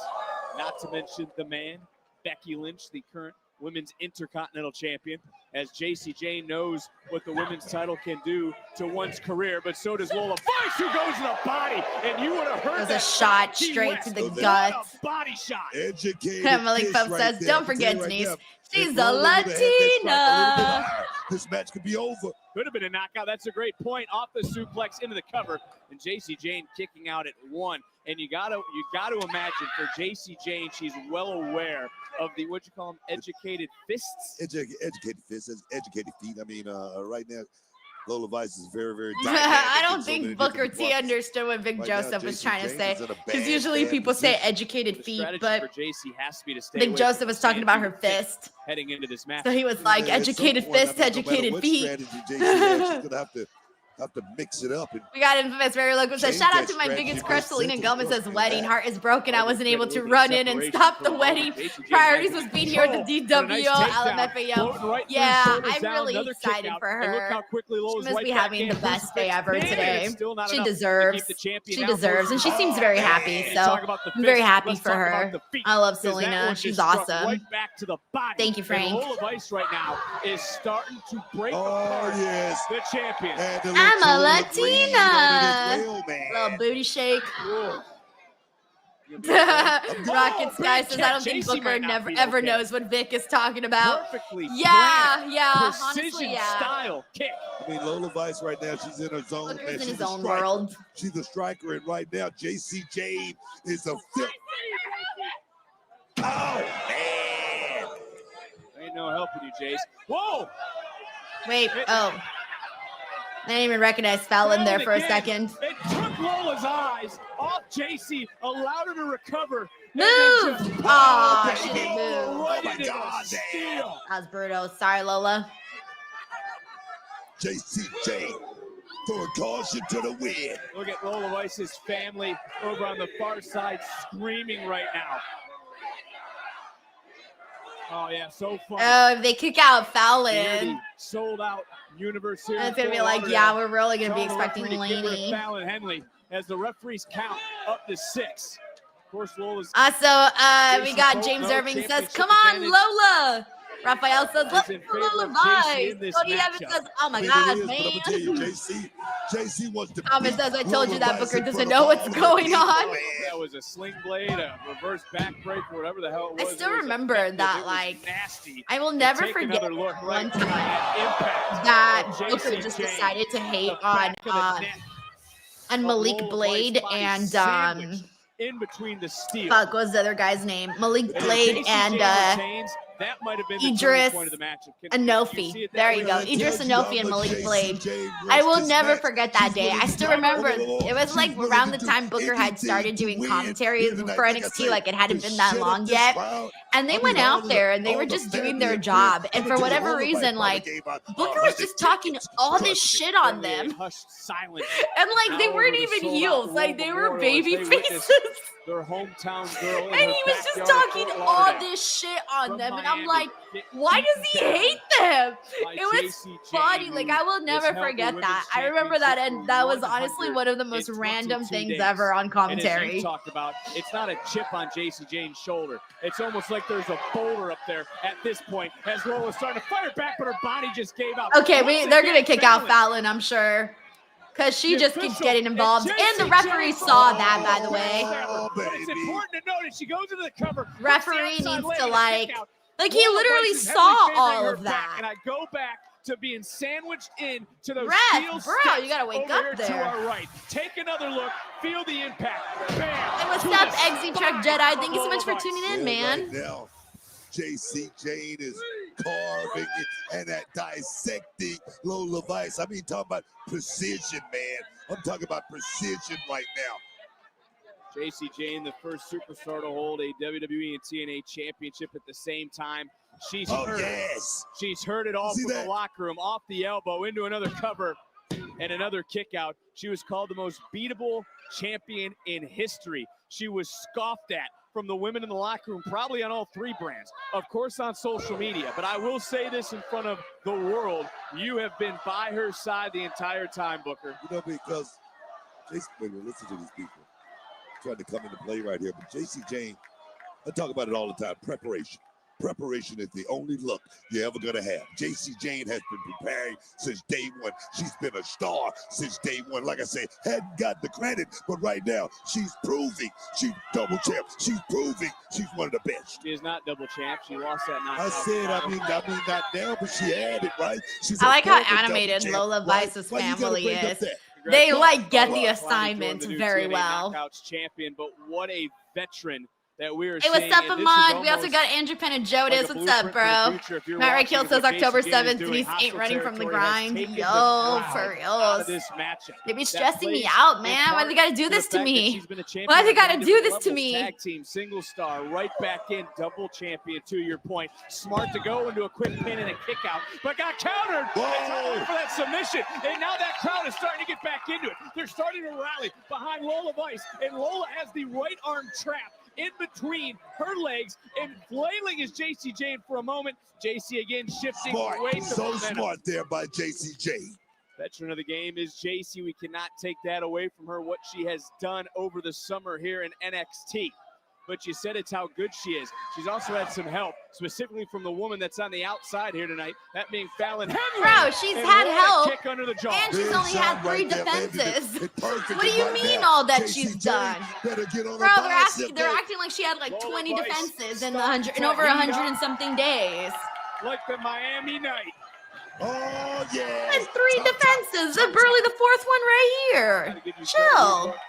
not to mention the man, Becky Lynch, the current Women's Intercontinental Champion, as Jayne knows what the women's title can do to one's career, but so does Lola Vice, who goes to the body, and you would have heard It was that a shot straight to the gut. What a body shot. Educated Malik fish Pump right says, there. don't I can tell forget you right Denise. now, She's if a Lola would've had that strike a little bit Latina. higher, this match could be over. Could have been a knockout. That's a great point. Off the suplex into the cover, and Jayne kicking out at 1. And you gotta imagine for Jayne, she's well aware of the what you call them, educated fists. Educated fists, educated feet. I mean, right now, Lola Vice is very, very. I don't think Booker T understood what Big Joseph was trying to say. Because usually people say educated feet, but for Jacy has to be to stay Big away Joseph from was talking about her champion fist. heading into this match. So he was like, educated fist, educated feet. She's gonna have to mix it up. And We got Infamous Very Local says, change shout out that to my strategy biggest for crush, Selena Central. Gomez says, Look at wedding that. heart is broken. I wasn't able to Little run in and separation stop the from wedding. Jayne Priorities has was being here at the control. What a nice DWO, takedown. LMFAO. Floating right through, Yeah, shoulders I'm down, really another kick excited out. for And look her. how quickly She Lola's must right be back having in. the best day ever Man, today. it's still not She enough to deserves. keep the champion She out deserves, and she versus- seems very happy. Man, So talk about the I'm very fist. happy Let's for talk about her. the feet, I love 'cause that Selena. one She's just struck awesome. Right back to the body. Thank you, Frank. And Lola Vice right now is starting to break Oh, apart yes. the champion. And the I'm a little green on it as Latina. well, man. Little booty shake. Whoa. Rocket Sky says, I don't think Jacy Booker might not never be ever okay. knows what Vic is talking about. Perfectly Yeah, planted, yeah, precision honestly, yeah. style kick. I mean, Lola Vice right now, she's in her zone. Booker's Man, in she's his a own striker. world. She's a striker, and right now, Jayne is a Oh, man. Ain't no helping you, Jace. Whoa! Wait, oh. I didn't even recognize Fallon there for a Again, second. It took Lola's eyes off Jacy, allowed her to recover. Move! And then just Aw, she baby, didn't move. right Oh, my into God, the man. steel. That was brutal. Sorry, Lola. Jayne throwing caution to the wind. Look at Lola Vice's family over on the far side screaming right now. Oh, yeah, so fun. Oh, if they kick out Fallon. Sold out universe here. It's going to be like, yeah, we're really going to be expecting Laney. Laney. Fallon Henley as the referees count up to 6. Of course, Lola's. Also, we got James Irving says, come on, Lola. Raphael says, let's go Lola Vice. Cody Evans says, oh my God, But I'm man. gonna tell you, Jayce wants to. Thomas says, I told you that Lola Booker Vice in doesn't front know of what's all her going people, on. man. That was a sling blade, a reverse backbreaker, whatever the hell it was. I still It was remember effective. that, It was like, nasty. I will And never take forget another look one right time at impact that of Booker Jacy just Jayne. decided to hate The on back of the neck of Malik Lola Blade Vice's body and sandwiched in between the steel. fuck, what was the other guy's name? Malik And if Blade Jacy and Jayne retains, that might have been the turning Idris point of the matchup. Can you see Anofi. it that There way? you go. That Idris tells you how Anofi and much Malik Jayce Blade. Jayne I rushed will this never match. forget that She's day. I willing still to remember go it was like She's willing around to the do time Booker had anything started to doing win commentary here tonight. for Like I NXT, said, like it hadn't to been that shut up long this yet. crowd. And they I went mean, out there and they all were the just doing family their and job. friends. And I'm for gonna tell you, whatever Lola Vice reason, probably like gave out Booker was just talking all this Trust me. shit on Only a them. hushed silence. And like they Now weren't over to even sold-out heels, War like they were Memorial as baby they witness faces. Their hometown girl in And her he was just backyard of talking Fort all Lauderdale. this shit on From them. And I'm Miami, like, get why does he beaten down hate them? by It was Jacy funny. Jayne, like who I will has never held the forget women's that. I remember that, championship and for that was honestly one of the most 122 random things days. ever on And as commentary. you talked about, it's not a chip on Jacy Jayne's shoulder. It's almost like there's a boulder up there at this point as Lola's starting to fire back, but her body just gave out. Okay, Once they're gonna again, kick out Fallon, I'm sure. Because she just keeps getting involved. And the referee saw that, by the way. But it's important to note that she goes into the cover. Referee needs to, like he literally saw all of that. And I go back to being sandwiched in to those Ref, steel bro, steps you gotta wake over up here there. to our right. Take another look. Feel the impact. Bam. Hey, what's to up, the Exy Truck spine Jedi? of Thank you so much for Lola tuning Vice. in, man. Right now, Jayce Jayne is carving it and that dissecting Lola Vice. I mean, talking about precision, man. I'm talking about precision right now. Jacy Jayne, the first superstar to hold a WWE and TNA championship at the same time. She's heard She's heard it all See from that? the locker room, off the elbow, into another cover, and another kick out. She was called the most beatable champion in history. She was scoffed at from the women in the locker room, probably on all three brands, of course on social media. But I will say this in front of the world, you have been by her side the entire time, Booker. You know, because Jacy, wait, listen to these people trying to come into play right here. But Jacy Jayne, I talk about it all the time. Preparation. preparation is the only look you're ever going to have. Jacy Jayne has been preparing since day one. She's been a star since day one. Like I said, hadn't got the credit, but right now she's proving she's double champ. She's proving she's one of the best. She is not double champ. She lost that knockout. I said, I mean not now, but she had it, right? She's I like how former animated double champ, Lola right? Vice's Why you gotta family bring up is. that? They like get the Finally assignments joined the new very TNA well. Knockouts champion, but what a veteran that we are Hey, what's seeing. up, and this is Ahmad? We also almost got Andrew Panajotis. like a What's up, blueprint for the bro? future. If you're Matt watching Raquel says what October Jacy Jayne is 7th. doing, Denise ain't hostile running from the territory has grind. taken the Yo, crowd for out reals. of this matchup. They be That stressing me plays out, in man. Why part they gotta do to the this to fact that me? she's been a champion Why they on gotta many do different this to levels. me? Tag team, single star, right back in, double champion. To your point, smart to go into a quick pin and a kick out, but got countered. And tried to look for that submission, and now that crowd is starting to get back into it. They're starting to rally behind Lola Vice, and Lola has the right arm trapped in between her legs and flailing is Jacy Jayne for a moment. Jacy again shifting away Smart, to so momentum. smart there by Jacy Jayne. Veteran of the game is Jacy. We cannot take that away from her, what she has done over the summer here in NXT. But you said it's how good she is. She's also had some help, specifically from the woman that's on the outside here tonight, that being Fallon Henley. Bro, she's And had what a help, kick under the jaw. and she's Big only had shot 3 right there, landed defenses. it perfect What do you right mean now. all that Jacy she's Jayne done? better get on Bro, her they're bicycle. acting like she had like Lola 20 Vice defenses in starting to over heat 100 up. and something days. Like the Miami Night. Oh, yeah. That's 3 defenses. They're barely the 4th one right here. Gotta give you Chill. credit,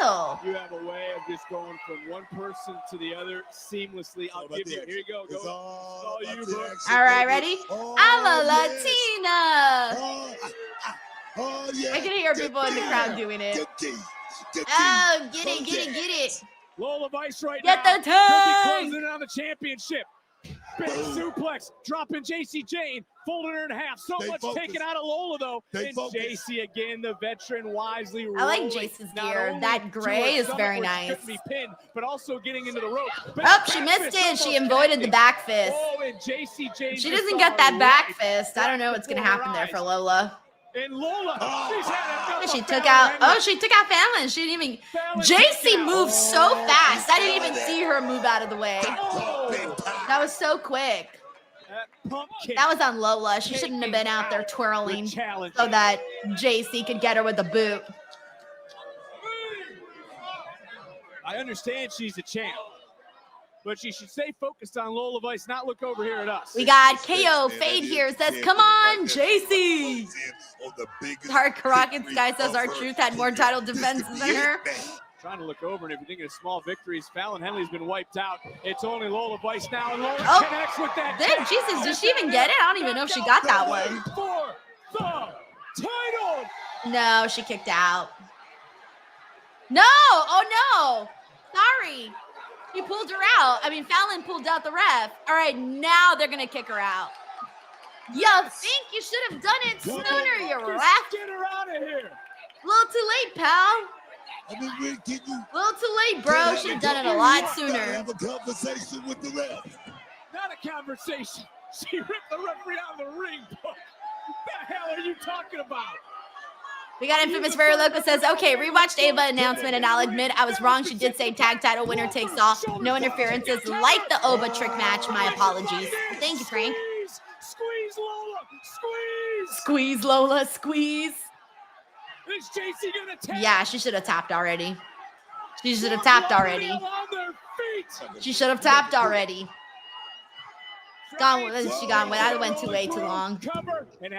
Chill. you have a way of just going from one person to the other seamlessly. I'll give you. Here you go. It's Go. all All you, about the bro. action, All right, baby. ready? Oh, I'm a yes. Latina. Oh, yeah. I can hear people in the crowd doing it. Oh, get it, get it, get it. Lola Vice right Get now. the Could be tank. closing in on the championship. Big suplex, dropping Jacy Jayne, folding her in half. So They much focus. taken out of Lola, though. They And focus. Jacy again, the veteran, wisely I like rolling Jace's not gear. only That to gray her is stomach very where she nice. couldn't be pinned, but also getting into the rope. Oh, she missed it. She avoided the back fist. Oh, and Jacy Jayne She just doesn't saw get that her back right fist. I don't know what's gonna before her happen there for eyes. Lola. And Lola, she's had enough She of took Fallon out. Henley. Oh, she took out Fallon. She didn't even. Fallon Jacy taken out. moved so fast. I didn't even see her move out of the way. That was so quick. That pump kick. That was on Lola. She shouldn't have been out there twirling so that Jacy could get her with a boot. I understand she's a champ, but she should stay focused on Lola Vice, not look over here at us. We got KO Fade here. Says, "Come on, Jacy." Dark Crockett Sky says, "Our Truth had more title defenses than her." Trying to look over, and if you're thinking of small victories, Fallon Henley's been wiped out. It's only Lola Vice now, and Lola Oh, connects with that. Did Jesus? Did she even get it? I don't even know if she got that one. For the title. No, she kicked out. No! Oh no! Sorry. He pulled her out. I mean, Fallon pulled out the ref. All right, now they're gonna kick her out. You think you should have done it sooner, you ref? Get her out of here. A little too late, pal. I mean, when can you A little too late, bro. Should have done it a lot sooner. have a conversation with the ref? Not a conversation. She ripped the referee out of the ring. What the hell are you talking about? We got Infamous Very Loco says, "Okay, rewatched Ava announcement, and I'll admit I was wrong. She did say tag title winner takes all. No interferences like the Ova trick match. My apologies." Thank you, Frank. Squeeze Lola. Squeeze. Squeeze, Lola, squeeze. Is Jacy gonna tap? Yeah, she should have tapped already. She should have tapped already. On their feet. She should have tapped already. Gone. She gone. I went way too long.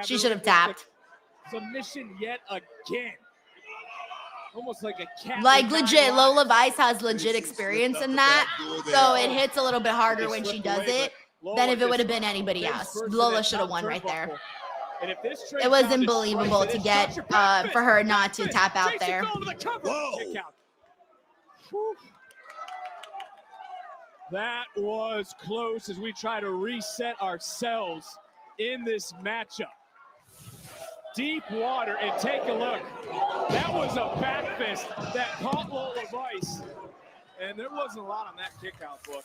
She should have tapped. Submission yet again. Almost like a cat. Like legit, Lola Vice has legit experience in that, so it hits a little bit harder when she does it than if it would have been anybody else. Lola should have won right there. It was unbelievable to get for her not to tap out there. That was close as we try to reset ourselves in this matchup. Deep water, and take a look. That was a back fist that caught Lola Vice, and there wasn't a lot on that kick out, book.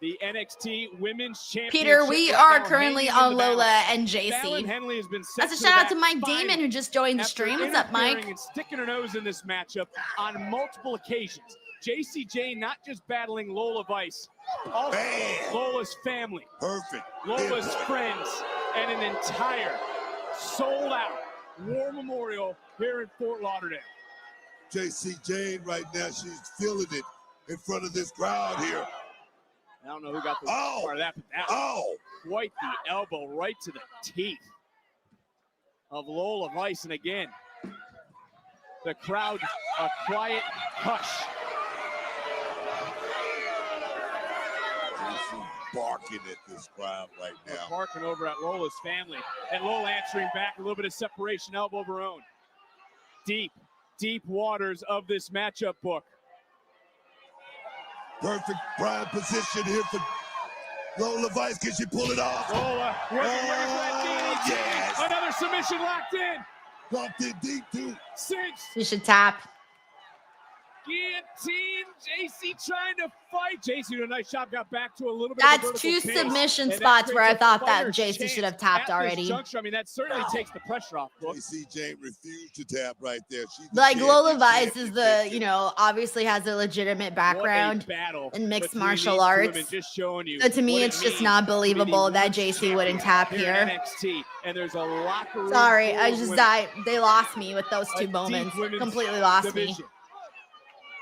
the NXT Women's Championship. Peter, we right are now currently hanging in on the Lola balance. and Fallon Jacy. Henley has been That's a sent shout out that to Mike final Damon, who just joined the after stream. What's up, interfering Mike? and sticking her nose in this matchup on multiple occasions. Jacy Jayne not just battling Lola Vice, also Lola's family, Lola's friends, and an entire sold-out war memorial here in Fort Lauderdale. Jacy Jayne right now, she's feeling it in front of this crowd here. I don't know who got the part of that, but that was quite the elbow right to the teeth of Lola Vice. And again, the crowd, a quiet hush. Jacy barking at this crowd right now. They're barking over at Lola's family. And Lola answering back, a little bit of separation, elbow of her own. Deep, deep waters of this matchup book. Perfect prime position here for Lola Vice. Can she pull it off? Lola working for that DDT. Yes. Another submission locked in. Locked in deep too. Cinch. You should tap. Guillotine. Jacy trying to fight. Jacy did a nice job. Got back to a little bit. That's of a two vertical pace, submission and spots that where I creates a thought that fighter's Jacy chance should have tapped at this already. juncture. I mean, that certainly takes the pressure off. Jacy Jayne refused to tap right there. Like Lola Vice is obviously has a legitimate background in mixed martial arts. Just showing you So to me, what it it's just means not to be believable the that women's Jacy wouldn't champion tap in here. NXT, and there's a locker room Sorry, full I of just women. died. They lost me with those A two deep moments. women's Completely lost me. division.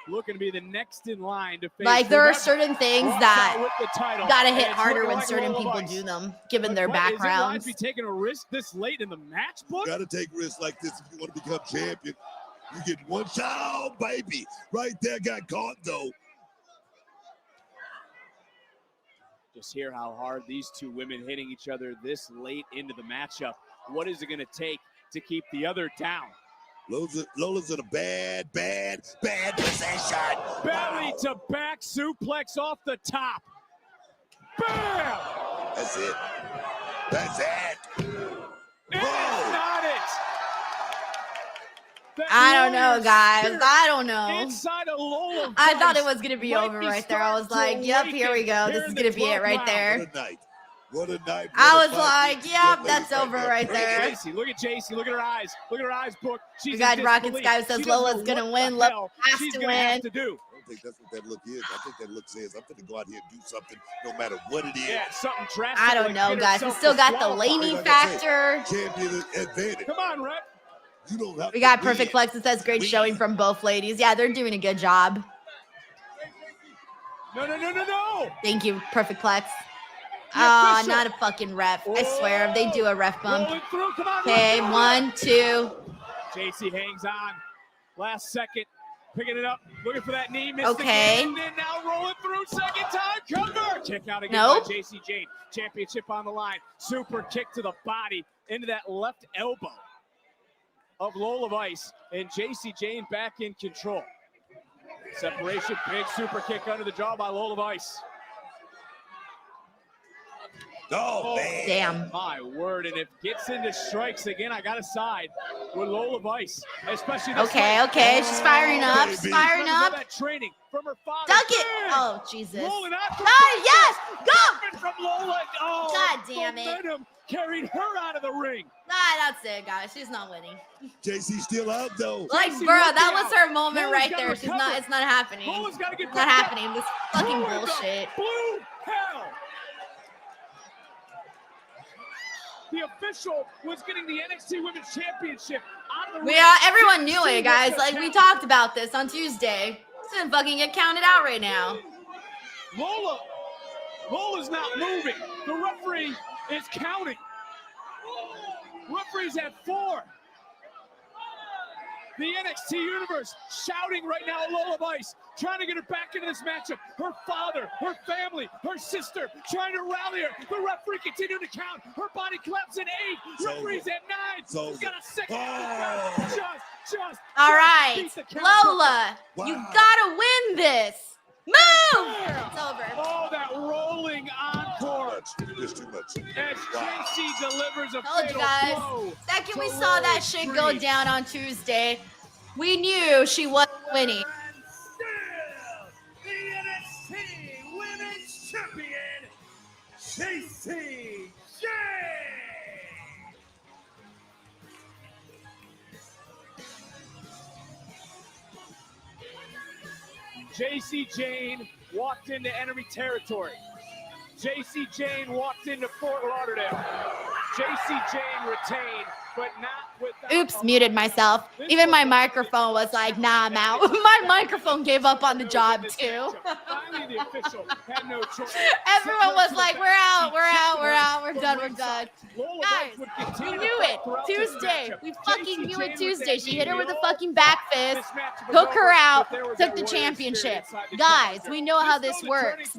Looking to be the next in line to face. Like there are whoever certain things walks that out with the title, gotta and hit it's harder looking when like certain Lola people Vice. do them, given But their what, is it wise backgrounds. to be taking a risk this late in the match, book? Got to take risks like this if you want to become champion. You get one shot, oh, baby. Right there, got caught though. Just hear how hard these two women hitting each other this late into the matchup. What is it going to take to keep the other down? Lola's in a bad position. Belly to back suplex off the top. Bam! That's it. That's it. It's not it. That I don't know, warrior guys. spirit I don't know. Inside of Lola I thought Vice it was gonna be might over be right there. I was starting like, to yep, here we awaken go. here This in is the gonna be it 12th right round. there. What a night. What a night. I What a was fight. like, These yep, young that's ladies over there. right Look at there. Jacy. Look at Jacy. Look at her eyes. Look at her eyes, book. She's We got in Rocket disbelief. Sky who She says doesn't Lola's know gonna what win. the Lola hell has she's to gonna have win. to do. I don't think that's what that look is. I think that look says I'm going to go out here and do something no matter what it is. Yeah, something drastic. I don't like know, get guys. We herself still got the disqualified. Laney Like I said, factor. champion advantage. Come on, Rep. You don't have We to got win. Perfect Flex that says great showing from both ladies. Yeah, they're doing a good job. No. Thank you, Perfect Flex. The official. Not a fucking ref. I swear, if they do a ref bump. Rolling through. Come on, Okay, Rep. 1, 2. Jacy hangs on. Last second. Picking it up. Looking for that knee. Missed Okay. again. And now rolling through. Second time. Cover. Kick out again Nope. by Jacy Jayne. Championship on the line. Super kick to the body. Into that left elbow of Lola Vice. And Jacy Jayne back in control. Separation. Big super kick under the jaw by Lola Vice. Oh, man. Damn. My word. And if gets into strikes again, I got to side with Lola Vice. Especially this Okay, late. okay. She's firing up. She's baby. firing Remember up. that training from her father. Dunk it. Bam! Oh, Jesus. Rolling out Got it. Yes. Go. from Lola. Oh, God damn it. momentum carried her out of the ring. That's it, guys. She's not winning. Jacy's still out though. Like, Jacy, bro, look that out. was her moment Lola's right gotta there. She's recover. not. It's not happening. Lola's got to get It's not back up. happening. This fucking Who in the bullshit. Blue hell. The official was getting the NXT Women's Championship out of the ring. Everyone knew See it, guys. what Like, the we count- talked about this on Tuesday. It's gonna fucking get counted out right now. Lola's not moving. The referee is counting. Referee's at 4. The NXT Universe shouting right now at Lola Vice, trying to get her back into this matchup. Her father, her family, her sister, trying to rally her. The referee continuing to count. Her body collapses at 8. Referee's at 9. She's got a second. Just All right, beat the count. Lola, you gotta win this. Move. It's over. Oh, that rolling encore. Just too much. As Jacy delivers a Told you fatal guys. blow. Second we to saw that Lola shit go Briggs. down on Tuesday, we knew she wasn't winning. The NXT Women's Champion, Jacy, Jacy Jayne walked into enemy territory. Jacy Jayne walked into Fort Lauderdale. Jacy Jayne retained, but not without. Oops, muted myself. Even my microphone was like, nah, I'm out. My microphone gave up on the job too. Finally, the official had no choice. Everyone was like, we're out, we're done. Guys, we knew it. Tuesday. We fucking knew it Tuesday. She hit her with a fucking back fist, took her out, took the championship. Guys, we know how this works.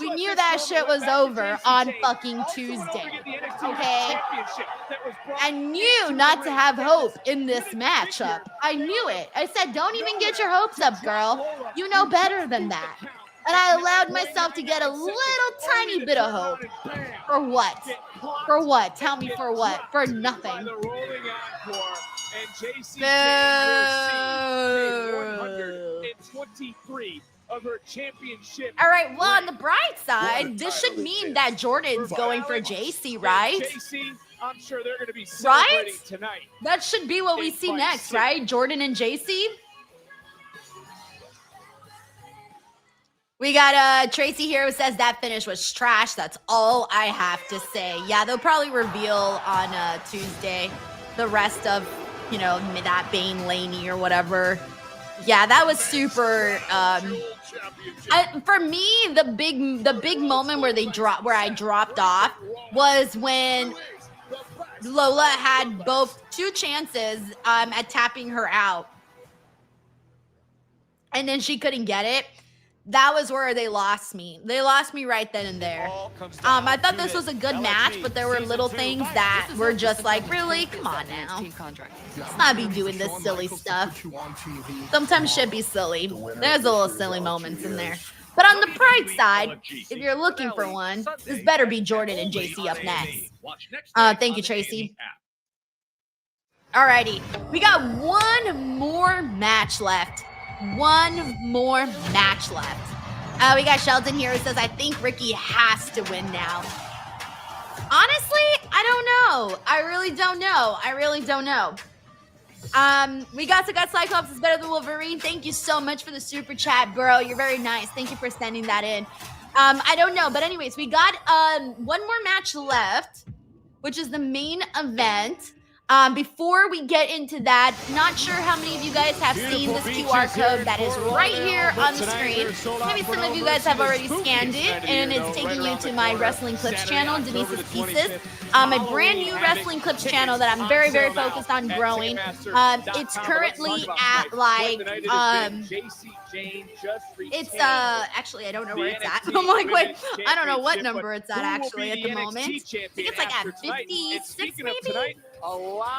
We knew that shit was over on fucking Tuesday. Okay? I knew not to have hope in this matchup. I knew it. I said, don't even get your hopes up, girl. You know better than that. And I allowed myself to get a little tiny bit of hope. For what? For what? Tell me for what? For nothing. Boo. 123 of her championship. All right, well, on the bright side, this should mean that Jordynne's going for Jacy, right? Jacy, I'm sure they're going to be celebrating tonight. That should be what we see next, right? Jordynne and Jacy. We got Tracy here who says that finish was trash. That's all I have to say. Yeah, they'll probably reveal on Tuesday the rest of, you know, that Bane Laney or whatever. Yeah, that was super. For me, the big moment where I dropped off was when Lola had both two chances at tapping her out, and then she couldn't get it. That was where they lost me. They lost me right then and there. I thought this was a good match, but there were little things that were just like, really? Come on now. Let's not be doing this silly stuff. Sometimes shit be silly. There's a little silly moments in there. But on the bright side, if you're looking for one, this better be Jordynne and Jacy up next. Thank you, Tracy. Alrighty. We got one more match left. One more match left. We got Sheldon here who says, I think Ricky has to win now. Honestly, I don't know. I really don't know. We got Cyclops is better than Wolverine. Thank you so much for the super chat, bro. You're very nice. Thank you for sending that in. I don't know. But anyways, we got one more match left, which is the main event. Before we get into that, not sure how many of you guys have seen this QR code that is right here on the screen. Maybe some of you guys have already scanned it, and it's taking you to my Wrestling Clips channel, Denise's Pieces. My brand new Wrestling Clips channel that I'm very, very focused on growing. It's currently at like, it's actually, I don't know where it's at. I'm like, wait, I don't know what number it's at actually at the moment. I think it's like at 56 maybe?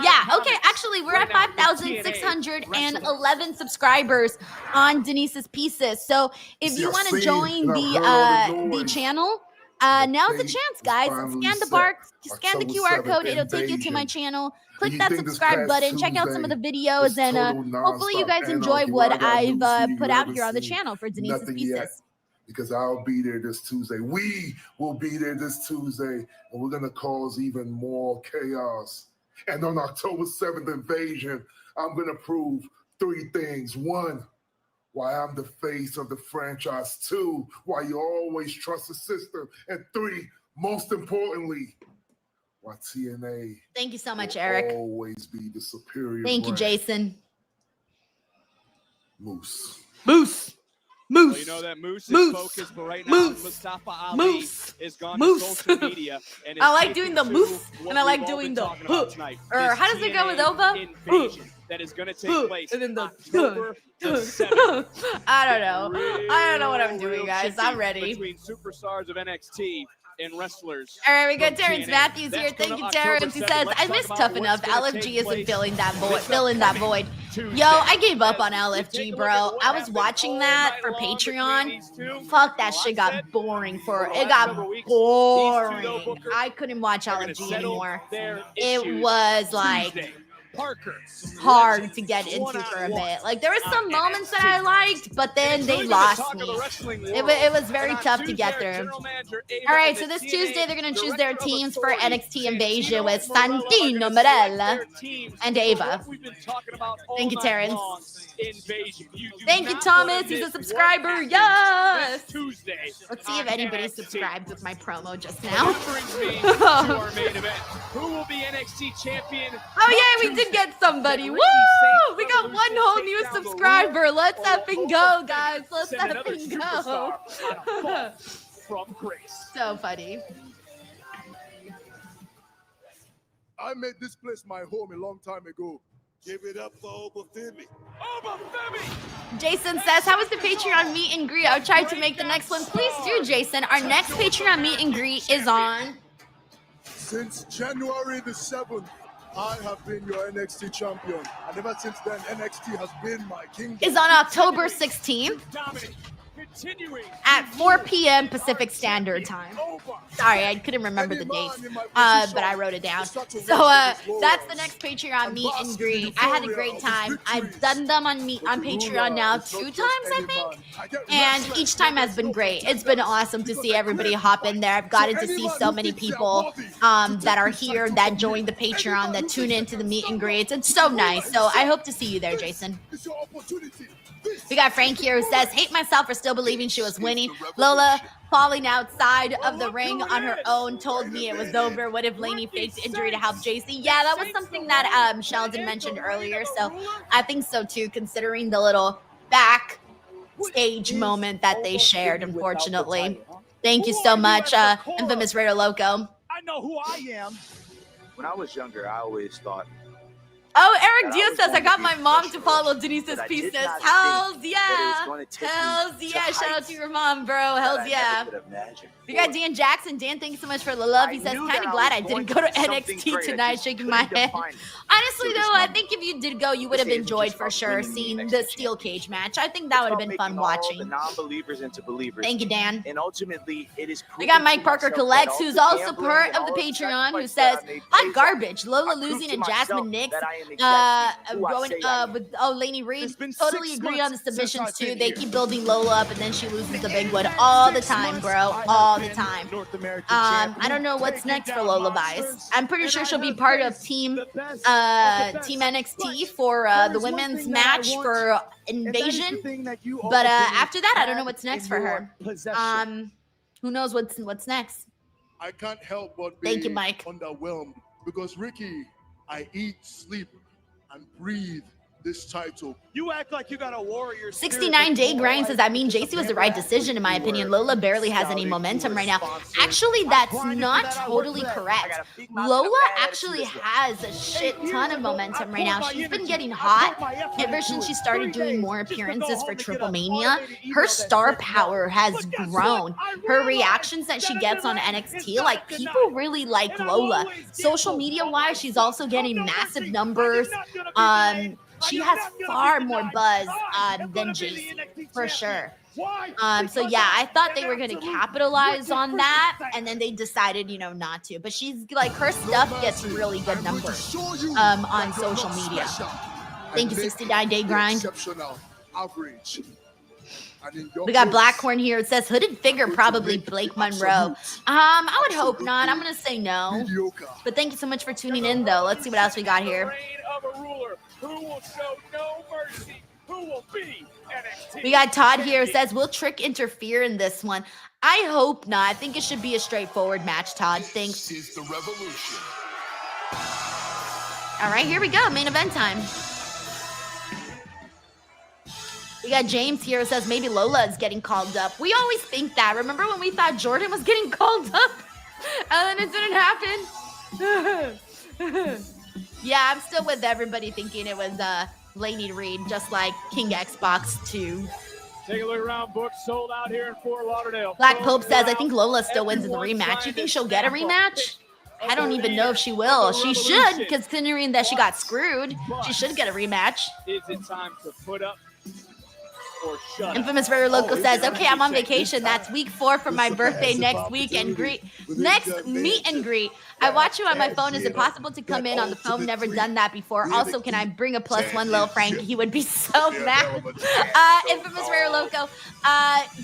Yeah, okay, actually, we're at 5,611 subscribers on Denise's Pieces. So if you want to join the channel, now's the chance, guys. Scan the QR code. It'll take you to my channel. Click that subscribe button. Check out some of the videos, and hopefully you guys enjoy what I've put out here on the channel for Denise's Pieces. Because I'll be there this Tuesday. We will be there this Tuesday, and we're going to cause even more chaos. And on October 7th Invasion, I'm going to prove 3 things. 1, why I'm the face of the franchise. 2, why you always trust the system. And 3, most importantly, why TNA. Thank you so much, Eric. Always be the superior. Thank you, Jason. Moose. Well, you know that Moose is focused, but right now Mustafa Ali is gone to social media. And I like doing the moose, and I like doing the or how does it go with Ova? That is going to take place and then the October the 7th. I don't know what I'm doing, guys. I'm ready. Between superstars of NXT and wrestlers. All right, we got Terrence Matthews here. Thank you, Terrence. He says, I miss Tough Enough. LFG isn't filling that void. Yo, I gave up on LFG, bro. I was watching that for Patreon. Fuck, that shit got boring It got boring. I couldn't watch LFG anymore. It was like, Parker. hard to get into for a bit. Like there were some moments that I liked, but then they lost me. It was very tough to get through. All right, so this Tuesday they're gonna choose their teams for NXT Invasion with Santino Marella and Ava. Thank you, Terrence. Thank you, Thomas. He's a subscriber. Yes. Let's see if anybody subscribed with my promo just now. Who will be NXT champion? Oh yeah, we did get somebody. Woo! We got one whole new subscriber. Let's effing go, guys. Let's effing go. From Grace. So funny. I made this place my home a long time ago. Give it up for Oba Femi. Oba Femi! Jason says, how was the Patreon meet and greet? I'll try to make the next one. Please do, Jason. Our next Patreon meet and greet is on... Since January the 7th, I have been your NXT champion. And ever since then, NXT has been my kingdom. Is on October 16th at 4 p.m. Pacific Standard Time. Sorry, I couldn't remember the dates, but I wrote it down. So that's the next Patreon meet and greet. I had a great time. I've done them on Patreon now 2 times, I think, and each time has been great. It's been awesome to see everybody hop in there. I've gotten to see so many people that are here, that join the Patreon, that tune into the meet and greets. It's so nice. So I hope to see you there, Jason. We got Frank here who says, hate myself for still believing she was winning. Lola falling outside of the ring on her own told me it was over. What if Lainey faked injury to help Jacy? Yeah, that was something that Sheldon mentioned earlier. So I think so too, considering the little backstage moment that they shared, unfortunately. Thank you so much, Infamous Raider Loco. I know who I am. When I was younger, I always thought. Oh, Eric Diaz says, I got my mom to follow Denise's pieces. Hells yeah. Hells yeah. Shout out to your mom, bro. Hells yeah. We got Dan Jackson. Dan, thank you so much for the love. He says, kind of glad I didn't go to NXT tonight, shaking my head. Honestly, though, I think if you did go, you would have enjoyed for sure seeing the steel cage match. I think that would have been fun watching. The non-believers into believers. Thank you, Dan. And ultimately, it is. We got Mike Parker Collects, who's also part of the Patreon, who says, hot garbage. Lola losing and Jasmine Nix going with Lainey Reid. Totally agree on the submissions, too. They keep building Lola up, and then she loses the big one all the time, bro. All the time. I don't know what's next for Lola Vice. I'm pretty sure she'll be part of Team NXT for the women's match for Invasion. But after that, I don't know what's next for her. Who knows what's next? I can't help but be Thank you, Mike. Underwhelmed because Ricky, I eat, sleep, and breathe this title. You act like you got a warrior. 69-day grind says, I mean, Jacy was the right decision, in my opinion. Lola barely has any momentum right now. Actually, that's not totally correct. Lola actually has a shit ton of momentum right now. She's been getting hot ever since she started doing more appearances for Triple Mania. Her star power has grown. Her reactions that she gets on NXT, like, people really like Lola. Social media-wise, she's also getting massive numbers. She has far more buzz than Jacy, for sure. So yeah, I thought they were going to capitalize on that, and then they decided, not to. But she's like, her stuff gets really good numbers on social media. Thank you, 69-day grind. We got Blackhorn here. It says hooded figure, probably Blake Monroe. I would hope not. I'm gonna say no. But thank you so much for tuning in, though. Let's see what else we got here. Who will show no mercy? Who will be NXT? We got Todd here. It says, will Trick interfere in this one? I hope not. I think it should be a straightforward match, Todd. Thanks. This is the revolution. All right, here we go. Main event time. We got James here who says maybe Lola is getting called up. We always think that. Remember when we thought Jordynne was getting called up? And then it didn't happen? Yeah, I'm still with everybody thinking it was Lainey Reid, just like King Xbox 2. Take a look around. Books sold out here in Fort Lauderdale. Black Pope says, I think Lola still wins in the rematch. You think she'll get a rematch? I don't even know if she will. She should, considering that she got screwed. She should get a rematch. Is it time to put up or shut up. Infamous Rare Loco Oh, says, it's okay, I'm on check this vacation. time. That's week 4 for my birthday next week and greet. Next meet and greet. I watch you on my phone. Is it possible to come in on the phone? Never done that before. Also, can I bring a +1 Lil Frank? He would be so mad. Infamous Rare Loco.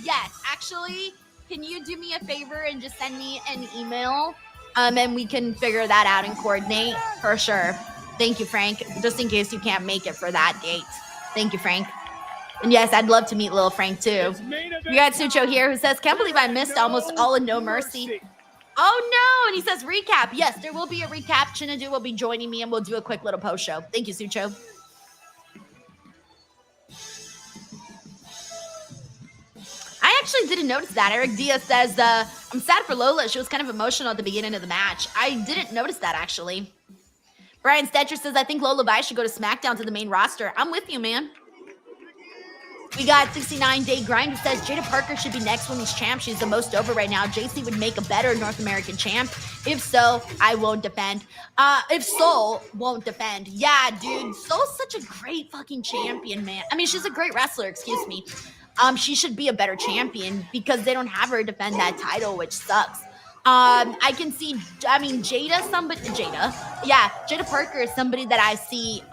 Yes, actually, can you do me a favor and just send me an email? And we can figure that out and coordinate for sure. Thank you, Frank. Just in case you can't make it for that date. Thank you, Frank. And yes, I'd love to meet Lil Frank too. We got Sucho here who says, can't believe I missed almost all of No Mercy. Oh no, and he says recap. Yes, there will be a recap. Chinadu will be joining me and we'll do a quick little post show. Thank you, Sucho. I actually didn't notice that. Eric Diaz says, I'm sad for Lola. She was kind of emotional at the beginning of the match. I didn't notice that actually. Brian Stetcher says, I think Lola Bai should go to SmackDown to the main roster. I'm with you, man. We got 69 Day Grind who says Jada Parker should be next women's champ. She's the most over right now. Jacy would make a better North American champ. If so, I won't defend. If Soul won't defend. Yeah, dude. Soul's such a great fucking champion, man. I mean, she's a great wrestler, excuse me. She should be a better champion because they don't have her defend that title, which sucks. I can see, I mean, Jada Parker is somebody that I see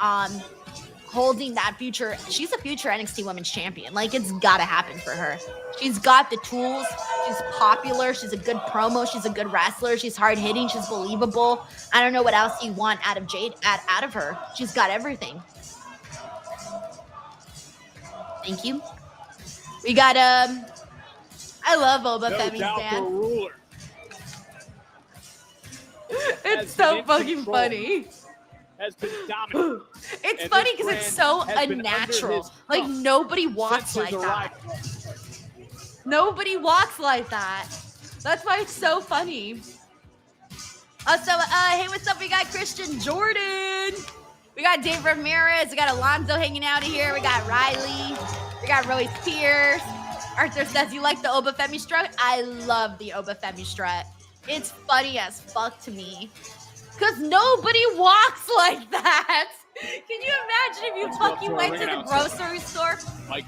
holding that future. She's a future NXT Women's Champion. Like, it's gotta happen for her. She's got the tools. She's popular. She's a good promo. She's a good wrestler. She's hard hitting. She's believable. I don't know what else you want out of out of her. She's got everything. Thank you. We got I love Boba Femi's dance. It's so fucking funny. Has been dominant. It's funny because it's so unnatural. Like, nobody walks like that. Nobody walks like that. That's why it's so funny. Hey, what's up? We got Christian Jordan. We got Dave Ramirez. We got Alonzo hanging out here. We got Riley. We got Royce Pierce. Arthur says, you like the Oba Femi strut? I love the Oba Femi strut. It's funny as fuck to me. Because nobody walks like that. Can you imagine if you fucking went to the grocery store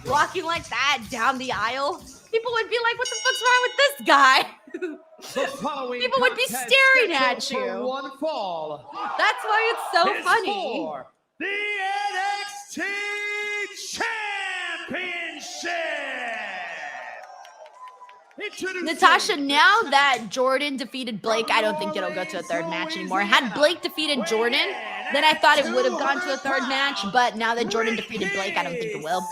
walking like that down the aisle? People would be like, what the fuck's wrong with this guy? People would be staring at you. One fall. That's why it's so funny. For the NXT Championship. Natasha, now that Jordynne defeated Blake, I don't think it'll go to a third match anymore. Had Blake defeated Jordynne, then I thought it would have gone to a third match, but now that Jordynne defeated Blake, I don't think it will.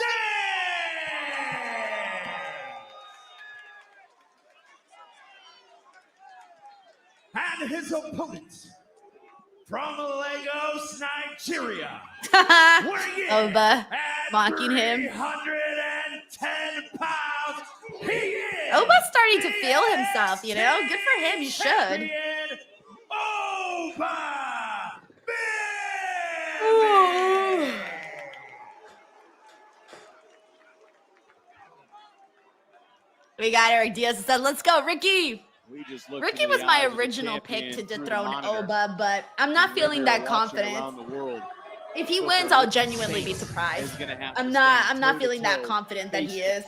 And his opponent from Lagos, Nigeria. Oba mocking him. 110 pounds. He is Oba's starting to feel himself, you know? Good for him, he should. Oba! We got Eric Diaz said, let's go, Ricky. Ricky was my original pick to dethrone Oba, but I'm not feeling that confident. If he wins, I'll genuinely be surprised. I'm not feeling that confident that he is.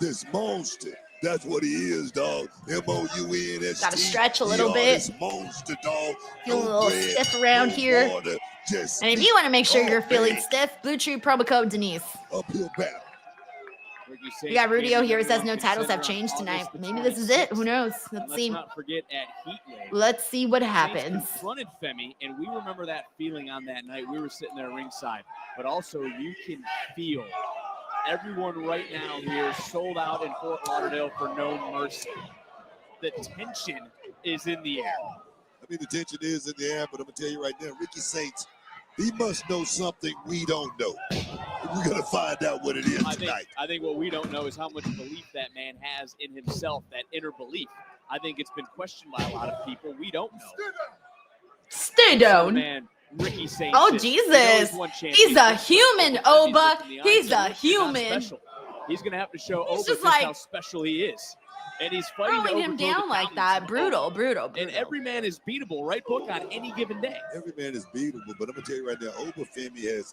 This monster. That's what he is, dog. M-O-U-N-S-T. Gotta stretch a little bit. This monster, dog. Feel a little stiff around here. And if you want to make sure you're feeling stiff, Blue Tree promo code Denise. Uphill battle. We got Rudio here who says no titles have changed tonight. Maybe this is it. Who knows? Let's see. Not forget at Heatwave. Let's see what happens. Confronted Femi, and we remember that feeling on that night. We were sitting there ringside, but also you can feel everyone right now here sold out in Fort Lauderdale for No Mercy. The tension is in the air. I mean, the tension is in the air, but I'm gonna tell you right now, Ricky Saints, he must know something we don't know. We're gonna find out what it is tonight. I think what we don't know is how much belief that man has in himself, that inner belief. I think it's been questioned by a lot of people. We don't know. Stay down. Man, Ricky Saints. Oh, Jesus. He's a human, Oba. He's a human. He's gonna have to show Oba just just how special he is. And he's fighting throwing him down like that. Brutal. And every man is beatable, right, Book, on any given day. Every man is beatable, but I'm gonna tell you right now, Oba Femi has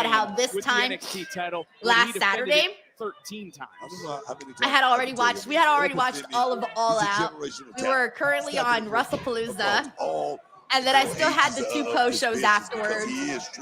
about how this with time the NXT title last when he defended Saturday, it 13 times. I don't know how many I had times already can tell you. watched. We had already Over watched 50. all of All He's a Out. generational We talent. were currently Stop on it across WrestlePalooza. all And then I still had the 2 post shows afterwards.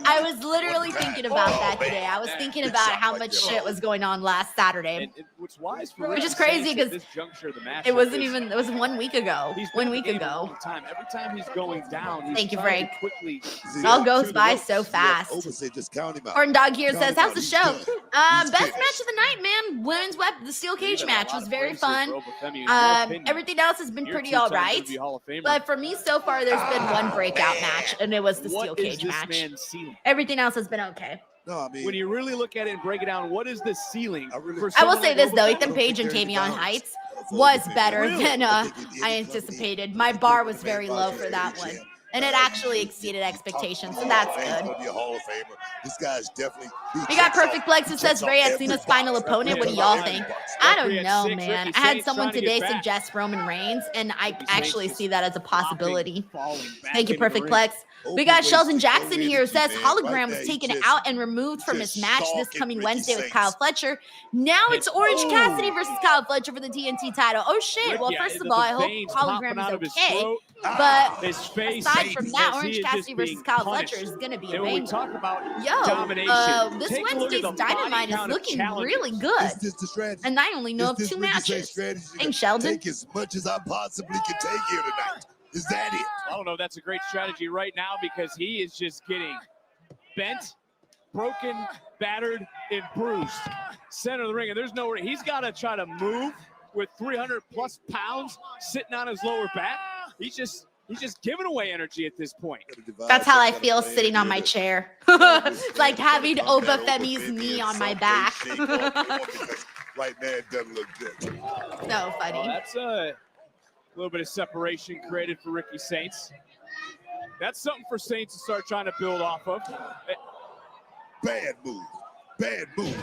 I was literally thinking about that today. I was thinking about how much shit was going on last Saturday. What's wise for Which is Ricky crazy Sainz at because this juncture of the match it wasn't even, it was 1 week ago. He's 1 been week in the game a ago. long time. Every time he's going down, he's Thank you, trying Frank. to quickly It all goes to the by ropes. so fast. Just count him out. Horn Dog here Count says, him how's out. the He's show? done. Best finished. match of the night, man. Women's the steel cage match was very fun. Femi, in your opinion, Everything else has been you're pretty 2 all times right. WWE Hall of Famer. But for me, so far, there's been one breakout match, and it was the steel What is cage this match. man's ceiling? Everything else has been okay. No, I mean, When you really look at it and break it down, what is the ceiling? I will say this though, Ethan Page and Tavion Heights was better than I anticipated. My bar was very low for that one, and it actually exceeded expectations, so that's He's good. gonna be a Hall of Famer. This guy's definitely. We got Perfect Plex who says Ray at Cena's final opponent. What do y'all think? I don't know, man. I had someone today suggest Roman Reigns, and I actually see that as a possibility. Thank you, Perfect Plex. We got Sheldon Jackson here who says Hologram was taken out and removed from his match this coming Wednesday with Kyle Fletcher. Now it's Orange Cassidy versus Kyle Fletcher for the TNT title. Oh shit. Well, first of all, I hope Hologram is okay. But aside from that, Orange Cassidy versus Kyle Fletcher is going to be amazing. Talk about Yo, this Wednesday's Dynamite is looking really good. And I only know of 2 matches. Thanks, Sheldon. Take as much as I possibly can take here tonight. Is that it? I don't know. That's a great strategy right now because he is just getting bent, broken, battered, and bruised. Center of the ring, and there's nowhere. He's got to try to move with 300 plus pounds sitting on his lower back. He's just giving away energy at this point. That's how I feel sitting on my chair. It's like having Oba Femi's knee on my back. Right now, it doesn't look good. So funny. Well, that's a little bit of separation created for Ricky Sainz. That's something for Sainz to start trying to build off of. Bad move. Bad move.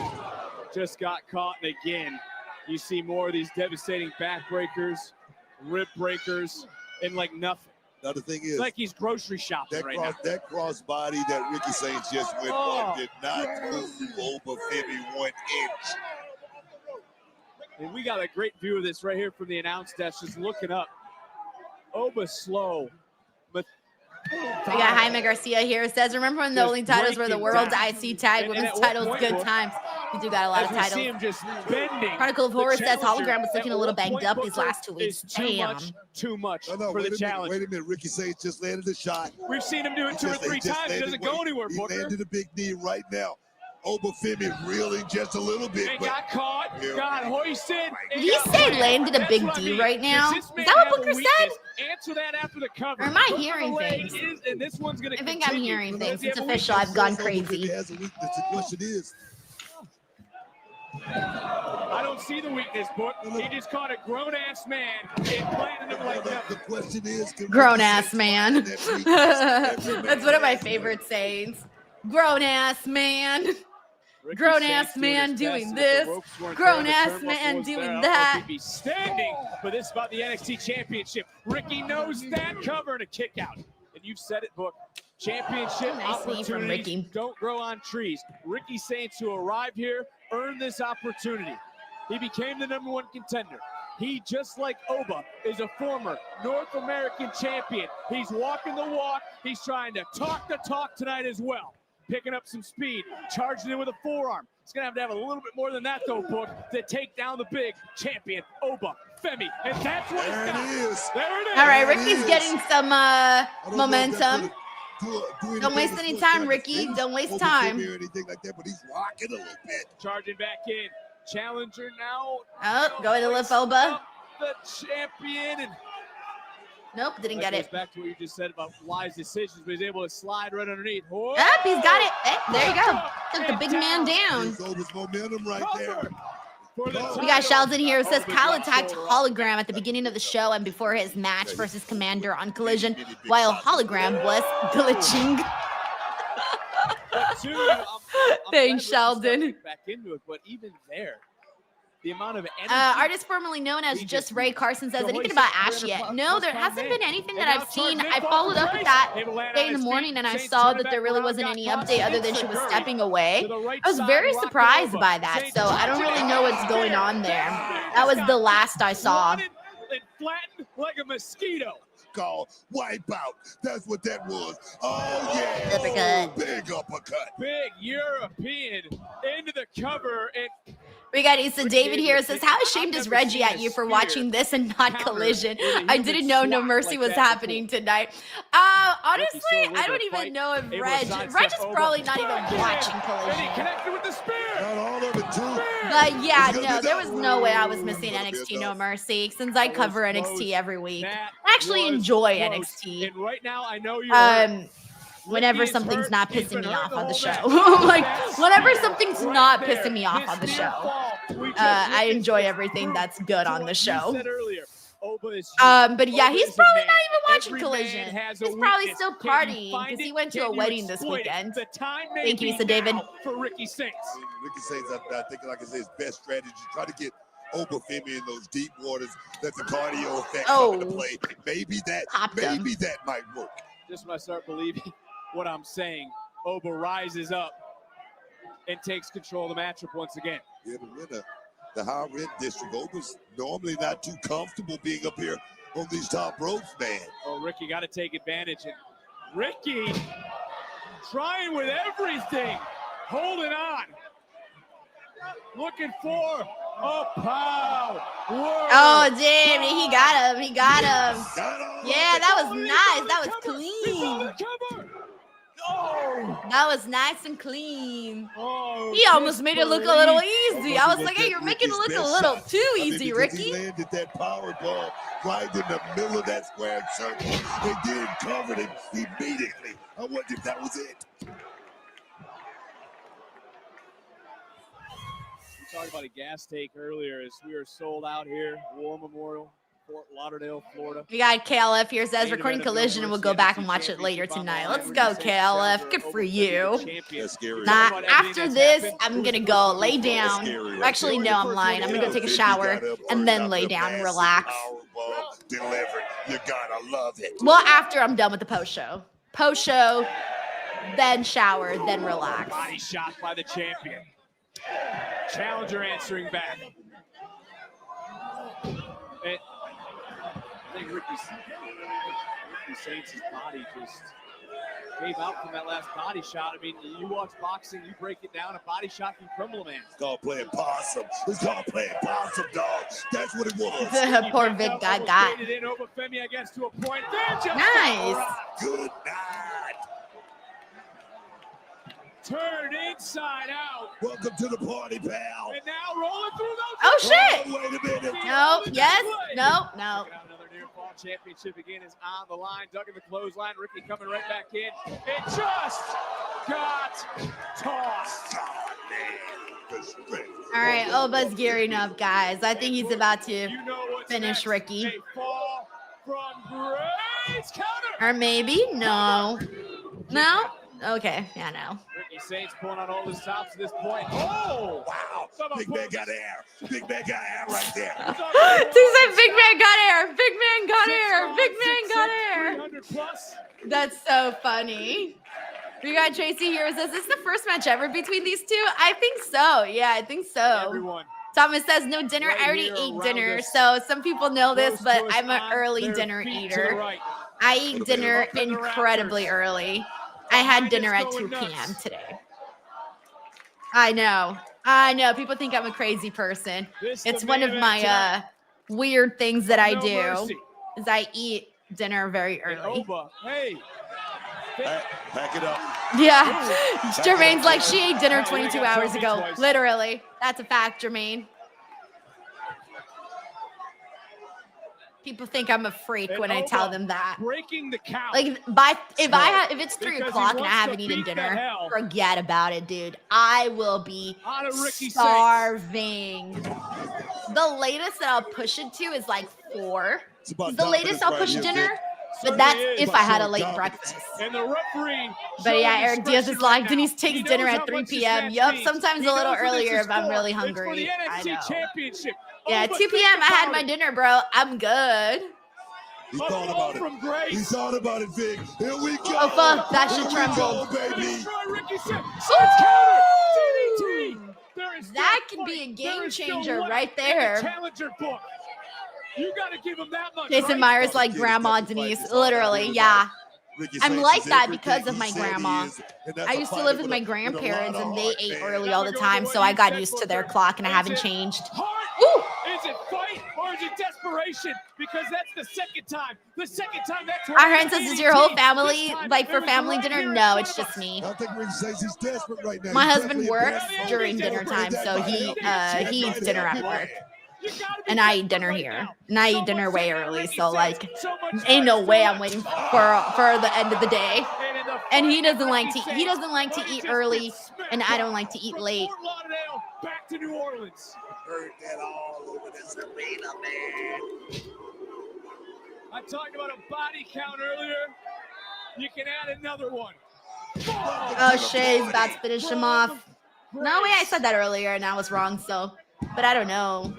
Just got caught, and again, you see more of these devastating backbreakers, rib breakers, and like nothing. Now the thing is, it's like he's grocery shopping right now. That cross body that Ricky Sainz just went on did not move over Femi 1 inch. And we got a great view of this right here from the announce desk, just looking up. Oba slow. But we got Jaime Garcia here. It says, remember when the only titles were the World's IC Tag, Women's titles, good times. We do got a lot of titles. See him just bending. Chronicle of Horror says Hologram was looking a little banged up these last 2 weeks. Damn. Too much for the challenge. Wait a minute. Ricky Sainz just landed a shot. We've seen him do it 2 or 3 times. It doesn't go anywhere, Booker. He landed a big knee right now. Oba Femi reeling just a little bit. And got caught, got hoisted. Did he say landed a big D right now? Is that what Booker said? Answer that after the cover. Or am I hearing things? And this one's gonna I think I'm hearing things. It's official. I've gone crazy. The question is, I don't see the weakness, Book. He just caught a grown-ass man and planted him like that. The question is, grown-ass man. That's one of my favorite sayings. Grown-ass man. Grown-ass man doing this. Grown-ass man doing that. Be standing for this about the NXT Championship. Ricky knows that cover and a kick out. And you've said it, Book. Championship opportunities don't grow on trees. Ricky Sainz, who arrived here, earned this opportunity. He became the #1 contender. He, just like Oba, is a former North American champion. He's walking the walk. He's trying to talk the talk tonight as well. Picking up some speed, charging in with a forearm. He's going to have a little bit more than that, though, Book, to take down the big champion, Oba Femi. And that's what he's got. There it is. All right, Ricky's getting some momentum. Don't waste any time, Ricky. Don't waste time. or anything like that, but he's rocking a little bit. Charging back in. Challenger now. Oh, going to lift Oba. The champion. And nope, didn't get it. Back to what you just said about wise decisions, but he's able to slide right underneath. Yep, he's got it. Hey, there you go. Took the big man down. Oba's momentum right there. We got Sheldon here who says Kyle attacked Hologram at the beginning of the show and before his match versus Commander on Collision, while Hologram was glitching. Thanks, Sheldon. Back into it, but even there, the amount of energy. Artist formerly known as Just Ray Carson says, anything about Ash yet? No, there hasn't been anything that I've seen. I followed up with that day in the morning and I saw that there really wasn't any update other than she was stepping away. I was very surprised by that, so I don't really know what's going on there. That was the last I saw. And flattened like a mosquito. called Wipeout. That's what that was. Oh, yeah. Uppercut. Big uppercut. Big European into the cover. And We got Issa David here. Says, how ashamed is Reggie at you for watching this and not Collision? I didn't know No Mercy was happening tonight. Honestly, I don't even know if Reg is probably not even watching Collision. Connected with the spear. Not all of it, too. But yeah, no, there was no way I was missing NXT No Mercy since I cover NXT every week. I actually enjoy NXT. And right now, I know you're. Whenever something's not pissing me off on the show. Like, whenever something's not pissing me off on the show, I enjoy everything that's good on the show. But yeah, he's probably not even watching Collision. He's probably still partying because he went to a wedding this weekend. Thank you, Issa David. For Ricky Saints. Ricky Saints, I think, like I say, his best strategy, try to get Oba Femi in those deep waters, let the cardio effect come into play. Maybe that might work. Just when I start believing what I'm saying, Oba rises up and takes control of the matchup once again. Yeah, the winner, the higher end district. Oba's normally not too comfortable being up here on these top ropes, man. Oh, Ricky got to take advantage. And Ricky trying with everything, holding on, looking for a pow. Whoa. Oh, damn, he got him. He got him. Yeah, that was nice. That was clean. That was nice and clean. He almost made it look a little easy. I was like, hey, you're making it look a little too easy, Ricky. He landed that power ball right in the middle of that square circle. They did cover him immediately. I wonder if that was it. We talked about a gas take earlier as we are sold out here, War Memorial, Fort Lauderdale, Florida. We got KLF here, says recording Collision, and we'll go back and watch it later tonight. Let's go, KLF. Good for you. Nah, after this, I'm going to go lay down. Actually, no, I'm lying. I'm going to go take a shower and then lay down and relax. Delivered. You gotta love it. Well, after I'm done with the post show. Post show, then shower, then relax. Body shot by the champion. Challenger answering back. I think Ricky Saints' body just gave out from that last body shot. I mean, you watch boxing, you break it down, a body shot can crumble a man. It's called playing possum. It's called playing possum, dog. That's what it was. Poor Vic got. In over Femi, I guess, to a point. Nice. Good night. Turn inside out. Welcome to the party, pal. And now rolling through those. Oh, shit. Wait a minute. No, yes, no. Another near fall championship again is on the line. Dug in the clothesline. Ricky coming right back in. It just got tossed. All right, Oba's gearing up, guys. I think he's about to finish Ricky. A fall from Grace counter. Or maybe, no. No? Okay, yeah, no. Ricky Saints pulling on all his stops at this point. Oh, wow. Big man got air. Big man got air right there. He said big man got air. Big man got air. Big man got air. 300 plus. That's so funny. We got Jacy here. Is this the first match ever between these two? I think so. Yeah, I think so. Everyone. Thomas says no dinner. I already ate dinner. So some people know this, but I'm an early dinner eater. I eat dinner incredibly early. I had dinner at 2 p.m. today. I know. People think I'm a crazy person. It's one of my weird things that I do is I eat dinner very early. Hey. Back it up. Yeah. Jermaine's like, she ate dinner 22 hours ago. Literally. That's a fact, Jermaine. People think I'm a freak when I tell them that. Breaking the count. Like if it's 3 o'clock and I haven't eaten dinner, forget about it, dude. I will be starving. The latest that I'll push it to is like 4. The latest I'll push dinner, but that's if I had a late breakfast. And the referee. But yeah, Eric Diaz is like, Denise takes dinner at 3 p.m. Yup, sometimes a little earlier if I'm really hungry. I know. Yeah, 2 p.m. I had my dinner, bro. I'm good. He thought about it. He thought about it, Vic. Here we go. Oh, fuck. That shit trembled. Baby. That can be a game changer right there. Challenger book. You gotta give him that much. Jason right? Myers like Grandma Denise, literally, yeah. I'm like that because of my grandma. I used to live with my grandparents and they ate early all the time, so I got used to their clock and I haven't changed. Ooh! Is it fight or is it desperation? Because that's the second time. The second time that's Our friend says, is your whole family like for family dinner? No, it's just me. I think Rick says he's desperate right now. My He's husband definitely works desperate. during dinner time, so he eats dinner at work. And I eat dinner here. And I eat dinner way early, so like ain't no way I'm waiting for the end of the day. And he doesn't like to eat early, and I don't like to eat late. Fort Lauderdale, back to New Orleans. Heard that all over this arena, man. I talked about a body count earlier. You can add another one. Oh, Shay's about to finish him off. No way, I said that earlier and I was wrong, so, but I don't know.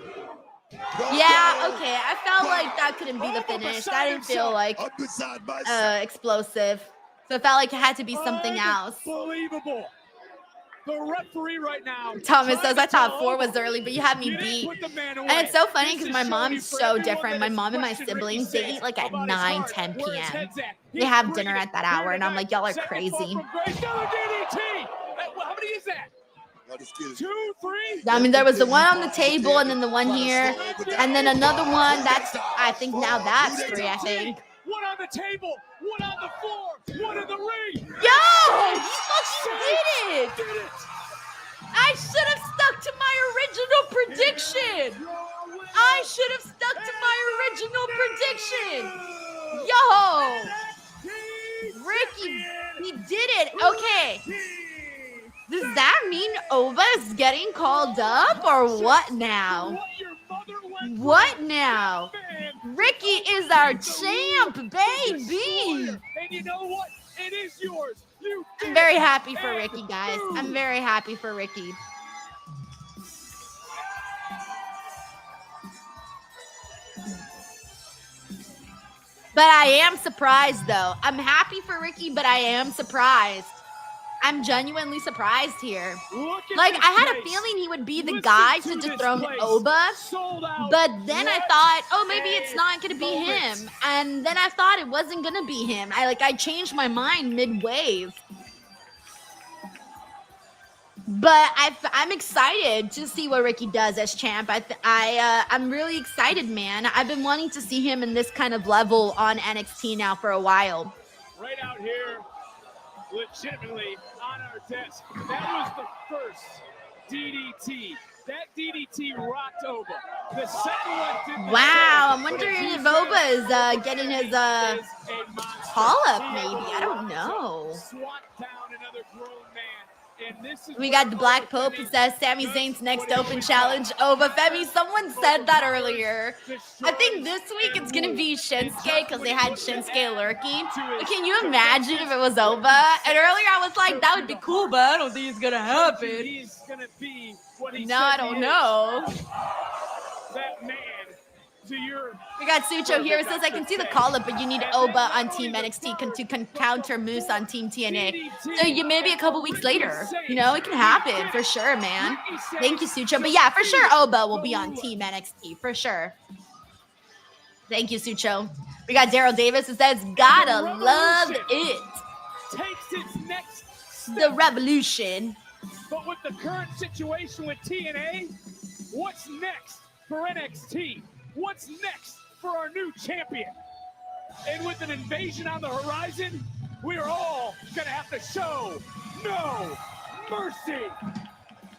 Yeah, okay, I felt like that couldn't be the finish. That didn't feel like explosive. So it felt like it had to be something else. Unbelievable. The referee right now. Thomas says, I thought 4 was early, but you had me beat. And it's so funny because my mom's so different. My mom and my siblings, they eat like at 9, 10 p.m. They have dinner at that hour, and I'm like, y'all are crazy. Another DDT. How many is that? 2, 3. I mean, there was the one on the table, and then the one here, and then another one. That's, I think now that's 3, I think. One on the table, one on the floor, one in the ring. Yo, he fucking did it. I should have stuck to my original prediction. I should have stuck to my original prediction. Yo, Ricky, he did it. Okay. Does that mean Ova is getting called up or what now? What now? Ricky is our champ, baby. And you know what? It is yours. I'm very happy for Ricky, guys. I'm very happy for Ricky. But I am surprised, though. I'm happy for Ricky, but I am surprised. I'm genuinely surprised here. Like, I had a feeling he would be the guy to dethrone Oba, but then I thought, oh, maybe it's not going to be him. And then I thought it wasn't going to be him. I changed my mind mid-wave. But I'm excited to see what Ricky does as champ. I'm really excited, man. I've been wanting to see him in this kind of level on NXT now for a while. Right out here. Legitimately on our desk. That was the first DDT. That DDT rocked Oba. The second one didn't. Wow, I'm wondering if Oba is getting his call up, maybe. I don't know. Swat down another grown man. And this is we got the Black Pope who says Sami Zayn's next open challenge, Oba. Femi, someone said that earlier. I think this week it's going to be Shinsuke because they had Shinsuke lurking. But can you imagine if it was Oba? And earlier I was like, that would be cool, but I don't think it's going to happen. He's going to be what he no, I don't know. That man. We got Sucho here. It says, I can see the call-up, but you need Oba on Team NXT to counter Moose on Team TNA. So maybe a couple weeks later. You know, it can happen for sure, man. Thank you, Sucho. But yeah, for sure, Oba will be on Team NXT, for sure. Thank you, Sucho. We got Daryl Davis who says, gotta love it. Takes its next step. The revolution. But with the current situation with TNA, what's next for NXT? What's next for our new champion? And with an invasion on the horizon, we are all gonna have to show no mercy.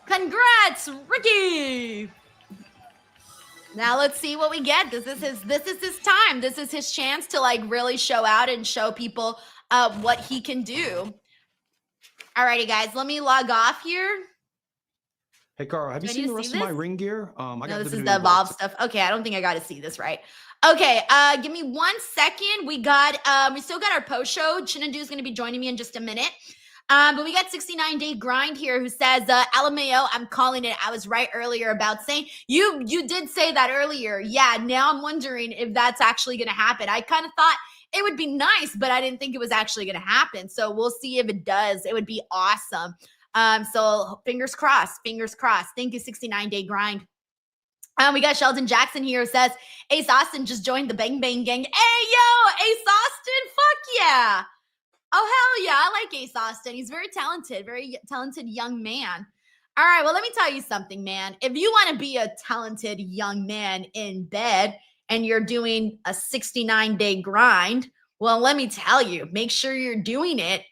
Congrats, Ricky! Now let's see what we get. This is his time. This is his chance to like really show out and show people what he can do. Alrighty, guys, let me log off here. Hey, Carl, have you seen the rest of my ring gear? No, this is the Evolve stuff. Okay, I don't think I got to see this right. Okay, give me 1 second. We still got our post show. Chinadu is going to be joining me in just a minute. But we got 69 Day Grind here who says, LMAO, I'm calling it. I was right earlier about saying, you did say that earlier. Yeah, now I'm wondering if that's actually going to happen. I kind of thought it would be nice, but I didn't think it was actually going to happen. So we'll see if it does. It would be awesome. So fingers crossed, fingers crossed. Thank you, 69 Day Grind. We got Sheldon Jackson here who says, Ace Austin just joined the Bang Bang Gang. Hey, yo, Ace Austin, fuck yeah. Oh, hell yeah, I like Ace Austin. He's very talented young man. All right, well, let me tell you something, man. If you want to be a talented young man in bed and you're doing a 69-day grind, well, let me tell you, make sure you're doing it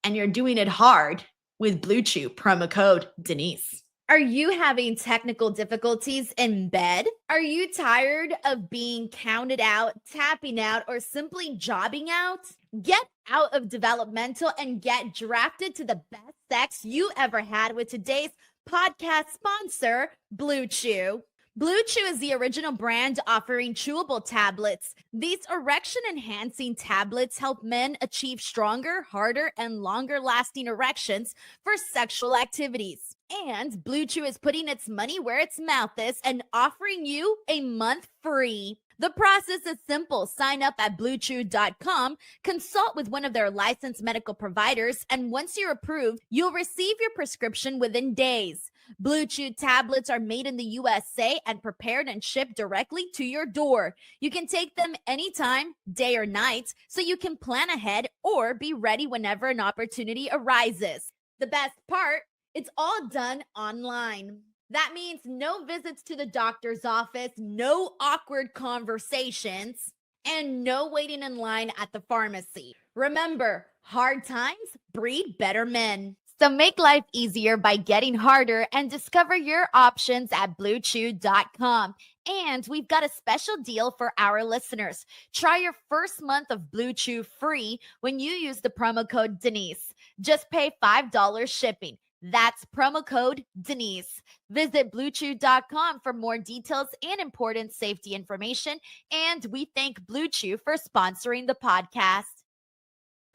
and you're doing it hard with Blue Chew, promo code Denise. Are you having technical difficulties in bed? Are you tired of being counted out, tapping out, or simply jobbing out? Get out of developmental and get drafted to the best sex you ever had with today's podcast sponsor, Blue Chew. Blue Chew is the original brand offering chewable tablets. These erection-enhancing tablets help men achieve stronger, harder, and longer-lasting erections for sexual activities. And Blue Chew is putting its money where its mouth is and offering you a month free. The process is simple. Sign up at bluechew.com, consult with one of their licensed medical providers, and once you're approved, you'll receive your prescription within days. Blue Chew tablets are made in the USA and prepared and shipped directly to your door. You can take them anytime, day or night, so you can plan ahead or be ready whenever an opportunity arises. The best part, it's all done online. That means no visits to the doctor's office, no awkward conversations, and no waiting in line at the pharmacy. Remember, hard times breed better men. So make life easier by getting harder and discover your options at bluechew.com. And we've got a special deal for our listeners. Try your first month of Blue Chew free when you use the promo code Denise. Just pay $5 shipping. That's promo code Denise. Visit bluechew.com for more details and important safety information. And we thank Blue Chew for sponsoring the podcast.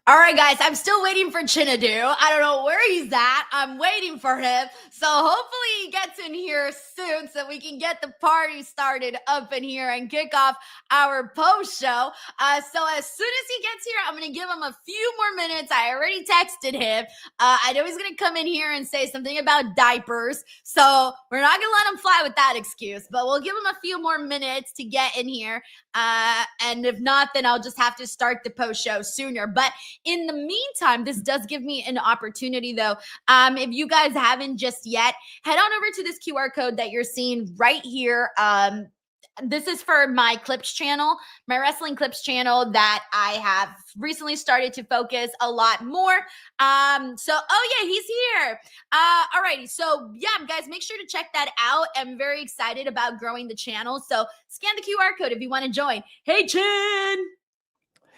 All right, guys, I'm still waiting for Chinadu. I don't know where he's at. I'm waiting for him. So hopefully he gets in here soon so we can get the party started up in here and kick off our post show. So as soon as he gets here, I'm going to give him a few more minutes. I already texted him. I know he's going to come in here and say something about diapers. So we're not going to let him fly with that excuse, but we'll give him a few more minutes to get in here. And if not, then I'll just have to start the post show sooner. But in the meantime, this does give me an opportunity, though. If you guys haven't just yet, head on over to this QR code that you're seeing right here. This is for my clips channel, my wrestling clips channel that I have recently started to focus a lot more. Oh yeah, he's here. Alrighty. So yeah, guys, make sure to check that out. I'm very excited about growing the channel. So scan the QR code if you want to join. Hey, Chin.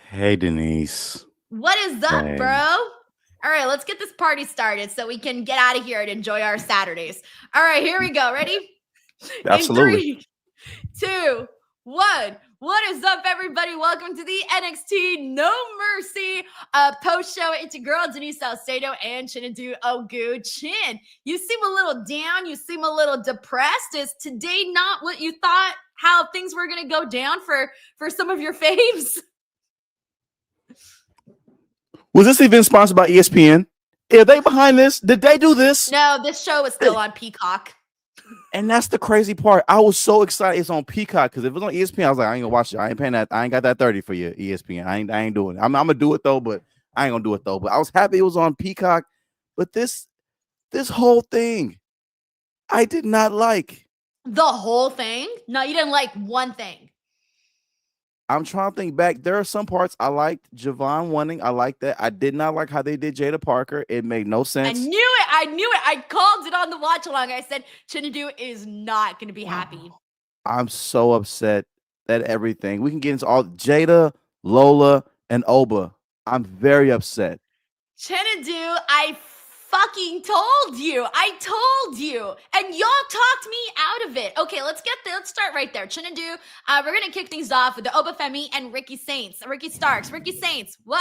Hey, Denise. What is up, bro? All right, let's get this party started so we can get out of here and enjoy our Saturdays. All right, here we go. Ready? Absolutely. In 3, 2, 1. What is up, everybody? Welcome to the NXT No Mercy post show. It's your girl, Denise Salcedo and Chinadu Ogu. Chin, you seem a little down. You seem a little depressed. Is today not what you thought how things were going to go down for some of your faves? Was this event sponsored by ESPN? Are they behind this? Did they do this? No, this show is still on Peacock. And that's the crazy part. I was so excited it's on Peacock because if it was on ESPN, I was like, I ain't gonna watch it. I ain't paying that. I ain't got that 30 for you, ESPN. I ain't doing it. I'm gonna do it though, but I ain't gonna do it though. But I was happy it was on Peacock. But this whole thing, I did not like. The whole thing? No, you didn't like one thing. I'm trying to think back. There are some parts I liked. Jevon winning, I liked that. I did not like how they did Jada Parker. It made no sense. I knew it. I called it on the watch along. I said Chinadu is not going to be happy. I'm so upset at everything. We can get into all Jada, Lola, and Oba. I'm very upset. Chinadu, I fucking told you. I told you. And y'all talked me out of it. Okay, let's start right there. Chinadu, we're going to kick things off with the Oba Femi and Ricky Saints. Ricky Saints. Ricky Saints. Look.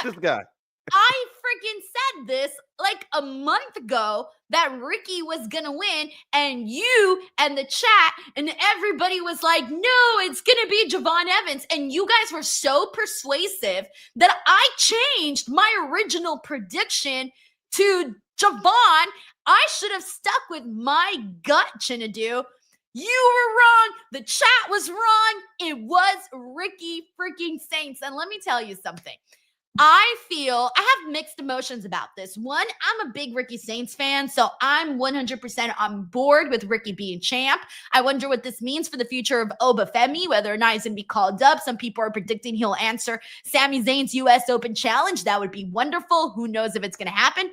This guy. I freaking said this like a month ago that Ricky was going to win, and you and the chat and everybody was like, no, it's going to be Jevon Evans. And you guys were so persuasive that I changed my original prediction to Jevon, I should have stuck with my gut, Chinadu. You were wrong. The chat was wrong. It was Ricky freaking Saints. And let me tell you something. I have mixed emotions about this. One, I'm a big Ricky Saints fan, so I'm 100% on board with Ricky being champ. I wonder what this means for the future of Oba Femi, whether or not he's going to be called up. Some people are predicting he'll answer Sami Zayn's U.S. Open Challenge. That would be wonderful. Who knows if it's going to happen?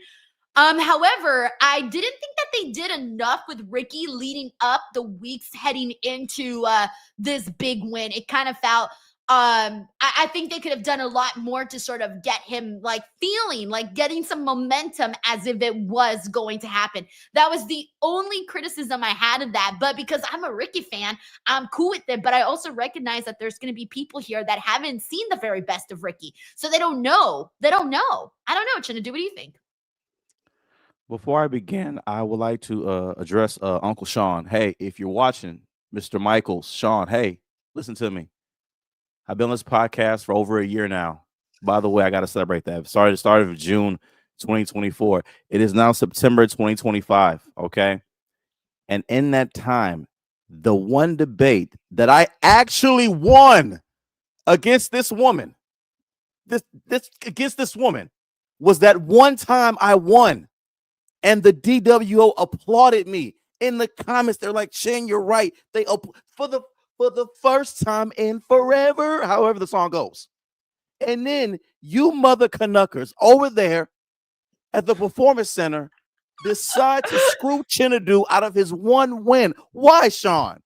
However, I didn't think that they did enough with Ricky leading up the weeks heading into this big win. It kind of felt I think they could have done a lot more to sort of get him like feeling like getting some momentum as if it was going to happen. That was the only criticism I had of that. But because I'm a Ricky fan, I'm cool with it. But I also recognize that there's going to be people here that haven't seen the very best of Ricky. So they don't know. I don't know, Chinadu. What do you think? Before I begin, I would like to address Uncle Sean. Hey, if you're watching, Mr. Michaels, Sean, hey, listen to me. I've been on this podcast for over a year now. By the way, I got to celebrate that. Started of June 2024. It is now September 2025, okay? And in that time, the one debate that I actually won against this woman, against this woman, was that one time I won. And the DWO applauded me in the comments. They're like, Shin, you're right. They for the first time in forever, however the song goes. And then you mother Canuckers over there at the Performance Center decide to screw Chinadu out of his one win. Why, Sean?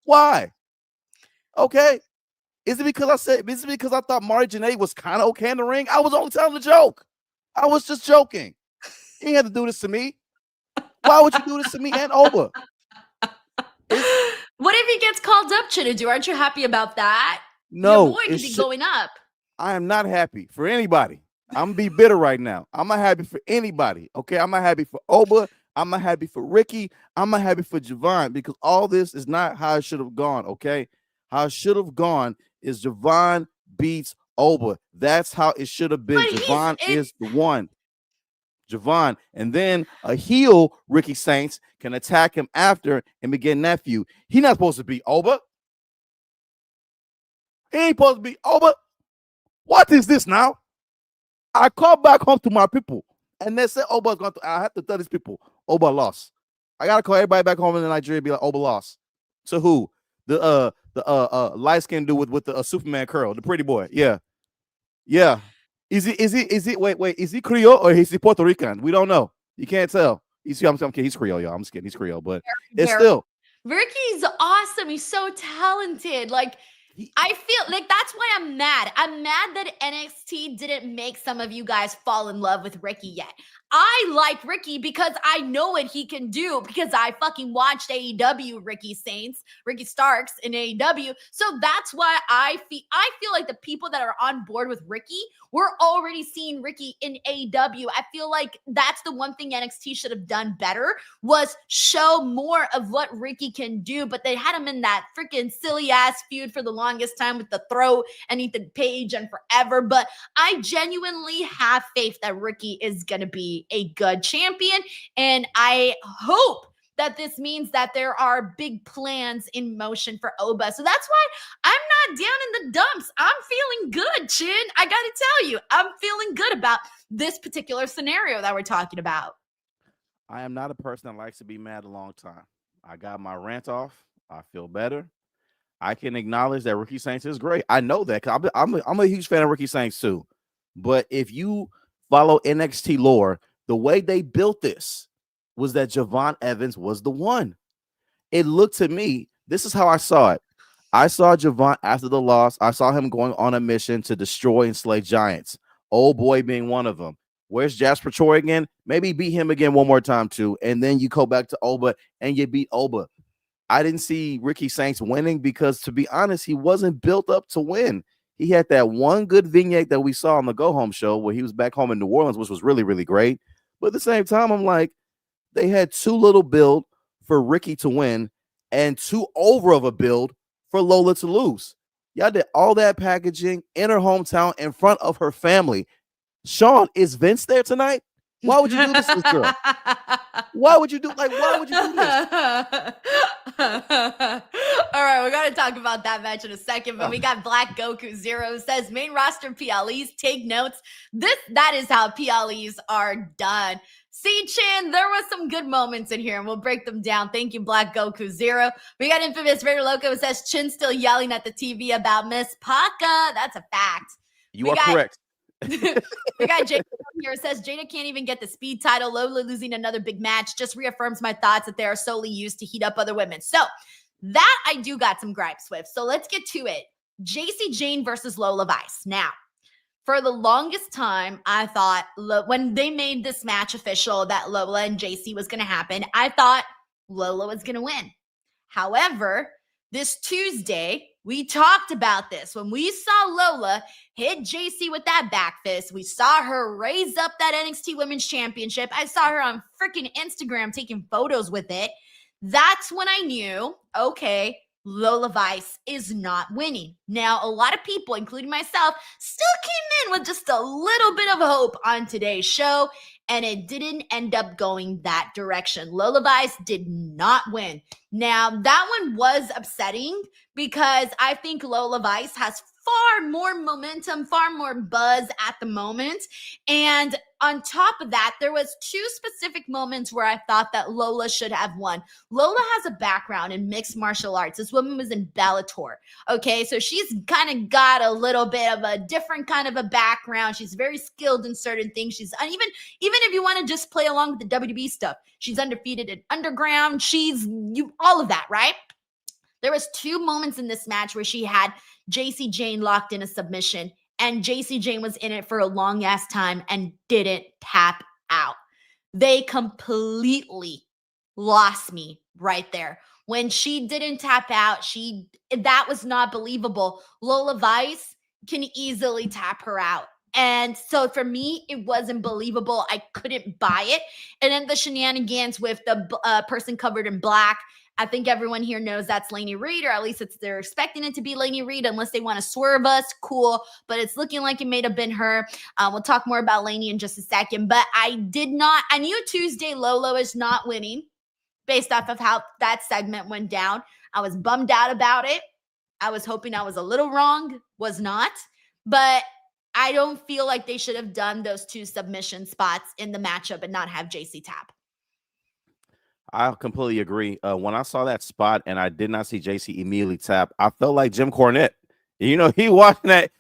Why? Okay. Is it because I thought Mari Janae was kind of okay in the ring? I was only telling the joke. I was just joking. You ain't have to do this to me. Why would you do this to me and Oba? What if he gets called up, Chinadu? Aren't you happy about that? No. Your boy could be going up. I am not happy for anybody. I'm going to be bitter right now. I'm not happy for anybody. Okay, I'm not happy for Oba. I'm not happy for Ricky. I'm not happy for Jevon because all this is not how it should have gone, okay? How it should have gone is Jevon beats Oba. That's how it should have been. Jevon is the one. Jevon, and then a heel Ricky Saints can attack him after and begin that feud. He's not supposed to be Oba. He ain't supposed to be Oba. What is this now? I called back home to my people, and they said Oba's going to. I have to tell these people Oba lost. I gotta call everybody back home in Nigeria and be like Oba lost. To who? The light skinned dude with the Superman curl, the pretty boy. Yeah. Is he wait, is he Creole or is he Puerto Rican? We don't know. You can't tell. He's kidding. He's Creole, y'all. I'm just kidding. He's Creole, but it's still. Ricky's awesome. He's so talented. Like, I feel like that's why I'm mad. I'm mad that NXT didn't make some of you guys fall in love with Ricky yet. I like Ricky because I know what he can do because I fucking watched AEW Ricky Starks in AEW. So that's why I feel like the people that are on board with Ricky, we're already seeing Ricky in AEW. I feel like that's the one thing NXT should have done better was show more of what Ricky can do. But they had him in that freaking silly ass feud for the longest time with the throat and Ethan Page and forever. But I genuinely have faith that Ricky is going to be a good champion. And I hope that this means that there are big plans in motion for Oba. So that's why I'm not down in the dumps. I'm feeling good, Chin. I got to tell you, I'm feeling good about this particular scenario that we're talking about. I am not a person that likes to be mad a long time. I got my rant off. I feel better. I can acknowledge that Ricky Saints is great. I know that because I'm a huge fan of Ricky Saints too. But if you follow NXT lore, the way they built this was that Jevon Evans was the one. It looked to me, this is how I saw it. I saw Jevon after the loss. I saw him going on a mission to destroy and slay giants. Old boy being one of them. Where's Jasper Troy again? Maybe beat him again one more time too. And then you go back to Oba and you beat Oba. I didn't see Ricky Saints winning because, to be honest, he wasn't built up to win. He had that one good vignette that we saw on the Go Home show where he was back home in New Orleans, which was really, really great. But at the same time, I'm like, they had too little build for Ricky to win and too over of a build for Lola to lose. Y'all did all that packaging in her hometown in front of her family. Sean, is Vince there tonight? Why would you do this to this girl? Why would you do why would you do this? All right, we're gonna talk about that match in a second, but we got Black Goku Zero says main roster PLEs, take notes. That is how PLEs are done. C-Chan, there was some good moments in here, and we'll break them down. Thank you, Black Goku Zero. We got Infamous Raider Loco who says Chin still yelling at the TV about Miss Paka. That's a fact. You are correct. We got Jada here who says Jada can't even get the speed title. Lola losing another big match just reaffirms my thoughts that they are solely used to heat up other women. So that I do got some gripes with. So let's get to it. Jacy Jayne versus Lola Vice. Now, for the longest time, I thought when they made this match official that Lola and Jacy was going to happen, I thought Lola was going to win. However, this Tuesday, we talked about this. When we saw Lola hit Jacy with that back fist, we saw her raise up that NXT Women's Championship. I saw her on freaking Instagram taking photos with it. That's when I knew, okay, Lola Vice is not winning. Now, a lot of people, including myself, still came in with just a little bit of hope on today's show, and it didn't end up going that direction. Lola Vice did not win. Now, that one was upsetting because I think Lola Vice has far more momentum, far more buzz at the moment. And on top of that, there was two specific moments where I thought that Lola should have won. Lola has a background in mixed martial arts. This woman was in Bellator. Okay, so she's kind of got a little bit of a different kind of a background. She's very skilled in certain things. She's even if you want to just play along with the WWE stuff, she's undefeated in Underground. All of that, right? There was two moments in this match where she had Jacy Jayne locked in a submission, and Jacy Jayne was in it for a long ass time and didn't tap out. They completely lost me right there. When she didn't tap out, that was not believable. Lola Vice can easily tap her out. And so for me, it wasn't believable. I couldn't buy it. And then the shenanigans with the person covered in black, I think everyone here knows that's Lainey Reed, or at least they're expecting it to be Lainey Reed, unless they want to swerve us. Cool. But it's looking like it may have been her. We'll talk more about Lainey in just a second. But I knew Tuesday Lola is not winning based off of how that segment went down. I was bummed out about it. I was hoping I was a little wrong. Was not. But I don't feel like they should have done those two submission spots in the matchup and not have Jacy tap. I completely agree. When I saw that spot and I did not see Jacy immediately tap, I felt like Jim Cornette. You know, he watching that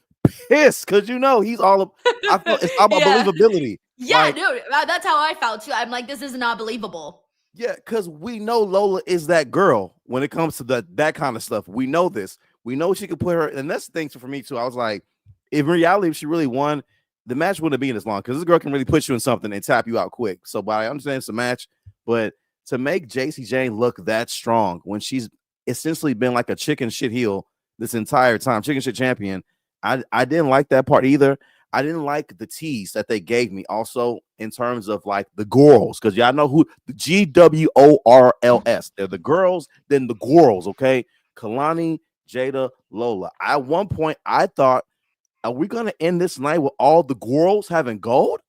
pissed because he's all. I felt it's all about believability. Yeah, dude, that's how I felt too. I'm like, this is not believable. Yeah, because we know Lola is that girl when it comes to that kind of stuff. We know this. We know she could put her, and that's the thing for me too. I was like, in reality, if she really won, the match wouldn't have been as long because this girl can really put you in something and tap you out quick. So, but I understand it's a match, but to make Jacy Jayne look that strong when she's essentially been like a chicken shit heel this entire time, chicken shit champion, I didn't like that part either. I didn't like the tease that they gave me also in terms of like the girls, because y'all know who the GWORLS. They're the girls, then the girls, okay? Kalani, Jada, Lola. At one point, I thought, are we going to end this night with all the girls having gold?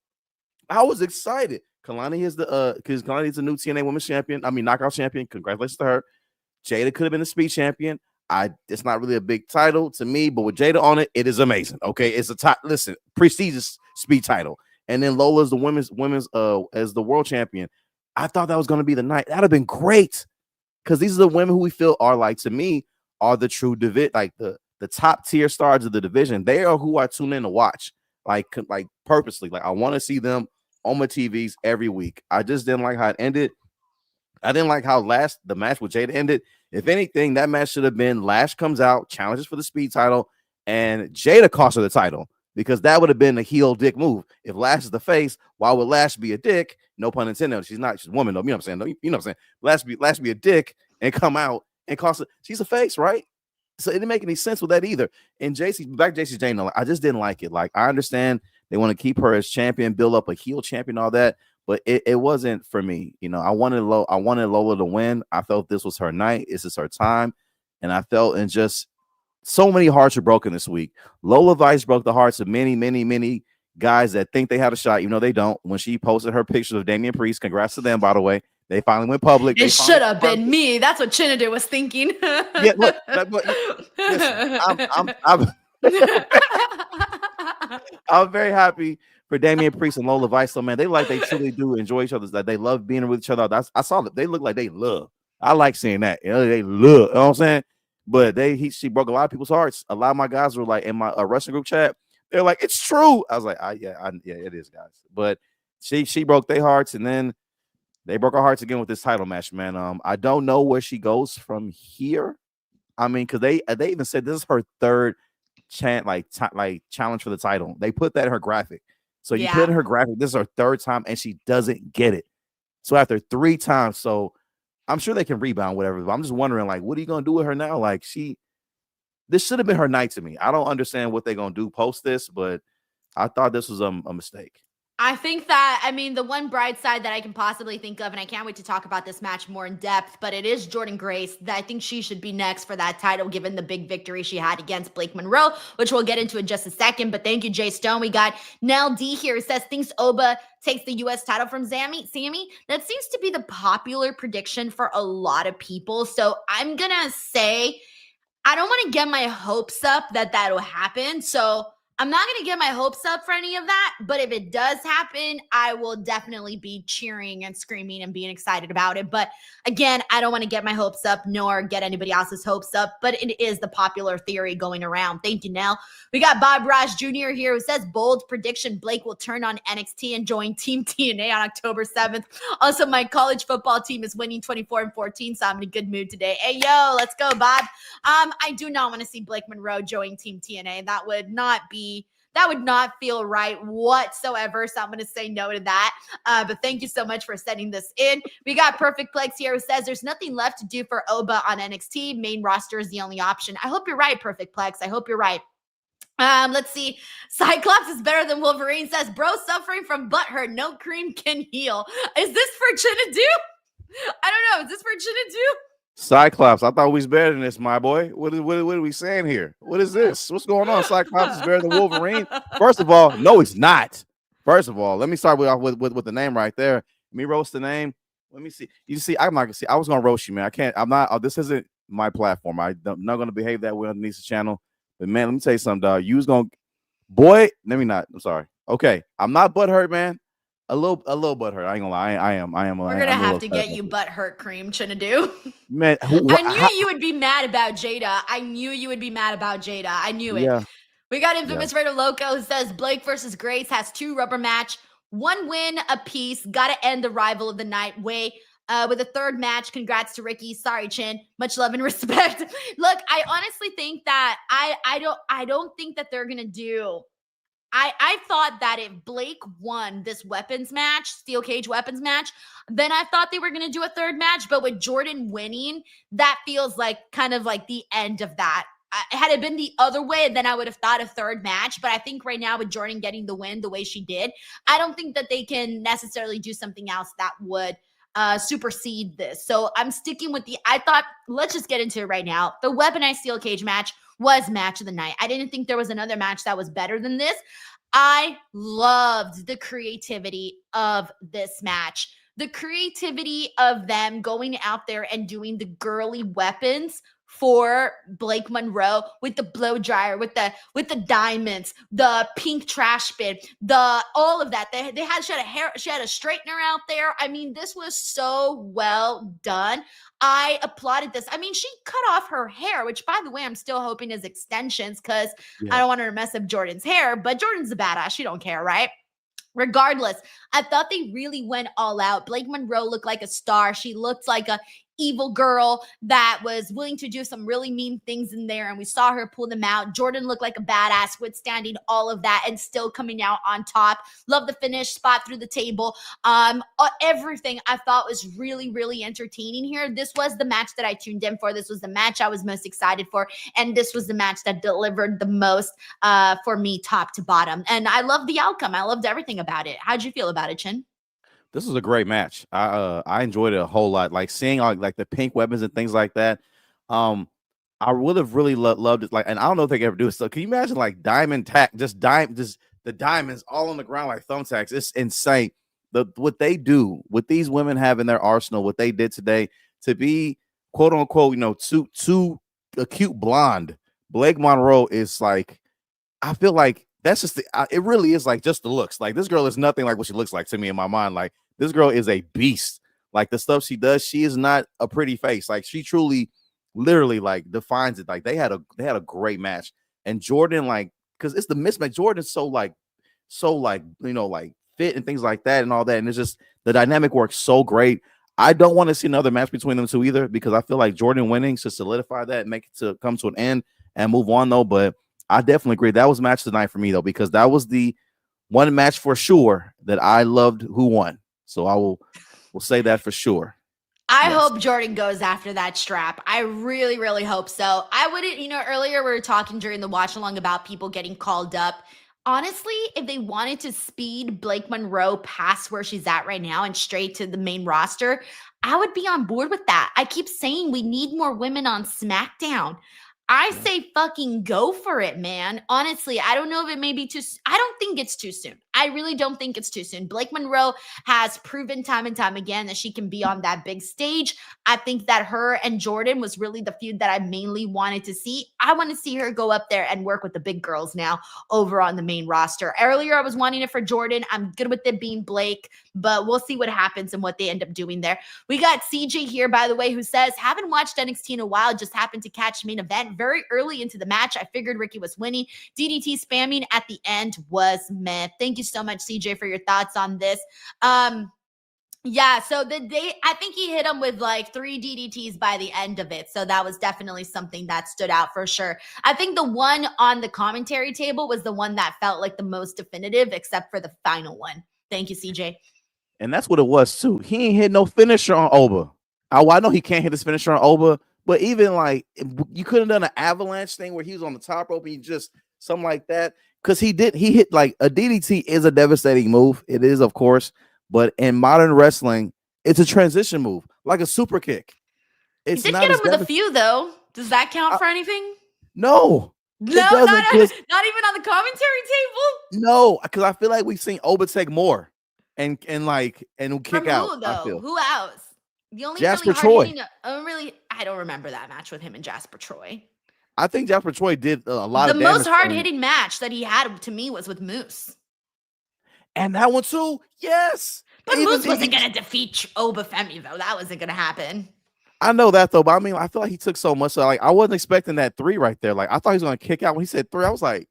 I was excited. Kalani is because Kalani is the new TNA Women's Champion. I mean, Knockout Champion. Congratulations to her. Jada could have been the Speed Champion. It's not really a big title to me, but with Jada on it, it is amazing. Okay, it's a top. Listen, prestigious Speed title, and then Lola's the women's as the World Champion. I thought that was going to be the night. That'd have been great because these are the women who we feel are like, to me, are the true like the top tier stars of the division. They are who I tune in to watch, like purposely. Like I want to see them on my TVs every week. I just didn't like how it ended. I didn't like how the match with Jada ended. If anything, that match should have been Lash comes out, challenges for the Speed title, and Jada costs her the title, because that would have been a heel dick move. If Lash is the face, why would Lash be a dick? No pun intended. She's not. She's a woman, though. You know what I'm saying? You know what I'm saying? Lash be a dick and come out and cost her. She's a face, right? So it didn't make any sense with that either. And Jacy Jayne, I just didn't like it. Like, I understand they want to keep her as champion, build up a heel champion, all that, but it wasn't for me. You know, I wanted Lola to win. I felt this was her night. This is her time. And I felt, and just so many hearts were broken this week. Lola Vice broke the hearts of many, many, many guys that think they had a shot, even though they don't. When she posted her pictures of Damian Priest, congrats to them, by the way. They finally went public. It should have been me. That's what Chinadu was thinking. Yeah, look, listen, I'm very happy for Damian Priest and Lola Vice. So, man, they truly do enjoy each other. That they love being with each other. I saw that they look like they love. I like seeing that. You know, they love. You know what I'm saying? But she broke a lot of people's hearts. A lot of my guys were like in my wrestling group chat. They're like, it's true. I was like, yeah, it is, guys. But she broke their hearts, and then they broke our hearts again with this title match, man. I don't know where she goes from here. I mean, because they even said this is her third challenge for the title. They put that in her graphic. So you put in her graphic, this is her third time, and she doesn't get it. So after 3 times, so I'm sure they can rebound, whatever. But I'm just wondering, like, what are you gonna do with her now? Like, this should have been her night to me. I don't understand what they're gonna do post this, but I thought this was a mistake. I think that, I mean, the one bright side that I can possibly think of, and I can't wait to talk about this match more in depth, but it is Jordynne Grace. I think she should be next for that title, given the big victory she had against Blake Monroe, which we'll get into in just a second. But thank you, Jay Stone. We got Nell D here. Says, thinks Oba takes the U.S. title from Sammy. That seems to be the popular prediction for a lot of people. So I'm going to say, I don't want to get my hopes up that that'll happen. So I'm not going to get my hopes up for any of that, but if it does happen, I will definitely be cheering and screaming and being excited about it. But again, I don't want to get my hopes up nor get anybody else's hopes up, but it is the popular theory going around. Thank you, Nell. We got Bob Raj Jr. here who says, bold prediction, Blake will turn on NXT and join Team TNA on October 7th. Also, my college football team is winning 24-14, so I'm in a good mood today. Hey, yo, let's go, Bob. I do not want to see Blake Monroe join Team TNA. That would not feel right whatsoever. So I'm going to say no to that. But thank you so much for sending this in. We got Perfect Plex here who says there's nothing left to do for Oba on NXT. Main roster is the only option. I hope you're right, Perfect Plex. I hope you're right. Let's see. Cyclops is better than Wolverine. Says, bro suffering from butthurt. No cream can heal. Is this for Chinadu? I don't know. Is this for Chinadu? Cyclops, I thought we was better than this, my boy. What are we saying here? What is this? What's going on? Cyclops is better than Wolverine. First of all, no, he's not. First of all, let me start with the name right there. Let me roast the name. Let me see. You see, I'm not gonna see. I was gonna roast you, man. I can't. I'm not. This isn't my platform. I'm not gonna behave that way on Denise's channel. But man, let me tell you something, dog. You was gonna, boy. Let me not. I'm sorry. Okay, I'm not butthurt, man. A little butthurt. I ain't gonna lie. I am. We're gonna have to get you butthurt cream, Chinadu. Man, I knew you would be mad about Jada. I knew it. Yeah. We got Infamous Raider Loco who says Blake versus Grace has 2 rubber match, 1 win apiece. Got to end the rival of the night way with a 3rd match. Congrats to Ricky. Sorry, Chin. Much love and respect. Look, I honestly think that I don't think that they're gonna do. I thought that if Blake won this weapons match, steel cage weapons match, then I thought they were going to do a 3rd match. But with Jordynne winning, that feels like kind of like the end of that. Had it been the other way, then I would have thought a 3rd match. But I think right now with Jordynne getting the win the way she did, I don't think that they can necessarily do something else that would supersede this. So I'm sticking with let's just get into it right now. The weaponized steel cage match was match of the night. I didn't think there was another match that was better than this. I loved the creativity of this match. The creativity of them going out there and doing the girly weapons for Blake Monroe with the blow dryer, with the diamonds, the pink trash bin, all of that. She had a straightener out there. I mean, this was so well done. I applauded this. I mean, she cut off her hair, which, by the way, I'm still hoping is extensions because I don't want her to mess up Jordynne's hair, but Jordynne's a badass. She don't care, right? Regardless, I thought they really went all out. Blake Monroe looked like a star. She looked like a evil girl that was willing to do some really mean things in there, and we saw her pull them out. Jordynne looked like a badass, withstanding all of that and still coming out on top. Love the finish, spot through the table. Everything I thought was really, really entertaining here. This was the match that I tuned in for. This was the match I was most excited for, and this was the match that delivered the most for me, top to bottom. And I loved the outcome. I loved everything about it. How'd you feel about it, Chin? This was a great match. I enjoyed it a whole lot. Like seeing like the pink weapons and things like that. I would have really loved it. Like, and I don't know if they can ever do it. So can you imagine like diamond tack, just the diamonds all on the ground like thumbtacks. It's insane. What they do, what these women have in their arsenal, what they did today to be quote unquote, too a cute blonde. Blake Monroe is like, I feel like that's just it really is like just the looks. Like this girl is nothing like what she looks like to me in my mind. Like this girl is a beast. Like the stuff she does, she is not a pretty face. Like she truly, literally, like defines it. Like they had a great match. And Jordynne, like, because it's the mismatch. Jordynne's so like fit and things like that and all that. And it's just the dynamic works so great. I don't want to see another match between them two either, because I feel like Jordynne winning should solidify that and make it to come to an end and move on though. But I definitely agree. That was match tonight for me though, because that was the one match for sure that I loved who won. So I will say that for sure. I hope Jordynne goes after that strap. I really, really hope so. I wouldn't, earlier we were talking during the watch along about people getting called up. Honestly, if they wanted to speed Blake Monroe past where she's at right now and straight to the main roster, I would be on board with that. I keep saying we need more women on SmackDown. I say fucking go for it, man. Honestly, I don't know if it may be I don't think it's too soon. I really don't think it's too soon. Blake Monroe has proven time and time again that she can be on that big stage. I think that her and Jordynne was really the feud that I mainly wanted to see. I want to see her go up there and work with the big girls now over on the main roster. Earlier, I was wanting it for Jordynne. I'm good with it being Blake, but we'll see what happens and what they end up doing there. We got CJ here, by the way, who says, haven't watched NXT in a while, just happened to catch main event very early into the match. I figured Ricky was winning. DDT spamming at the end was meh. Thank you so much, CJ, for your thoughts on this. Yeah, so I think he hit him with like 3 DDTs by the end of it. So that was definitely something that stood out for sure. I think the one on the commentary table was the one that felt like the most definitive, except for the final one. Thank you, CJ. And that's what it was too. He ain't hit no finisher on Oba. I know he can't hit his finisher on Oba, but even like you could have done an avalanche thing where he was on the top rope and he just something like that. Because he hit like a DDT is a devastating move. It is, of course, but in modern wrestling, it's a transition move, like a super kick. It's he did get him with a few though. Does that count for anything? No. No, not even on the commentary table. No, because I feel like we've seen Oba take more and kick From out. Who though? I feel. Who else? The only Jasper really Troy. I don't remember that match with him and Jasper Troy. I think Jasper Troy did a lot of damage. The most hard-hitting match match that he had to me was with Moose. And that one too, yes. But Moose wasn't going to defeat Oba Femi, though. That wasn't going to happen. I know that, though, but I mean, I feel like he took so much. So, like, I wasn't expecting that 3 right there. Like, I thought he was going to kick out when he said 3. I was like,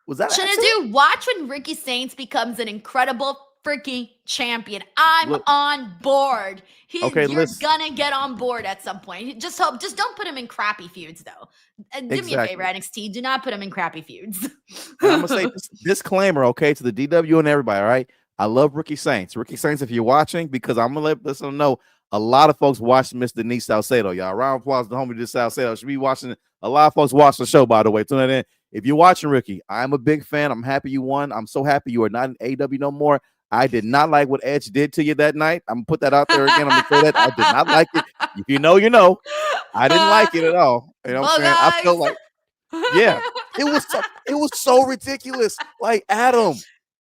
was that Shinadu, watch when Ricky Saints becomes an incredible freaking champion. I'm on board. You're gonna get on board at some point. Just don't put him in crappy feuds, though. Do me a favor, NXT. Do not put him in crappy feuds. And I'm gonna say this disclaimer, okay, to the DW and everybody. All right, I love Ricky Saints. Ricky Saints, if you're watching, because I'm gonna let them know a lot of folks watch Miss Denise Salcedo. Y'all, round of applause to homie Denise Salcedo. Should be watching. A lot of folks watch the show, by the way. Tune in. If you're watching Ricky, I'm a big fan. I'm happy you won. I'm so happy you are not in AEW no more. I did not like what Edge did to you that night. I'm gonna put that out there again. I'm gonna say that I did not like it. If you know, you know. I didn't like it at all. You know what I'm saying? I felt like, yeah, it was so ridiculous. Like Adam.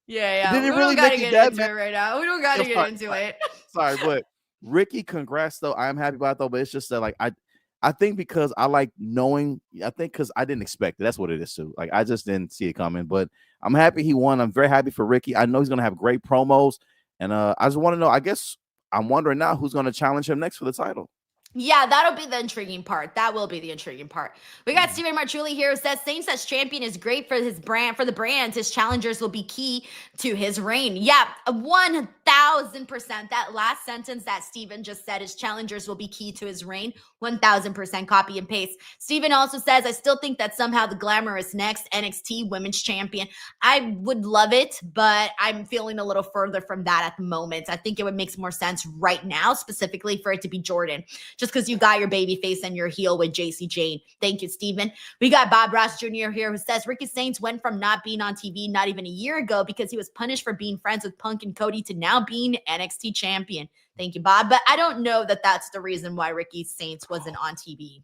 Yeah. Did it we really don't gotta make you get into mad? it right now. We don't gotta get into it. Sorry, but Ricky, congrats though. I am happy about it though, but it's just that like I think because I like knowing, I think because I didn't expect it. That's what it is too. Like I just didn't see it coming, but I'm happy he won. I'm very happy for Ricky. I know he's gonna have great promos, and I just want to know. I guess I'm wondering now who's gonna challenge him next for the title. Yeah, that'll be the intriguing part. That will be the intriguing part. We got Steven Marchulli here who says Saints as champion is great for his brand, for the brand. His challengers will be key to his reign. Yeah, 1000%. That last sentence that Steven just said, his challengers will be key to his reign. 1000% copy and paste. Steven also says, I still think that somehow the glamorous next NXT women's champion. I would love it, but I'm feeling a little further from that at the moment. I think it would make more sense right now, specifically for it to be Jordynne. Just because you got your baby face and your heel with Jacy Jayne. Thank you, Steven. We got Bob Ross Jr. here who says Ricky Saints went from not being on TV not even a year ago because he was punished for being friends with Punk and Cody to now being NXT champion. Thank you, Bob. But I don't know that that's the reason why Ricky Saints wasn't on TV.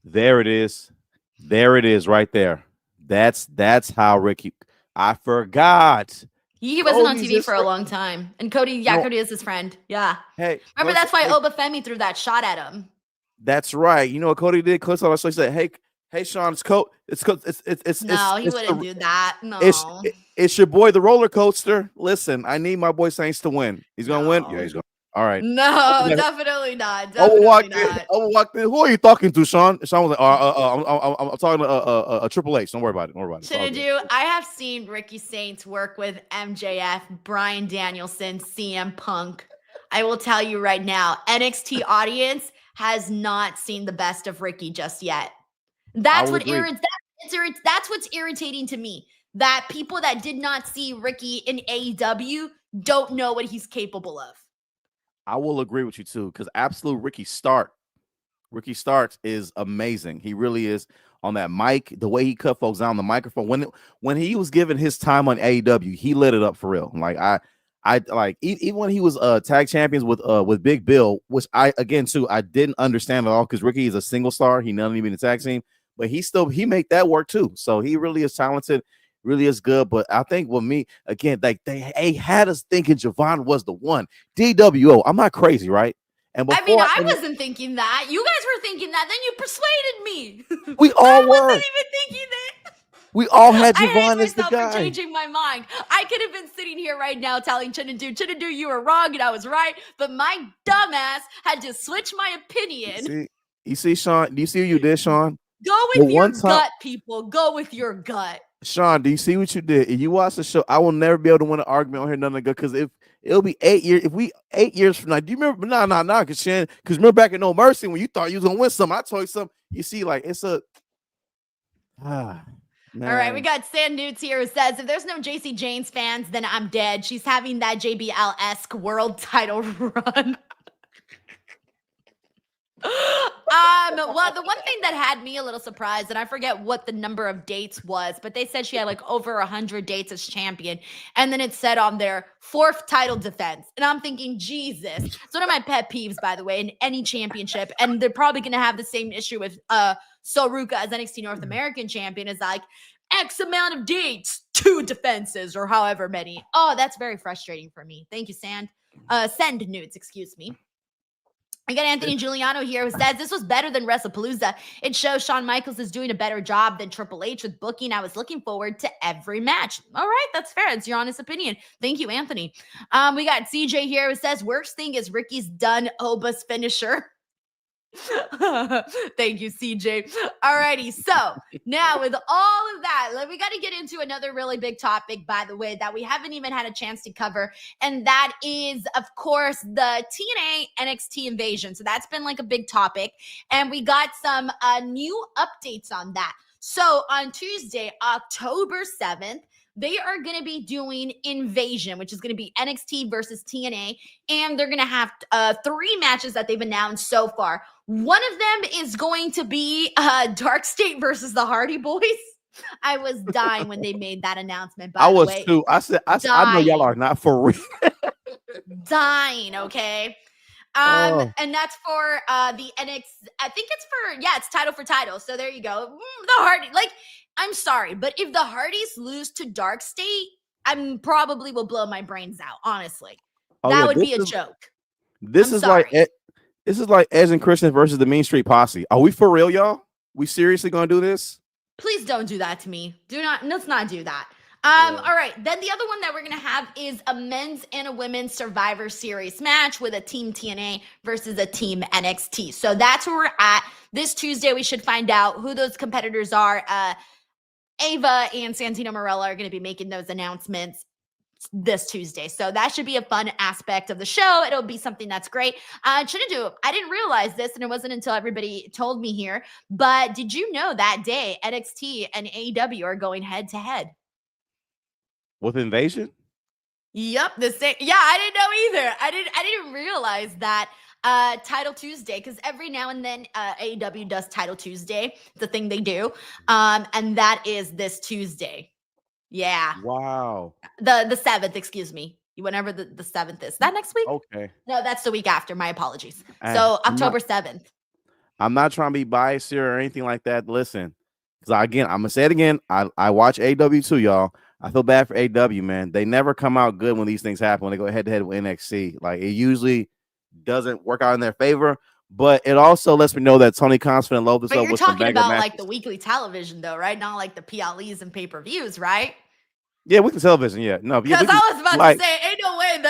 There it is. There it is right there. That's how Ricky I forgot. He wasn't on Cody's TV his for a friend. long time. And Cody, No. Cody is his friend. Yeah. Hey, Remember, that's why hey, Oba Femi threw that shot at him. that's right. You know what Cody did? Clips on. So he said, "Hey, Sean, it's No, he it's wouldn't do that. No. it's your boy, the roller coaster. Listen, I need my boy Saints to win. He's gonna win. Yeah, he's gonna. All right. No, definitely not. Overwalked Definitely not. Overwalked in. Who are you talking to, Sean? Sean was like, I'm talking to Triple H. Don't worry about it. Don't worry about it. It's all good. Shouldn't do. I have seen Ricky Saints work with MJF, Bryan Danielson, CM Punk. I will tell you right now, NXT audience has not seen the best of Ricky just yet. That's what that's what's irritating to me. That people that did not see Ricky in AEW don't know what he's capable of. I will agree with you too, because absolute Ricky Starks is amazing. He really is on that mic. The way he cut folks down the microphone when he was given his time on AEW, he lit it up for real. Like I like even when he was tag champions with Big Bill, which I didn't understand at all because Ricky is a single star. He doesn't even in the tag team, but he made that work too. So he really is talented. Really is good, but I think with me again, like they had us thinking Jevon was the one. DWO, I'm not crazy, right? And before, I wasn't thinking that. You guys were thinking that. Then you persuaded me. We all I were. wasn't even thinking that. We all had I hate Jevon as the myself guy. for changing my mind. I could have been sitting here right now telling Chinadu, you were wrong and I was right, but my dumbass had to switch my opinion. You see, Sean? Do you see what you did, Sean? Go with your gut, people. Go with your gut. Sean, do you see what you did? If you watch the show, I will never be able to win an argument on here, nothing good. Because if it'll be 8 years, if we 8 years from now, do you remember? No, because remember back in No Mercy when you thought you was gonna win something, I told you something. You see, like it's a man. All right, we got Sand Newts here who says, if there's no Jacy Jayne's fans, then I'm dead. She's having that JBL-esque world title run. Well, the one thing that had me a little surprised, and I forget what the number of dates was, but they said she had like over 100 dates as champion. And then it said on there, 4th title defense. And I'm thinking, Jesus. It's one of my pet peeves, by the way, in any championship. And they're probably going to have the same issue with Ruka as NXT North American champion is like, X amount of dates, 2 defenses, or however many. Oh, that's very frustrating for me. Thank you, Send Nudes, excuse me. I got Anthony Giuliano here who says this was better than WrestlePalooza. It shows Shawn Michaels is doing a better job than Triple H with booking. I was looking forward to every match. All right, that's fair. It's your honest opinion. Thank you, Anthony. We got CJ here who says worst thing is Ricky's done Oba's finisher. Thank you, CJ. Alrighty, so now with all of that, we got to get into another really big topic, by the way, that we haven't even had a chance to cover, and that is, of course, the TNA NXT Invasion. So that's been like a big topic, and we got some new updates on that. So on Tuesday, October 7th, they are going to be doing Invasion, which is going to be NXT versus TNA, and they're going to have 3 matches that they've announced so far. One of them is going to be Dark State versus the Hardy Boys. I was dying when they made that announcement. By the way, too. I said, I know y'all are not for real. Dying, okay. And that's for the NXT. I think it's it's title for title. So there you go. The Hardy, I'm sorry, but if the Hardys lose to Dark State, I probably will blow my brains out. Honestly, that would be a joke. This is like Edge and Christian versus the Mean Street Posse. Are we for real, y'all? We seriously gonna do this? Please don't do that to me. Let's not do that. All right. Then the other one that we're going to have is a men's and a women's Survivor Series match with a team TNA versus a team NXT. So that's where we're at. This Tuesday, we should find out who those competitors are. Ava and Santino Marella are going to be making those announcements this Tuesday. So that should be a fun aspect of the show. It'll be something that's great. I didn't realize this, and it wasn't until everybody told me here, but did you know that day NXT and AEW are going head to head? With Invasion? Yep, the same. Yeah, I didn't know either. I didn't realize that Title Tuesday, because every now and then AEW does Title Tuesday. It's a thing they do. And that is this Tuesday. Yeah. Wow. The 7th, excuse me. Whenever the 7th is. That next week? Okay. No, that's the week after. My apologies. So October 7th. I'm not trying to be biased here or anything like that. Listen, because again, I'm gonna say it again. I watch AEW too, y'all. I feel bad for AW, man. They never come out good when these things happen, when they go head to head with NXT. Like, it usually doesn't work out in their favor, but it also lets me know that Tony Khan's finna load this But up you're with some talking banger about matches. like the weekly television, though, right? Not like the PLEs and pay-per-views, right? Yeah, weekly television. Yeah, no, Because yeah, I was about like, to say, ain't no way the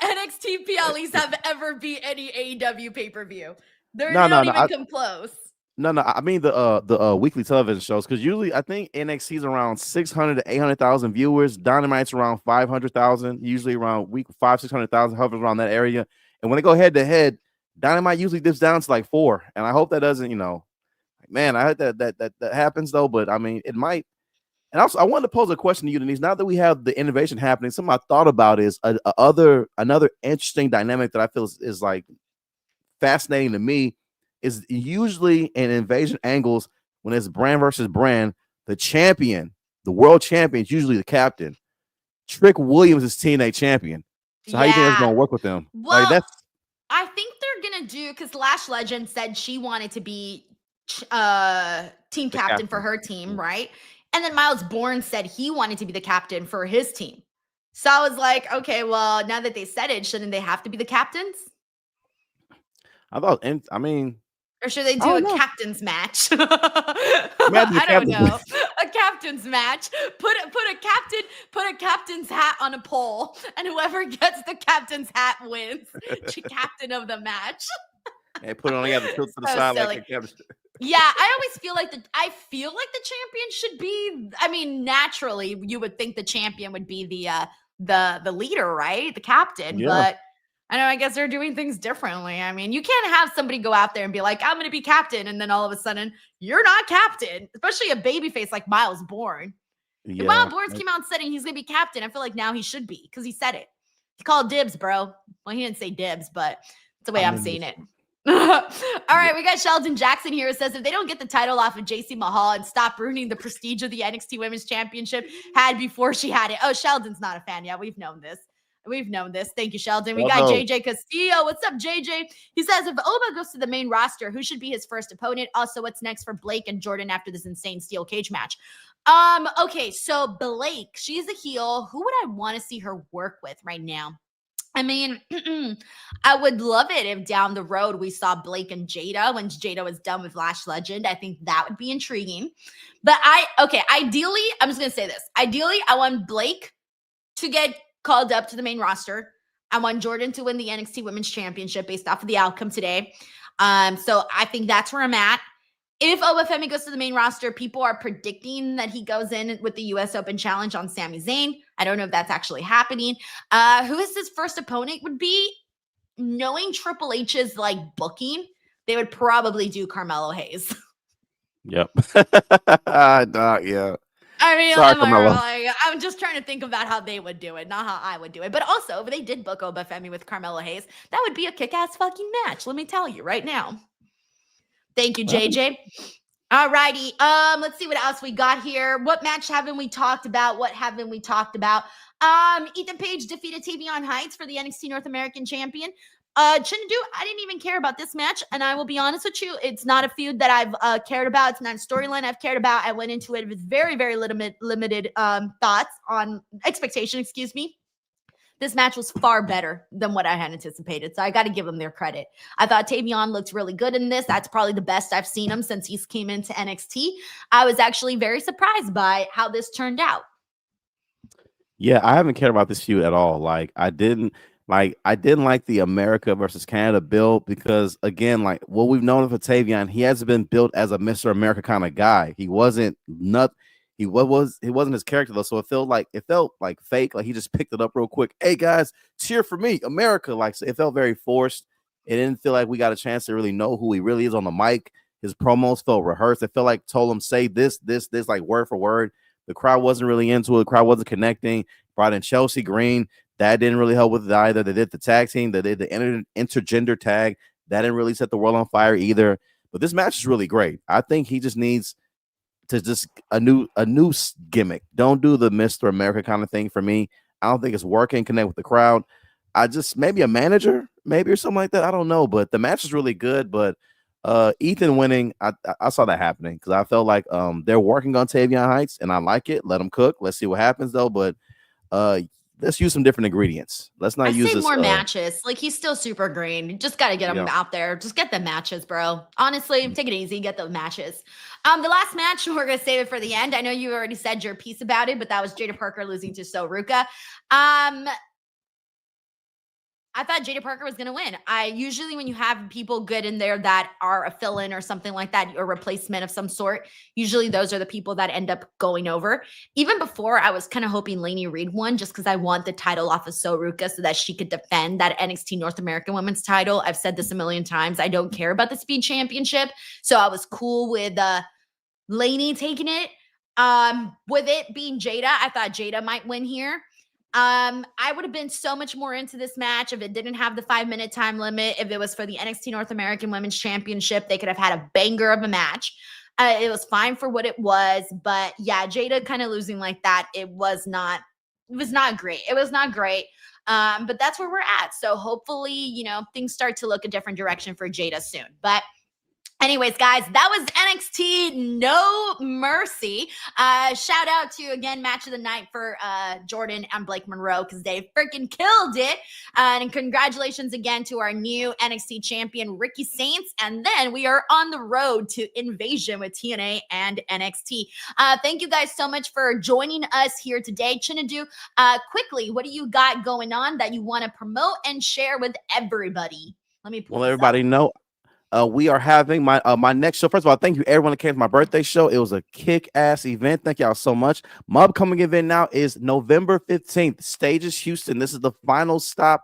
NXT PLEs have ever beat any AEW pay-per-view. They no, don't even come close. No, I mean the weekly television shows, because usually I think NXT is around 600 to 800,000 viewers. Dynamite's around 500,000, usually around 600,000, hovers around that area. And when they go head to head, Dynamite usually dips down to like 4. And I hope that doesn't, man, I hope that happens though. But I mean, it might. And also, I wanted to pose a question to you, Denise. Now that we have the innovation happening, something I thought about is another interesting dynamic that I feel is like fascinating to me. Is usually in invasion angles, when it's brand versus brand, the champion, the world champion, is usually the captain. Trick Williams is TNA champion. So how do you think that's gonna work with them? Well, Like, that's I think they're gonna do, because Lash Legend said she wanted to be team captain for her team, right? And then Miles Bourne said he wanted to be the captain for his team. So I was like, okay, well, now that they said it, shouldn't they have to be the captains? I mean, or should they I do don't a know. captain's match? Yeah, the I don't captain's know. match. A captain's match. Put a captain's hat on a pole, and whoever gets the captain's hat wins. Captain of the match. Hey, put it on together, tilt to the So side silly. like a captain. Yeah, I always feel like the champion should be. I mean, naturally, you would think the champion would be the leader, right? The captain, Yeah. but I know. I guess they're doing things differently. I mean, you can't have somebody go out there and be like, "I'm going to be captain," and then all of a sudden you're not captain. Especially a babyface like Miles Bourne. If Yeah. Miles Bourne came out and said he's going to be captain, I feel like now he should be, because he said it. He called dibs, bro. Well, he didn't say dibs, but it's the way I'm seeing it. All right, we got Sheldon Jackson here, who says if they don't get the title off of Jacy Mahal and stop ruining the prestige of the NXT Women's Championship had before she had it. Oh, Sheldon's not a fan. Yeah, we've known this. Thank you, Sheldon. We got JJ Castillo. What's up, JJ? He says if Oba goes to the main roster, who should be his first opponent? Also, what's next for Blake and Jordynne after this insane steel cage match? Okay, so Blake, she's a heel. Who would I want to see her work with right now? I mean, I would love it if down the road we saw Blake and Jada when Jada was done with Lash Legend. I think that would be intriguing. But ideally, I'm just going to say this. Ideally, I want Blake to get called up to the main roster. I want Jordynne to win the NXT Women's Championship based off of the outcome today. So I think that's where I'm at. If Femi goes to the main roster, people are predicting that he goes in with the U.S. Open Challenge on Sami Zayn. I don't know if that's actually happening. Who his first opponent would be? Knowing Triple H's like booking, they would probably do Carmelo Hayes. Yep. Yeah. I mean, Sorry, Carmelo. I'm just trying to think about how they would do it, not how I would do it. But also, if they did book Femi with Carmelo Hayes, that would be a kick-ass fucking match. Let me tell you right now. Thank you, JJ. All righty. Let's see what else we got here. What match haven't we talked about? Ethan Page defeated Tavion Heights for the NXT North American Champion. I didn't even care about this match, and I will be honest with you, it's not a feud that I've cared about. It's not a storyline I've cared about. I went into it with very, very limited thoughts on expectation, excuse me. This match was far better than what I had anticipated, so I got to give them their credit. I thought Tavion looked really good in this. That's probably the best I've seen him since he's came into NXT. I was actually very surprised by how this turned out. Yeah, I haven't cared about this feud at all. I didn't like the America versus Canada build, because again, like what we've known for Tavion, he hasn't been built as a Mr. America kind of guy. He wasn't his character though, so it felt like fake. Like he just picked it up real quick. Hey guys, cheer for me, America! Like, so it felt very forced. It didn't feel like we got a chance to really know who he really is on the mic. His promos felt rehearsed. It felt like told him say this like word for word. The crowd wasn't really into it. The crowd wasn't connecting. Brought in Chelsea Green. That didn't really help with it either. They did the tag team. They did the intergender tag. That didn't really set the world on fire either. But this match is really great. I think he just needs to just a new gimmick. Don't do the Mr. America kind of thing for me. I don't think it's working. Connect with the crowd. I just maybe a manager, maybe or something like that. I don't know. But the match is really good. But Ethan winning, I saw that happening because I felt like they're working on Tavion Heights, and I like it. Let them cook. Let's see what happens though. But let's use some different ingredients. Let's not use say this. more matches. Like he's still super green. You just got to get him out there. Just get the matches, bro. Honestly, take it easy. Get the matches. The last match, we're gonna save it for the end. I know you already said your piece about it, but that was Jada Parker losing to Ruka. I thought Jada Parker was going to win. Usually when you have people good in there that are a fill-in or something like that, or replacement of some sort, usually those are the people that end up going over. Even before, I was kind of hoping Lainey Reed won just because I want the title off of Ruka so that she could defend that NXT North American Women's title. I've said this a million times. I don't care about the Speed Championship. So I was cool with Lainey taking it. With it being Jada, I thought Jada might win here. I would have been so much more into this match if it didn't have the 5-minute time limit. If it was for the NXT North American Women's Championship, they could have had a banger of a match. It was fine for what it was, but yeah, Jada kind of losing like that, it was not great. It was not great. But that's where we're at. So hopefully, things start to look a different direction for Jada soon. But anyways, guys, that was NXT No Mercy. Shout out to, again, match of the night for Jordynne and Blake Monroe because they freaking killed it. And congratulations again to our new NXT champion, Ricky Saints. And then we are on the road to Invasion with TNA and NXT. Thank you guys so much for joining us here today. Chinadu, quickly, what do you got going on that you want to promote and share with everybody? Let me pull everybody know. We are having my next show. First of all, thank you everyone that came to my birthday show. It was a kick-ass event. Thank y'all so much. My upcoming event now is November 15th, Stages Houston. This is the final stop,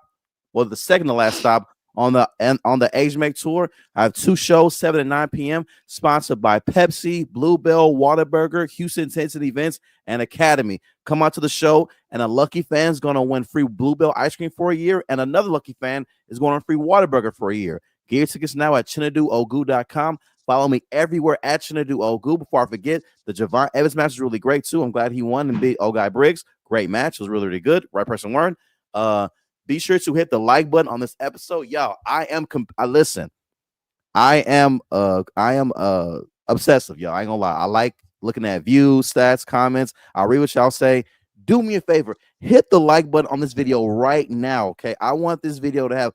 well, the second to last stop on the Age Make Tour. I have 2 shows, 7 and 9 p.m., sponsored by Pepsi, Bluebell, Whataburger, Houston Intensity Events, and Academy. Come out to the show, and a lucky fan is going to win free Bluebell ice cream for a year, and another lucky fan is going to win free Whataburger for a year. Get your tickets now at ChinaduOgu.com. Follow me everywhere at ChinaduOgu. Before I forget, the Jevon Evans match is really great too. I'm glad he won and beat Josh Briggs. Great match. It was really, really good. Right person learned. Be sure to hit the like button on this episode. Y'all, I am obsessive, y'all. I ain't gonna lie. I like looking at views, stats, comments. I'll read what y'all say. Do me a favor. Hit the like button on this video right now, okay? I want this video to have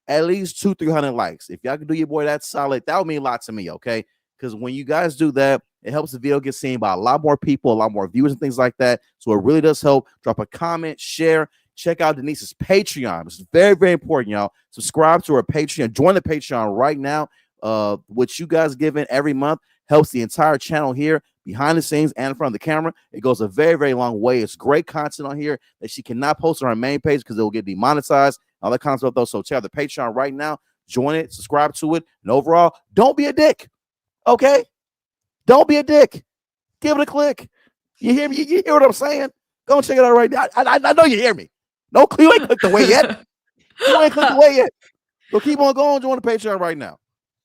at least 200-300 likes. If y'all can do your boy that solid, that would mean a lot to me, okay? Because when you guys do that, it helps the video get seen by a lot more people, a lot more viewers and things like that. So it really does help. Drop a comment, share, check out Denise's Patreon. It's very, very important, y'all. Subscribe to her Patreon. Join the Patreon right now. What you guys give in every month helps the entire channel here, behind the scenes and in front of the camera. It goes a very, very long way. It's great content on here that she cannot post on her main page because it will get demonetized. All that kind of stuff, though. So check out the Patreon right now. Join it. Subscribe to it. And overall, don't be a dick. Okay? Don't be a dick. Give it a click. You hear me? You hear what I'm saying? Go and check it out right now. I know you hear me. No, you ain't clicked away yet. You ain't clicked away yet. So keep on going. Join the Patreon right now.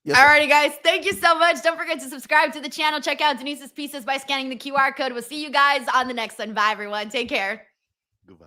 Yes, alrighty, guys. Thank you so much. Don't forget to subscribe to the channel. Check out Denise's pieces by scanning the QR code. We'll see you guys on the next one. Bye, everyone. Take care. Goodbye.